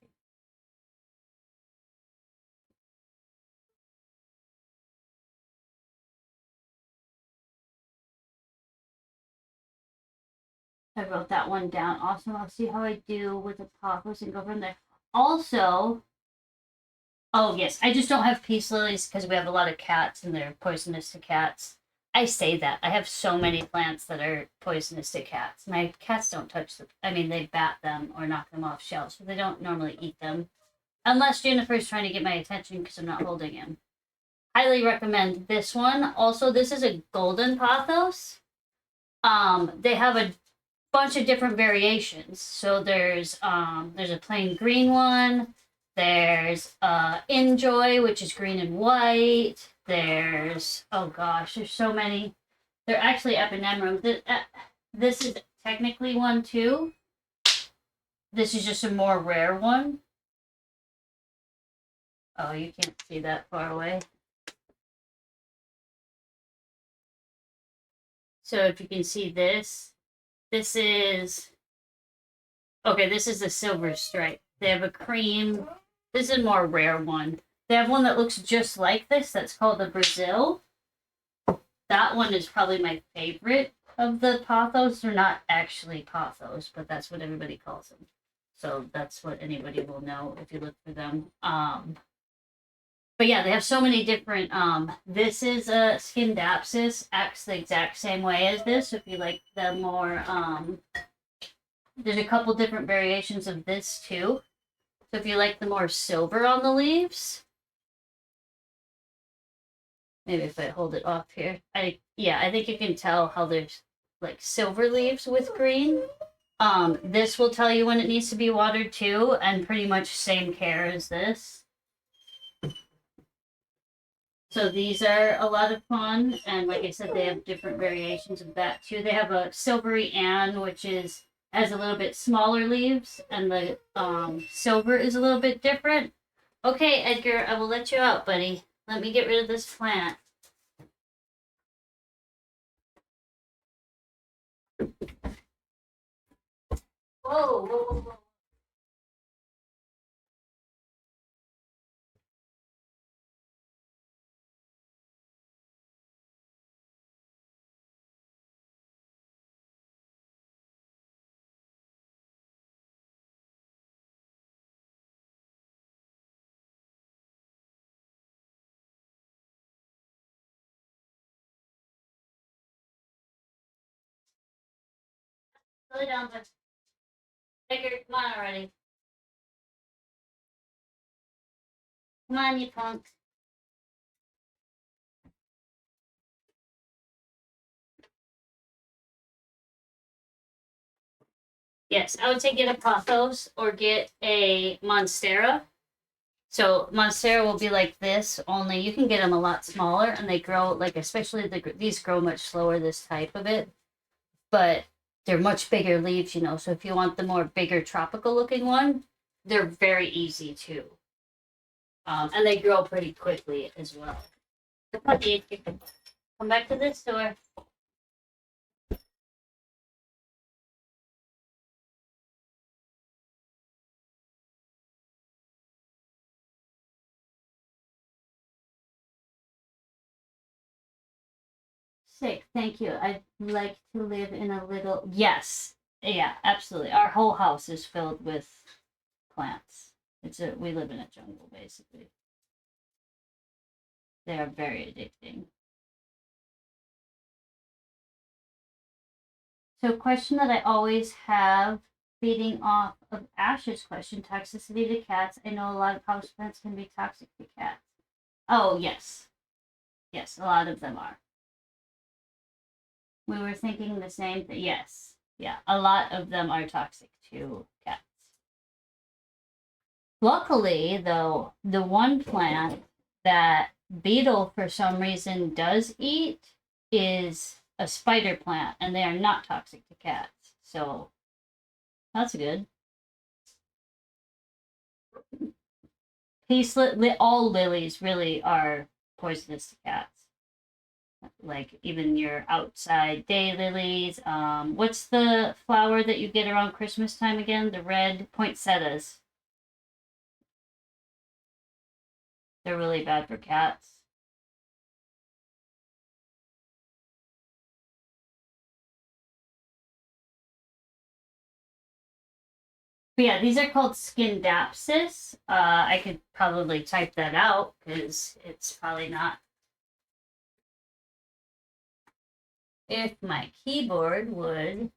I wrote that one down. Also, I'll see how I do with the pothos and go from there. Also, oh yes, I just don't have peace lilies because we have a lot of cats and they're poisonous to cats. I say that. I have so many plants that are poisonous to cats. My cats don't touch them. I mean, they bat them or knock them off shelves, but they don't normally eat them. Unless Jennifer's trying to get my attention because I'm not holding him. Highly recommend this one. Also, this is a golden pothos. They have a bunch of different variations. So there's a plain green one. There's Enjoy, which is green and white. There's, oh gosh, there's so many. They're actually epinemrum. This is technically one too. This is just a more rare one. Oh, you can't see that far away. So if you can see this, this is okay. This is a silver stripe. They have a cream. This is a more rare one. They have one that looks just like this. That's called the Brazil. That one is probably my favorite of the pothos. They're not actually pothos, but that's what everybody calls them. So that's what anybody will know if you look for them. But yeah, they have so many different. This is a Scindapsus, acts the exact same way as this. If you like the more, there's a couple different variations of this too. So if you like the more silver on the leaves, maybe if I hold it off here, I think you can tell how there's like silver leaves with green. This will tell you when it needs to be watered too, and pretty much same care as this. So these are a lot of fun, and like I said, they have different variations of that too. They have a silvery Anne, which has a little bit smaller leaves, and the silver is a little bit different. Okay, Edgar, I will let you out, buddy. Let me get rid of this plant. Whoa, whoa, whoa, whoa. Slow down, bud. Edgar, come on already. Come on, you punk. Yes, I would say get a pothos or get a monstera. So monstera will be like this, only you can get them a lot smaller, and they grow like, especially these grow much slower. This type of it, but they're much bigger leaves, you know. So if you want the more bigger tropical looking one, they're very easy too, and they grow pretty quickly as well. Come back to this door. Sick, thank you. I'd like to live in a little. Yes, yeah, absolutely. Our whole house is filled with plants. We live in a jungle basically. They are very addicting. So, question that I always have, feeding off of Ash's question, toxicity to cats. I know a lot of houseplants can be toxic to cats. Oh, yes. Yes, a lot of them are. We were thinking the same thing. Yes. Yeah, a lot of them are toxic to cats. Luckily, though, the one plant that Beetle for some reason does eat is a spider plant, and they are not toxic to cats. So that's good. All lilies really are poisonous to cats. Like even your outside day lilies. What's the flower that you get around Christmas time again? The red poinsettias. They're really bad for cats. But yeah, these are called Scindapsus. I could probably type that out because it's probably not. If my keyboard would.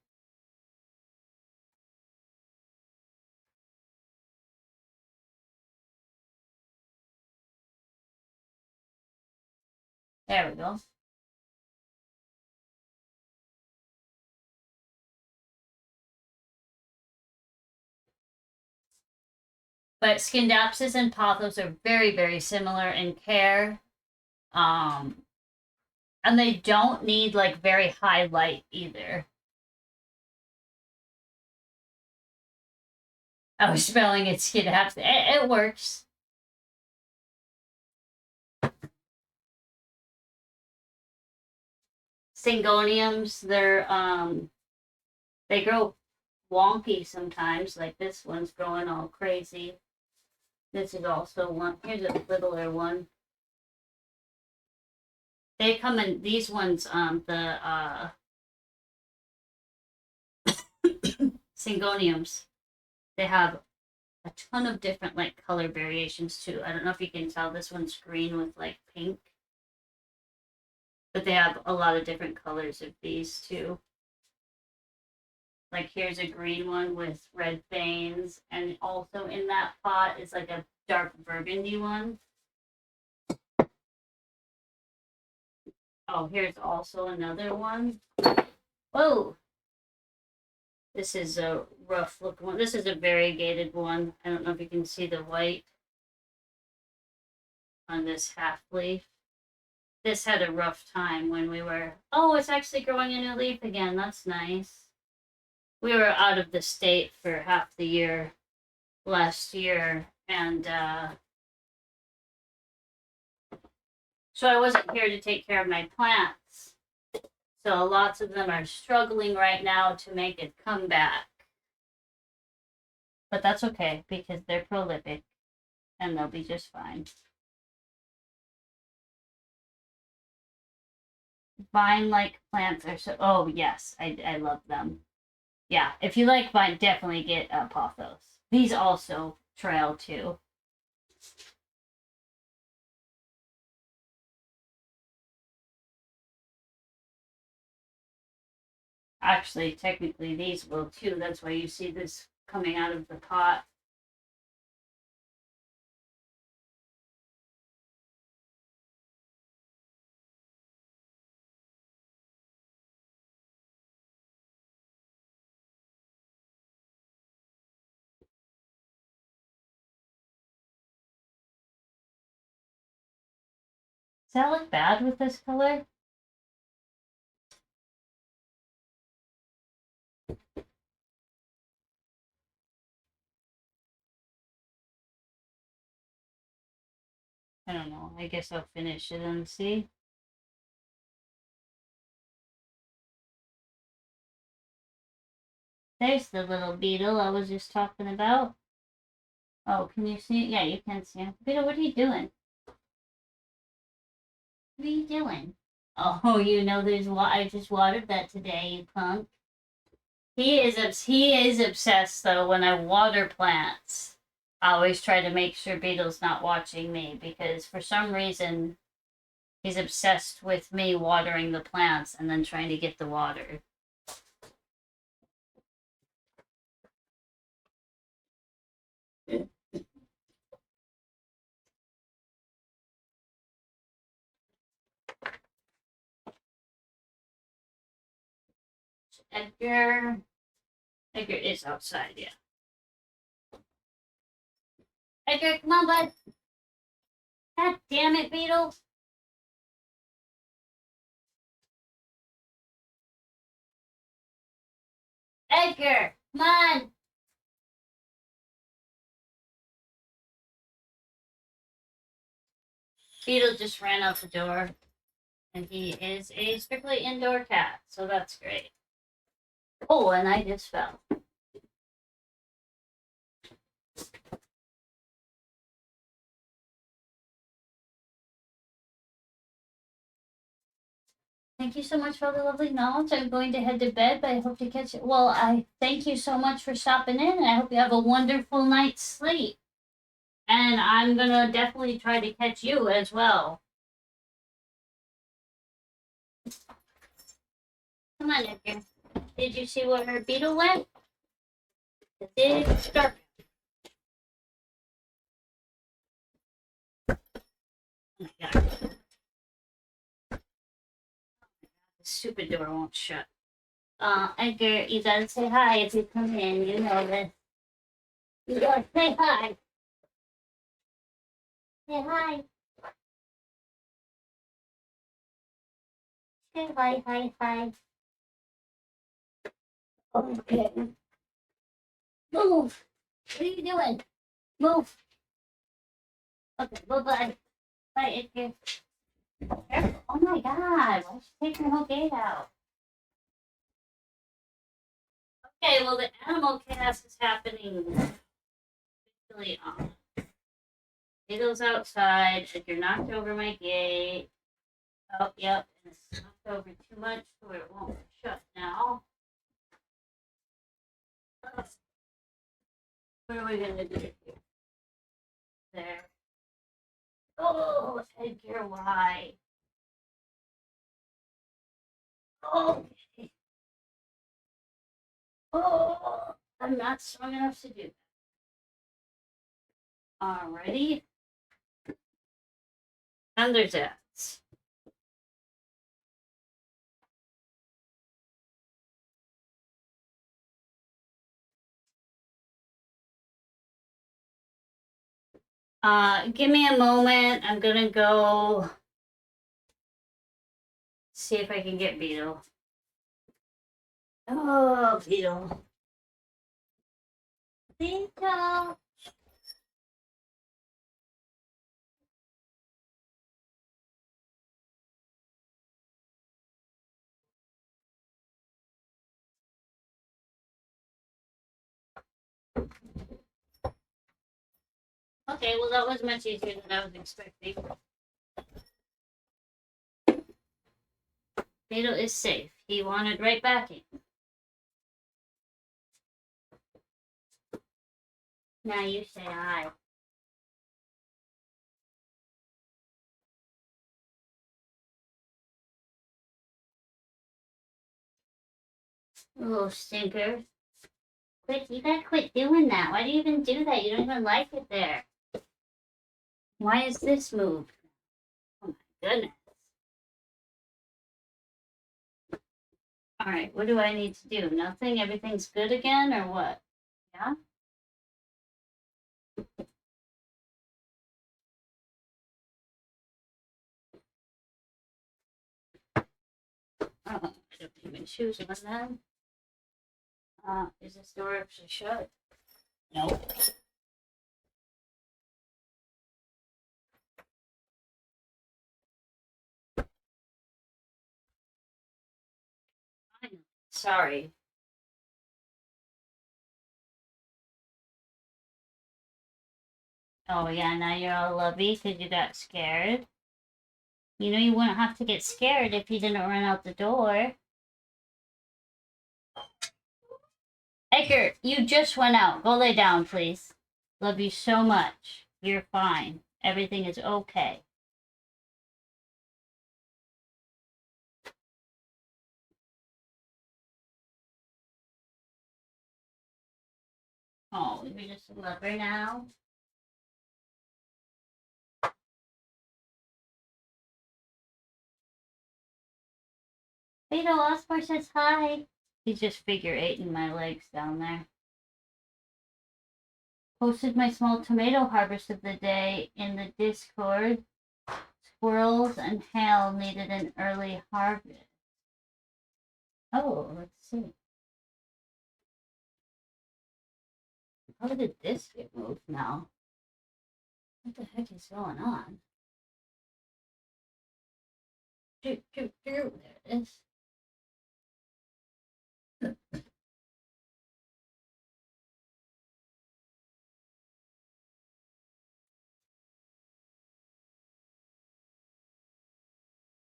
There we go. But Scindapsus and pothos are very, very similar in care. And they don't need like very high light either. I was smelling its skin. It works. Syngoniums, they grow wonky sometimes. Like this one's growing all crazy. This is also one. Here's a littler one. They come in these ones. The Syngoniums. They have a ton of different like color variations too. I don't know if you can tell. This one's green with like pink, but they have a lot of different colors of these too. Like here's a green one with red veins, and also in that pot is like a dark burgundy one. Oh, here's also another one. Whoa! This is a rough look one. This is a variegated one. I don't know if you can see the white on this half leaf. This had a rough time when we were. Oh, it's actually growing a new leaf again. That's nice. We were out of the state for half the year last year, and so I wasn't here to take care of my plants. So lots of them are struggling right now to make it come back. But that's okay because they're prolific and they'll be just fine. Vine-like plants are so. Oh yes, I love them. Yeah, if you like vine, definitely get pothos. These also trail too. Actually, technically, these will too. That's why you see this coming out of the pot. Does that look bad with this color? I don't know. I guess I'll finish it and see. There's the little beetle I was just talking about. Oh, can you see it? Yeah, you can see him. Beetle, what are you doing? What are you doing? Oh, you know there's I just watered that today, you punk. He is obsessed though when I water plants. I always try to make sure Beetle's not watching me because for some reason he's obsessed with me watering the plants and then trying to get the water. Edgar. Edgar is outside, yeah. Edgar, come on, bud. God damn it, Beetle. Edgar, come on. Beetle just ran out the door, and he is a strictly indoor cat, so that's great. Oh, and I just fell. Thank you so much for all the lovely knowledge. I'm going to head to bed, but I hope to catch it. Well, I thank you so much for stopping in, and I hope you have a wonderful night's sleep. And I'm gonna definitely try to catch you as well. Come on, Edgar. Did you see where her beetle went? It's dark. Oh my god. The stupid door won't shut. Edgar, you gotta say hi if you come in. You know this. You gotta say hi. Say hi. Say hi, hi, hi. Okay. Move. What are you doing? Move. Okay, bye-bye. Bye, Edgar. Careful. Oh my god, why'd you take your whole gate out? Okay, well, the animal chaos is happening really on. Needles outside. Edgar knocked over my gate. Oh, yep, and it's knocked over too much so it won't shut now. What are we gonna do here? There. Oh, Edgar, why? Okay. Oh, I'm not strong enough to do that. Alrighty. And there's that. Give me a moment. I'm gonna go see if I can get Beetle. Oh, Beetle. Beetle. Okay, well, that was much easier than I was expecting. Beetle is safe. He wanted right back in. Now you say hi. Oh, stinker. Quit, you gotta quit doing that. Why do you even do that? You don't even like it there. Why is this moved? Oh my goodness. Alright, what do I need to do? Nothing? Everything's good again or what? Yeah? Oh, I don't even choose one then. Is this door actually shut? No. Sorry. Oh yeah, now you're all lovey because you got scared. You know you wouldn't have to get scared if you didn't run out the door. Edgar, you just went out. Go lay down, please. Love you so much. You're fine. Everything is okay. Oh, you're just a lover now. Beto Oscar says hi. He's just figure eighting my legs down there. Posted my small tomato harvest of the day in the Discord. Squirrels and hail needed an early harvest. Oh, let's see. How did this get moved now? What the heck is going on? There it is.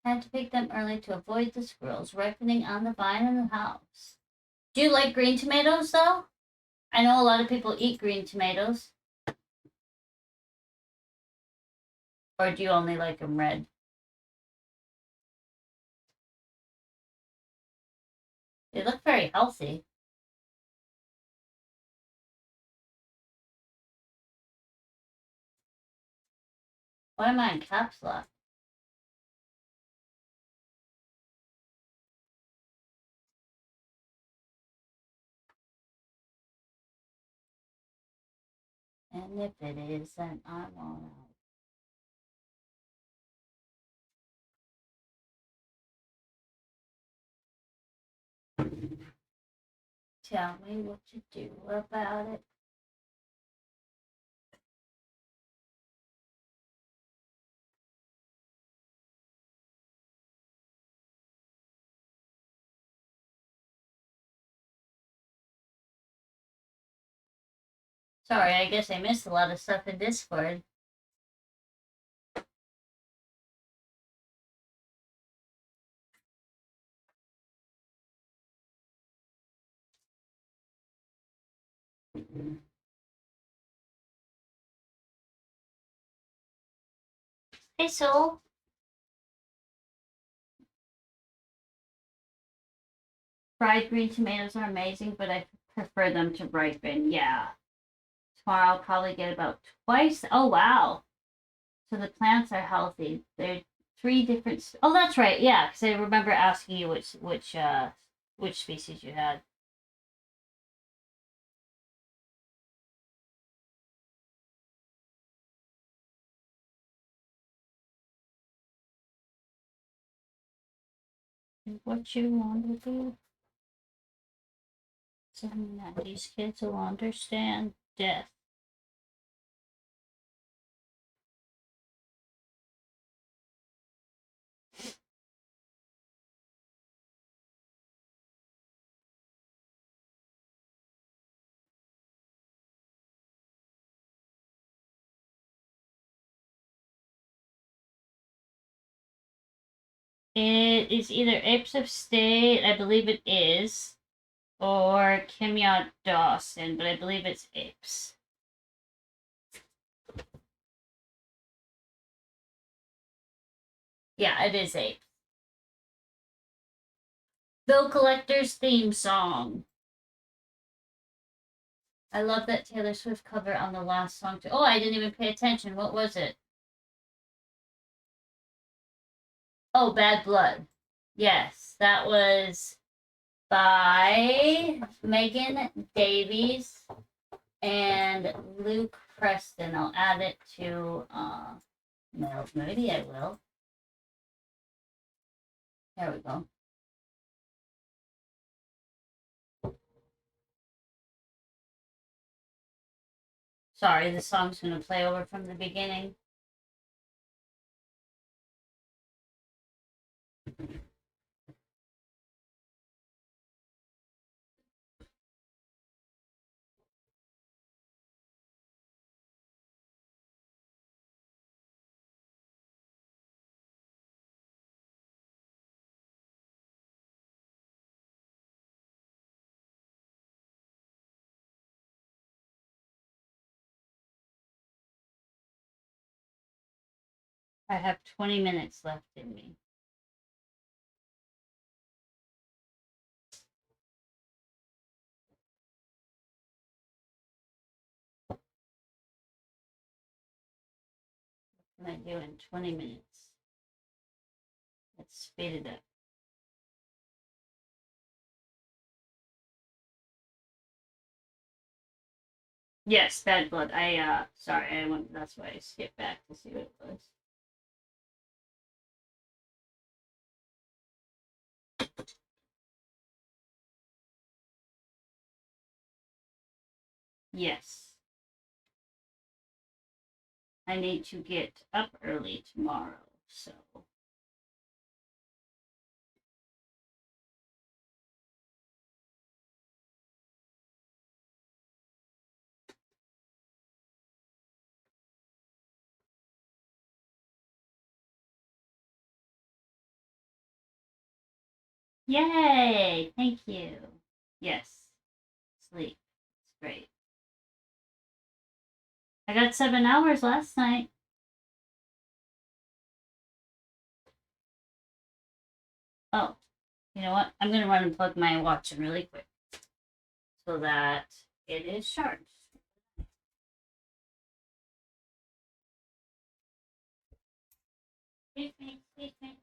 Had to pick them early to avoid the squirrels ripening on the vine in the house. Do you like green tomatoes though? I know a lot of people eat green tomatoes. Or do you only like them red? They look very healthy. Why am I in caps lock? And if it is, then I won't know. Tell me what to do about it. Sorry, I guess I missed a lot of stuff in Discord. Hey, Soul. Fried green tomatoes are amazing, but I prefer them to ripen. Yeah. Tomorrow I'll probably get about twice. Oh, wow. So the plants are healthy. They're three different. Oh, that's right. Yeah, because I remember asking you which species you had. What you want to do? Something that these kids will understand. Death. It is either Apes of State, I believe it is, or Kimya Dawson, but I believe it's Apes. Yeah, it is Apes. Bill Collector's theme song. I love that Taylor Swift cover on the last song too. Oh, I didn't even pay attention. What was it? Oh, Bad Blood. Yes, that was by Megan Davies and Luke Preston. I'll add it to no, maybe I will. There we go. Sorry, the song's gonna play over from the beginning. I have 20 minutes left in me. What can I do in 20 minutes? Let's speed it up. Yes, Bad Blood. Sorry, I went. That's why I skipped back to see what it was. Yes. I need to get up early tomorrow, so. Yay! Thank you. Yes. Sleep. It's great. I got 7 hours last night. Oh, you know what? I'm going to run and plug my watch in really quick so that it is charged. Excuse me, excuse me.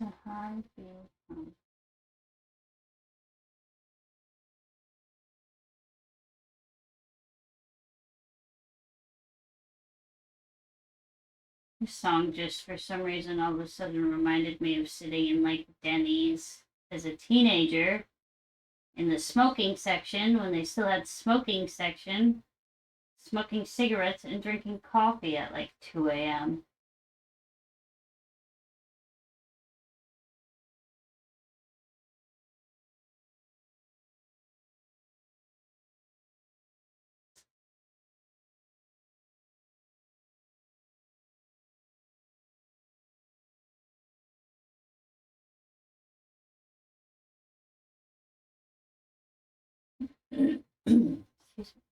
a high feel. This song just for some reason all of a sudden reminded me of sitting in like Denny's as a teenager in the smoking section when they still had smoking section, smoking cigarettes and drinking coffee at like 2 a.m. Excuse me.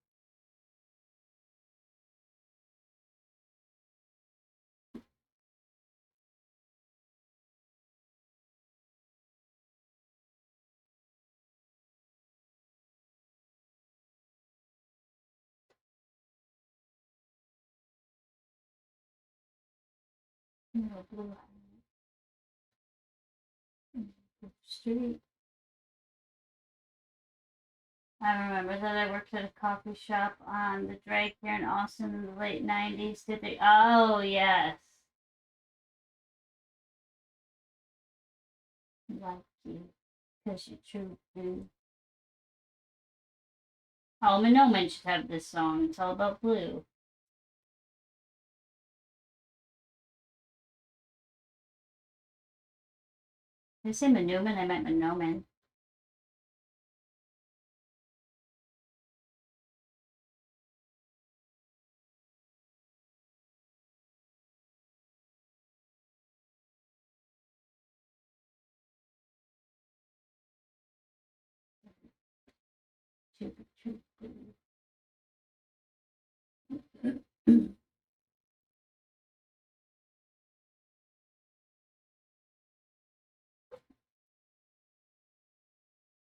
Blue Street. I remember that I worked at a coffee shop on the drag here in Austin in the late 90s. Did they? Oh, yes. Like you. Because you true blue. Oh, Manoman should have this song. It's all about blue. Did I say Manoman? I meant Manoman. True blue.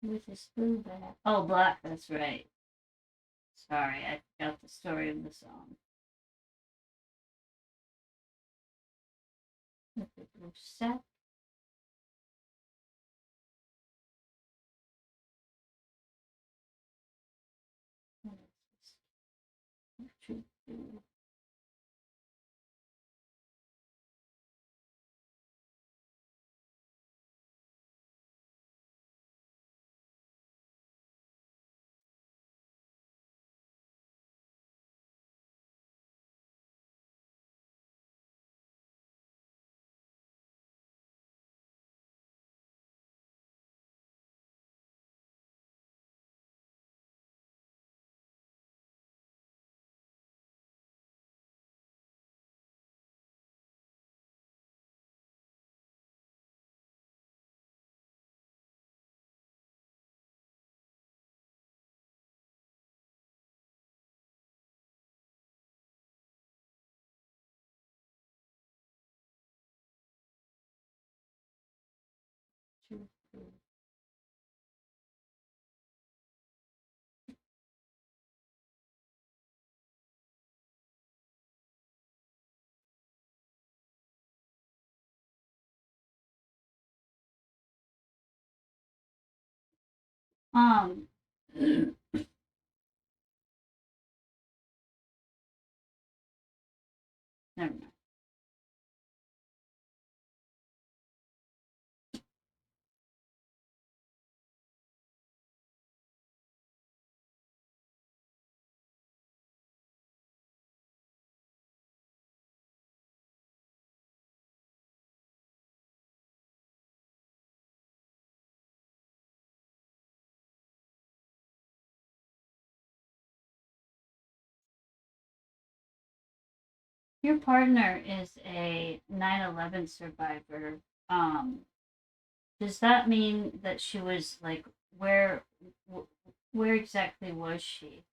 With his blue back. Oh, black. That's right. Sorry, I forgot the story of the song. With the blue set. True blue. True blue. Um, never mind. Your partner is a 9/11 survivor. Um, does that mean that she was like where exactly was she?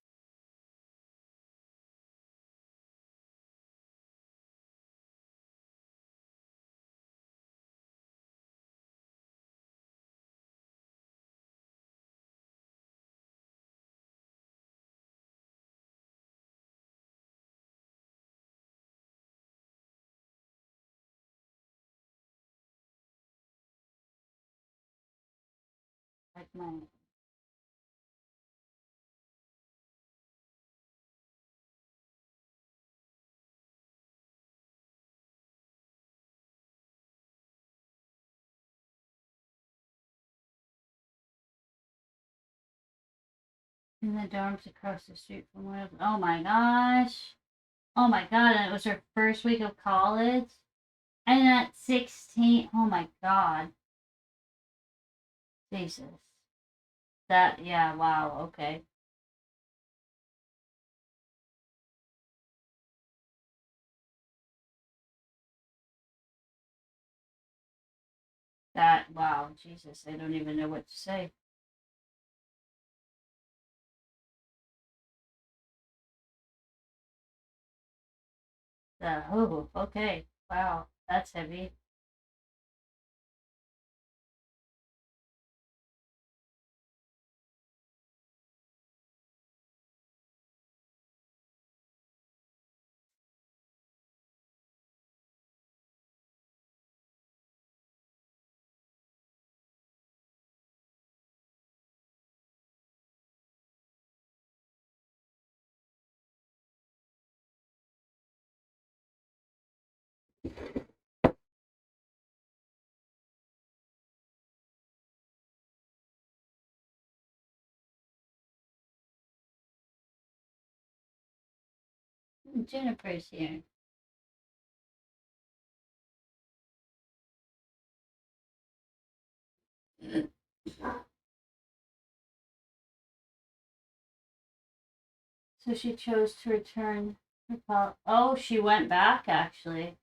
check my. In the dorms across the street from where. Oh my gosh. Oh my god, and it was her first week of college. And at 16, oh my god. Jesus. That, yeah, wow, okay. That, wow, Jesus, I don't even know what to say. Oh, okay, wow, that's heavy. Juniper's here. So she chose to return her call. Oh, she went back actually.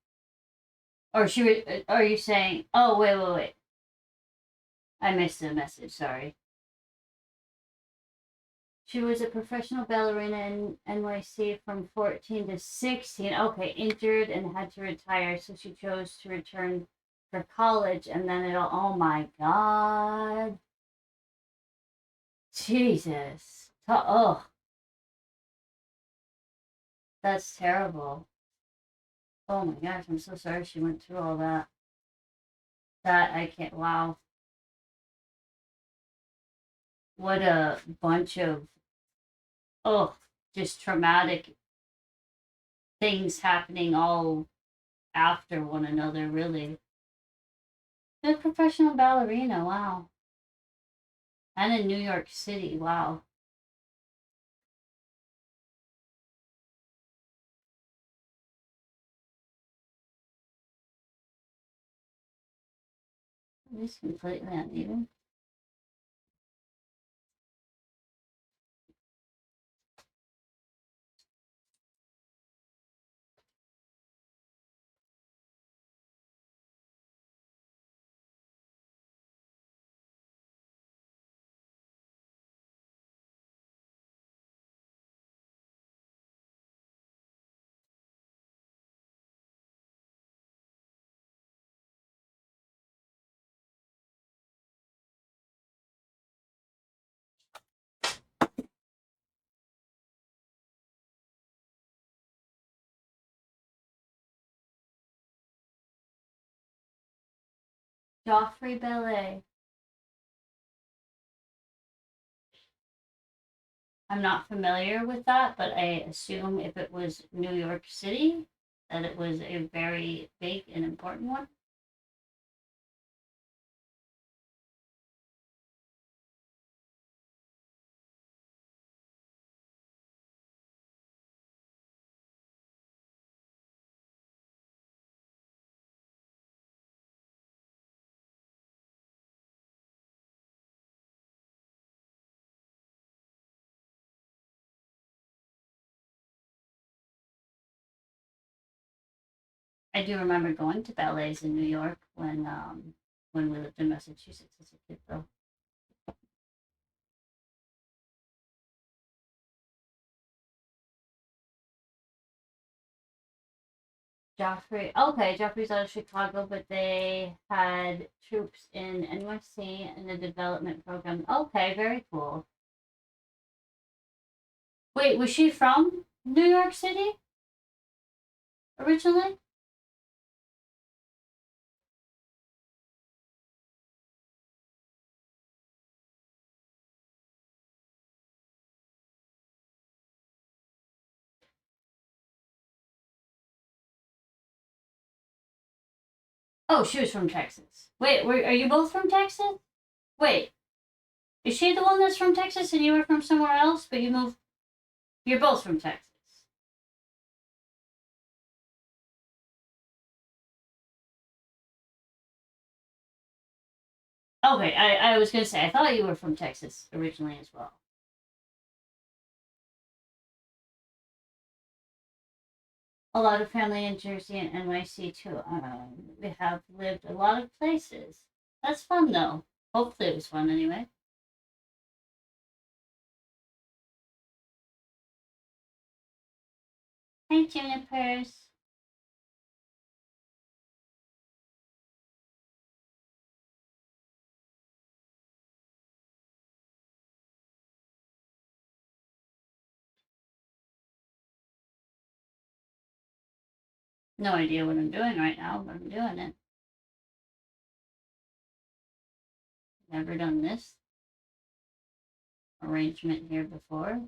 Or are you saying, oh, wait. I missed the message, sorry. She was a professional ballerina in NYC from 14 to 16. Okay, injured and had to retire, so she chose to return for college, and then oh my God. Jesus. Oh, that's terrible. Oh my gosh, I'm so sorry she went through all that. That I can't, wow. What a bunch of, oh, just traumatic things happening all after one another, really. A professional ballerina, wow. And in New York City, wow. It's completely uneven. Joffrey Ballet. I'm not familiar with that, but I assume if it was New York City, that it was a very big and important one. I do remember going to ballets in New York when we lived in Massachusetts as a kid, though. Joffrey. Okay, Joffrey's out of Chicago, but they had troops in NYC in the development program. Okay, very cool. Wait, was she from New York City originally? Oh, she was from Texas. Wait, are you both from Texas? Wait, is she the one that's from Texas and you were from somewhere else, but you moved? You're both from Texas. Okay, I was gonna say I thought you were from Texas originally as well. A lot of family in Jersey and NYC too. We have lived a lot of places. That's fun though. Hopefully it was fun anyway. Hey Junipers. No idea what I'm doing right now, but I'm doing it. Never done this arrangement here before.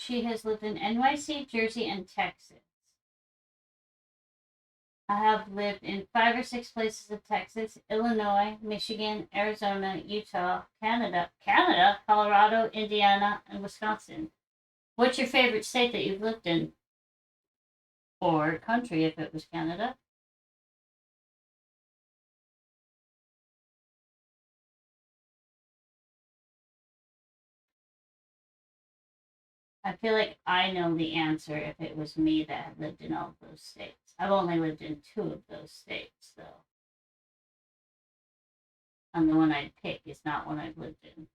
She has lived in NYC, Jersey, and Texas. I have lived in 5 or 6 places in Texas, Illinois, Michigan, Arizona, Utah, Canada, Colorado, Indiana, and Wisconsin. What's your favorite state that you've lived in? Or country if it was Canada? I feel like I know the answer if it was me that had lived in all of those states. I've only lived in 2 of those states, though. And the one I'd pick is not one I've lived in.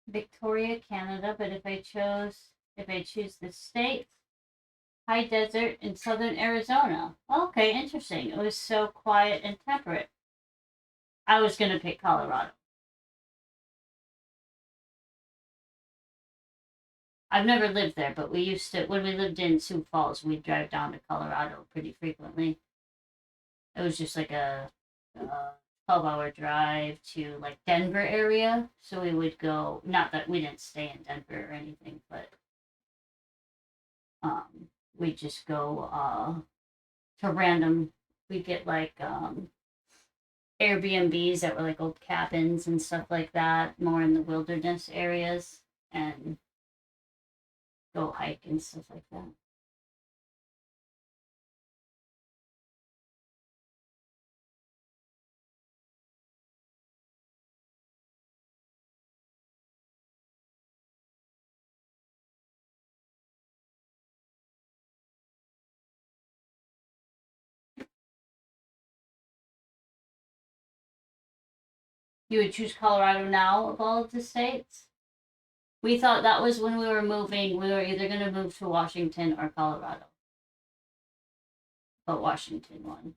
Victoria, Canada, but if I choose the state, high desert in southern Arizona. Okay, interesting. It was so quiet and temperate. I was going to pick Colorado. I've never lived there, but we used to, when we lived in Sioux Falls, we'd drive down to Colorado pretty frequently. It was just like a 12-hour drive to like Denver area. So we would go, not that we didn't stay in Denver or anything, but we'd just go to random, we'd get like Airbnbs that were like old cabins and stuff like that, more in the wilderness areas, and go hike and stuff like that. You would choose Colorado now of all of the states? We thought that was when we were moving, we were either going to move to Washington or Colorado. But Washington won,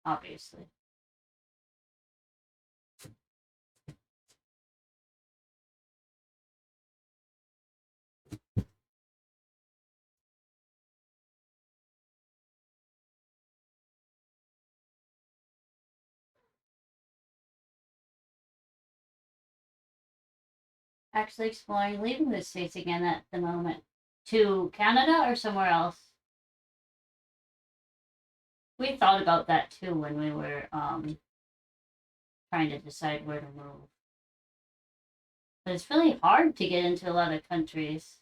obviously. Actually exploring leaving the States again at the moment. To Canada or somewhere else? We thought about that too when we were trying to decide where to move. But it's really hard to get into a lot of countries.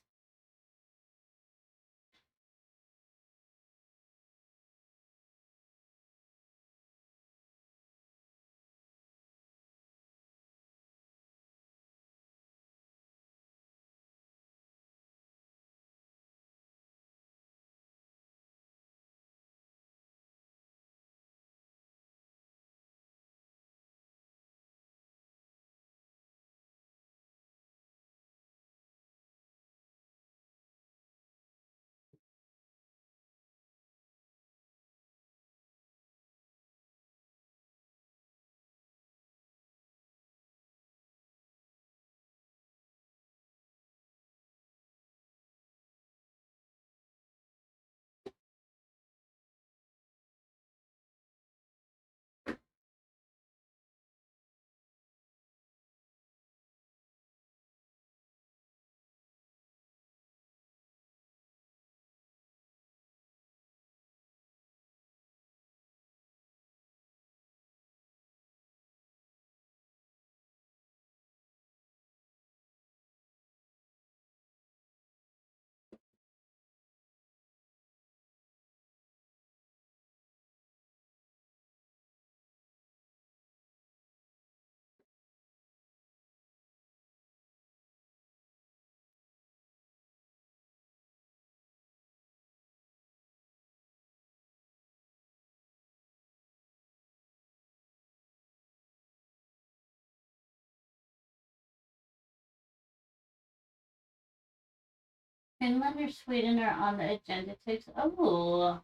Finland or Sweden are on the agenda to. Oh,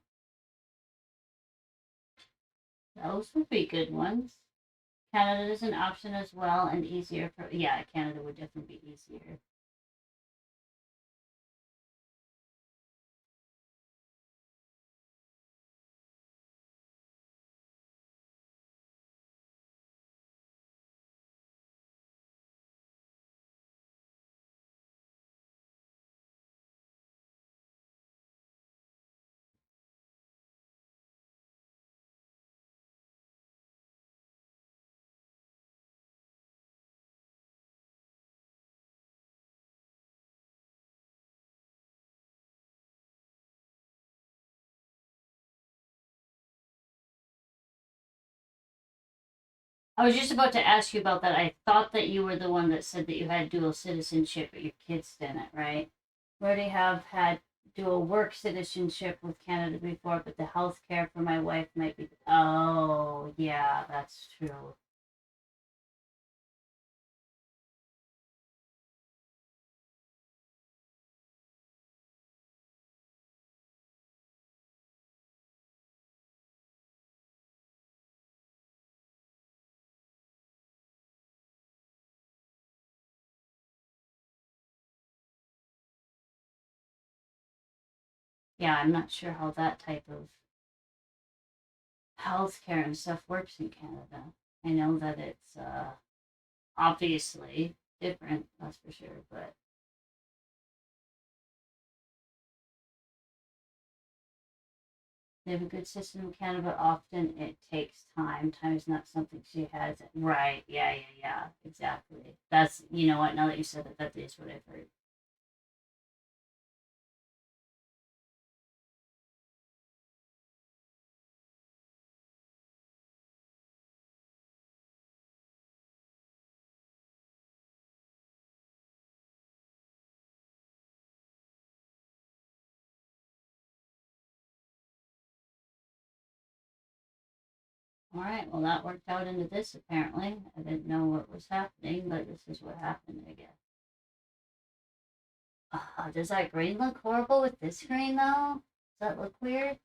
those would be good ones. Canada is an option as well and easier for. Yeah, Canada would definitely be easier. I was just about to ask you about that. I thought that you were the one that said that you had dual citizenship, but your kids didn't, right? We already have had dual work citizenship with Canada before, but the health care for my wife might be. Oh, yeah, that's true. Yeah, I'm not sure how that type of health care and stuff works in Canada. I know that it's obviously different, that's for sure, but they have a good system in Canada, but often it takes time. Time is not something she has. Right. Yeah, yeah, yeah. Exactly. That's, you know what, now that you said it, that is what I've heard. All right. Well, that worked out into this apparently. I didn't know what was happening, but this is what happened, I guess. Does that green look horrible with this green though? Does that look weird?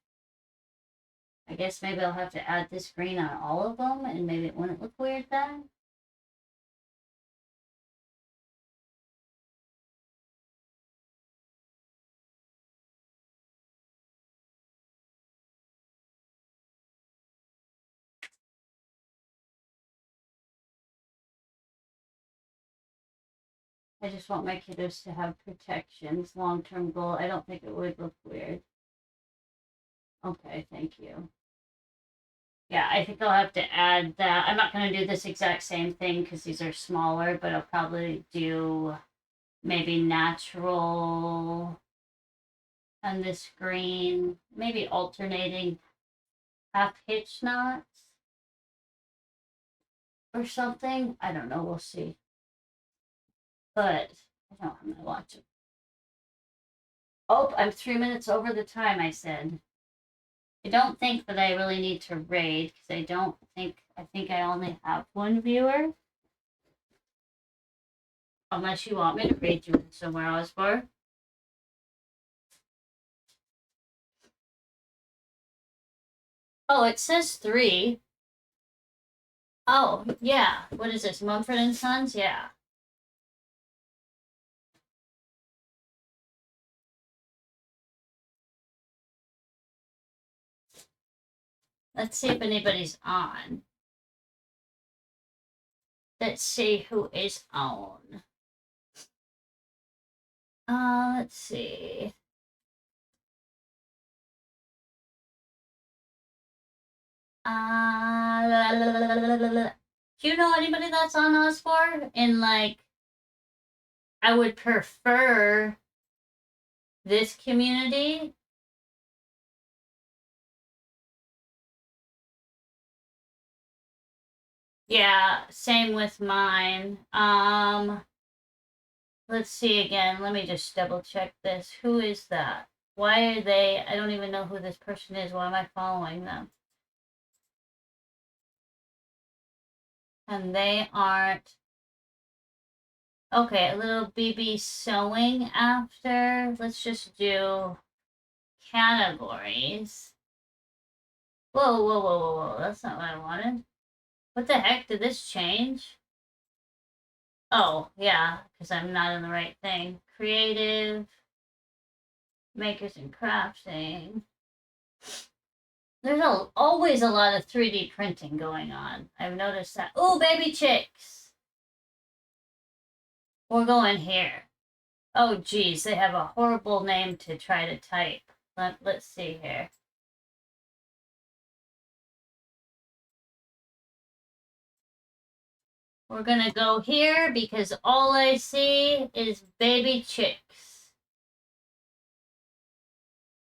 I guess maybe I'll have to add this green on all of them and maybe it wouldn't look weird then. I just want my kiddos to have protections. Long term goal. I don't think it would look weird. Okay, thank you. Yeah, I think I'll have to add that. I'm not going to do this exact same thing because these are smaller, but I'll probably do maybe natural on this green, maybe alternating half hitch knots or something. I don't know. We'll see. But I don't have my watch. Oh, I'm 3 minutes over the time I said. I don't think that I really need to raid because I think I only have one viewer. Unless you want me to raid you somewhere else for. Oh, it says 3. Oh, yeah. What is this? Mumford and Sons? Yeah. Let's see if anybody's on. Let's see who is on. Let's see. Do you know anybody that's on Osfor? And like, I would prefer this community. Yeah, same with mine. Let's see again. Let me just double check this. Who is that? Why are they? I don't even know who this person is. Why am I following them? And they aren't. Okay, a little BB sewing after. Let's just do categories. Whoa, whoa, whoa, whoa, whoa. That's not what I wanted. What the heck? Did this change? Oh, yeah, because I'm not in the right thing. Creative, makers and crafting. There's always a lot of 3D printing going on. I've noticed that. Oh, baby chicks. We're going here. Oh, geez, they have a horrible name to try to type. Let's see here. We're going to go here because all I see is baby chicks.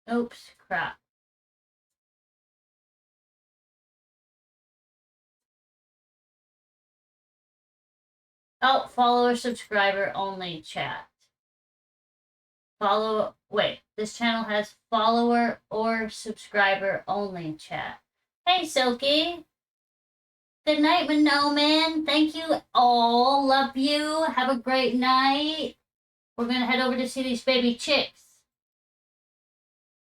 Oops, crap. Oh, follower, subscriber only chat. Wait, this channel has follower or subscriber only chat. Hey, Silky. Good night, Manoman. Thank you all. Love you. Have a great night. We're going to head over to see these baby chicks.